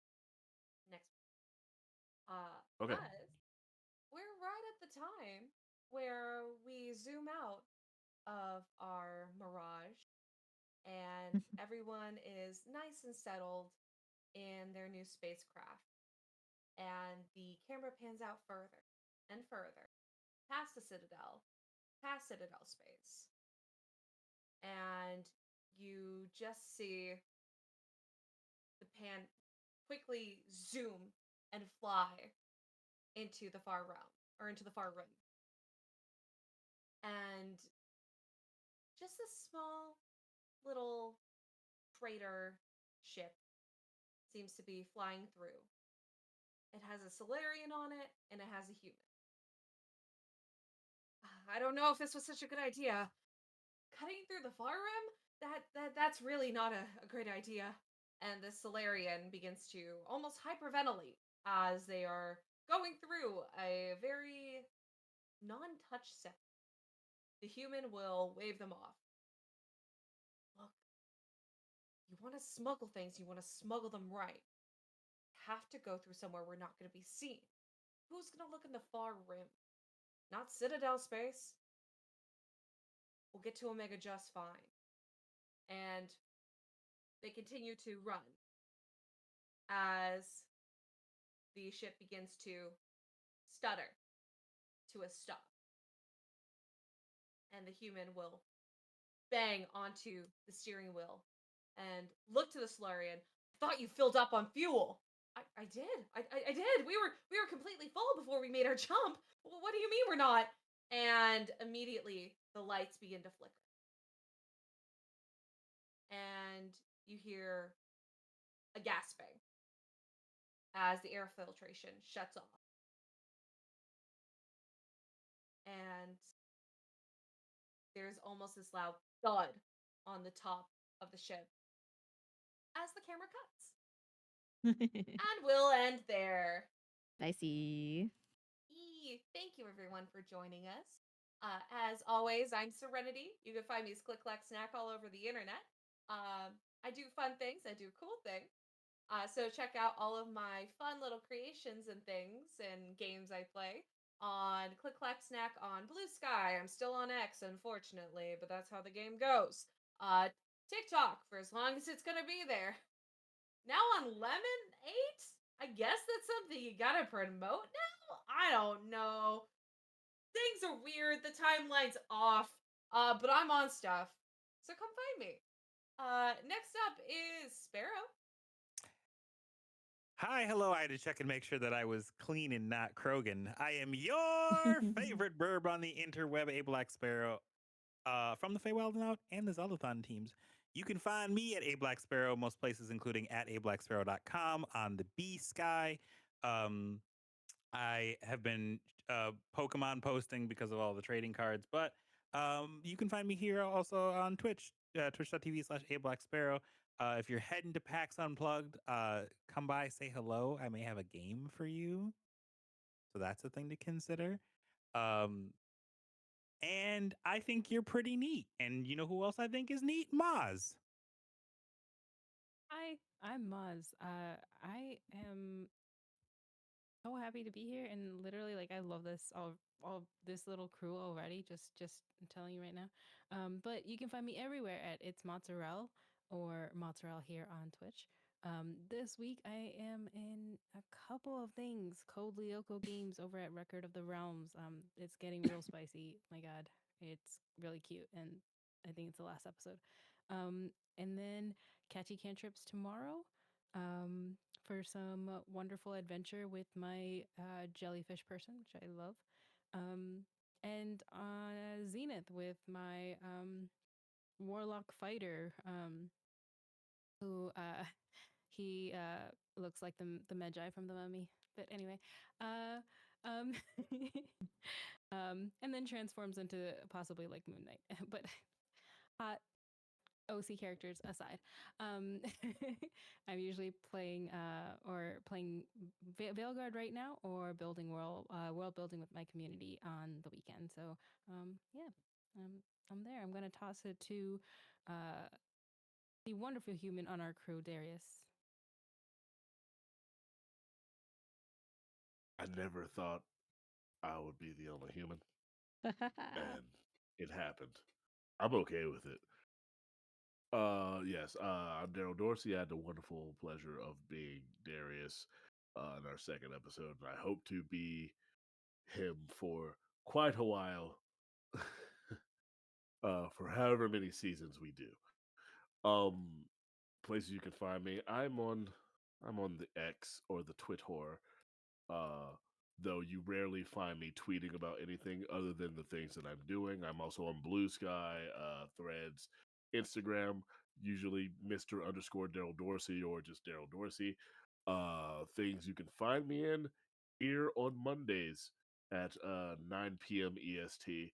next week. Okay. But we're right at the time where we zoom out of our Mirage and everyone is nice and settled in their new spacecraft. And the camera pans out further and further, past the Citadel, past Citadel space. And you just see the pan quickly zoom and fly into the far realm, or into the far rim. And just a small little freighter ship seems to be flying through. It has a Solarian on it, and it has a human. I don't know if this was such a good idea. Cutting through the far rim? That's really not a great idea. And the Solarian begins to almost hyperventilate as they are going through a very non-touch set. The human will wave them off. Look, you want to smuggle things, you want to smuggle them right. Have to go through somewhere we're not going to be seen. Who's going to look in the far rim? Not Citadel space. We'll get to Omega just fine. And they continue to run as the ship begins to stutter to a stop. And the human will bang onto the steering wheel and look to the Solarian. I thought you filled up on fuel. I did. I did. We were completely full before we made our jump. Well, what do you mean we're not? And immediately the lights begin to flicker. And you hear a gasping as the air filtration shuts off. And there's almost this loud thud on the top of the ship as the camera cuts. And we'll end there. I see. Thank you, everyone, for joining us. As always, I'm Serenity. You can find me as ClickClackSnac all over the internet. I do fun things. I do cool things. So check out all of my fun little creations and things and games I play on ClickClackSnac on Blue Sky. I'm still on X, unfortunately, but that's how the game goes. TikTok for as long as it's gonna be there. Now on Lemon 8? I guess that's something you gotta promote now? I don't know. Things are weird, the timeline's off. But I'm on stuff. So come find me. Next up is Sparrow. Hi, hello. I had to check and make sure that I was clean and not Krogan. I am your favorite burb on the interweb, aBlackSparrow, from the Feywild and Out and the Zeldathon teams. You can find me at aBlackSparrow, most places, including at aBlackSparrow.com on the B Sky. I have been Pokemon posting because of all the trading cards, but you can find me here also on Twitch, twitch.tv/aBlackSparrow. If you're heading to PAX Unplugged, come by, say hello. I may have a game for you. So that's a thing to consider. And I think you're pretty neat. And you know who else I think is neat? Moz. Hi, I'm Moz. I am so happy to be here, and literally, like, I love this all this little crew already. Just telling you right now. But you can find me everywhere at It's Mozzarelle or Mozzarelle here on Twitch. This week I am in a couple of things. Cold Lyoko games over at Record of the Realms. It's getting real spicy. My God, it's really cute, and I think it's the last episode. And then Catchy Cantrips tomorrow. For some wonderful adventure with my jellyfish person, which I love. And Zenith with my warlock fighter, who he looks like the Magi from the Mummy. But anyway, um, and then transforms into possibly like Moon Knight. But OC characters aside, I'm usually playing Veilguard right now, or building world building with my community on the weekend. So yeah, I'm there. I'm gonna toss it to the wonderful human on our crew, Darius. I never thought I would be the only human, and it happened. I'm okay with it. Yes, I'm DarrylDorsey. I had the wonderful pleasure of being Darius in our second episode, and I hope to be him for quite a while, for however many seasons we do. Um, Places you can find me. I'm on the X or the Twitter. Uh, though you rarely find me tweeting about anything other than the things that I'm doing. I'm also on Blue Sky, Threads, Instagram, usually Mr. underscore DarrylDorsey or just DarrylDorsey. Things you can find me in here on Mondays at 9 p.m. EST.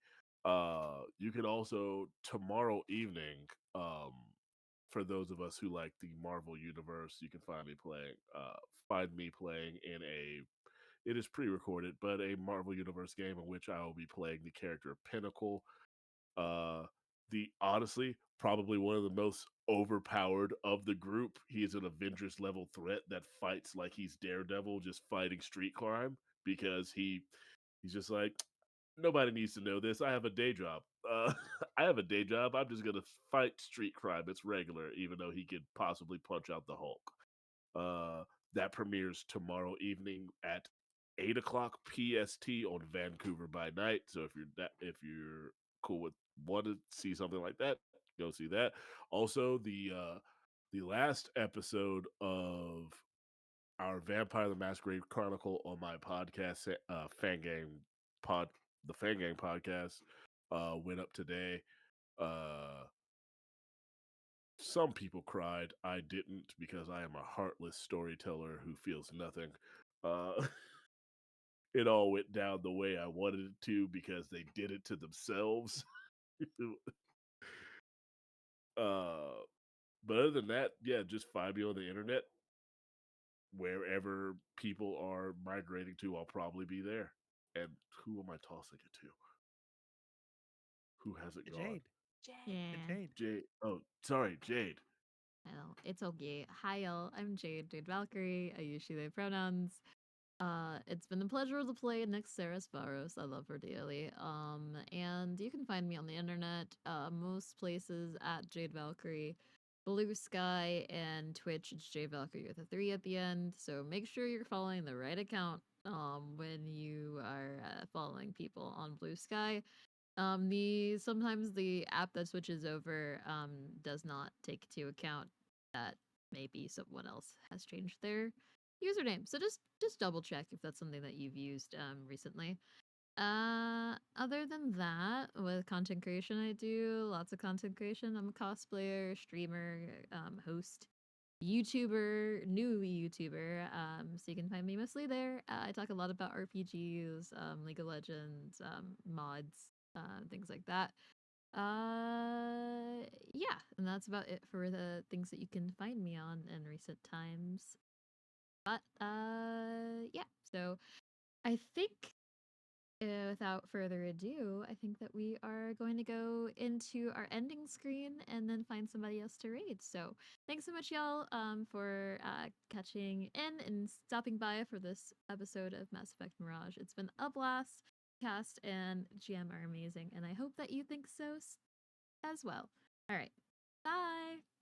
You can also tomorrow evening, for those of us who like the Marvel universe, you can find me playing in it is pre-recorded, but a Marvel Universe game in which I will be playing the character Pinnacle. Uh, the honestly probably one of the most overpowered of the group. He is an Avengers level threat that fights like he's Daredevil, just fighting street crime because he's just like, nobody needs to know this. I have a day job. I have a day job. I'm just gonna fight street crime. It's regular, even though he could possibly punch out the Hulk. Uh, that premieres tomorrow evening at 8 o'clock PST on Vancouver by Night. So if you're cool with want to see something like that, go see that. Also, the last episode of our Vampire the Masquerade Chronicle on my podcast, Fangang Pod, the Fangang podcast, went up today. Some people cried. I didn't because I am a heartless storyteller who feels nothing. Uh, it all went down the way I wanted it to because they did it to themselves. But other than that, yeah, just find me on the internet. Wherever people are migrating to, I'll probably be there. And who am I tossing it to? Who has it gone? Jade. Yeah. Jade. Jade. Oh, sorry, Jade. Well, it's okay. Hi, y'all. I'm Jade Valkyrie. I use she, they pronouns. It's been a pleasure to play Nixeris Varos. I love her dearly. And you can find me on the internet, most places at Jade Valkyrie, Blue Sky, and Twitch. It's Jade Valkyrie with a 3 at the end. So make sure you're following the right account when you are following people on Blue Sky. Sometimes the app that switches over does not take into account that maybe someone else has changed their username. So just double check if that's something that you've used recently. Other than that, with content creation, I do lots of content creation. I'm a cosplayer, streamer, host, YouTuber, new YouTuber. So you can find me mostly there. I talk a lot about RPGs, League of Legends, mods, things like that. Yeah, and that's about it for the things that you can find me on in recent times. But yeah. So I think without further ado, I think that we are going to go into our ending screen and then find somebody else to raid. So thanks so much, y'all, for catching in and stopping by for this episode of Mass Effect Mirage. It's been a blast. Cast and GM are amazing, and I hope that you think so as well. All right. Bye.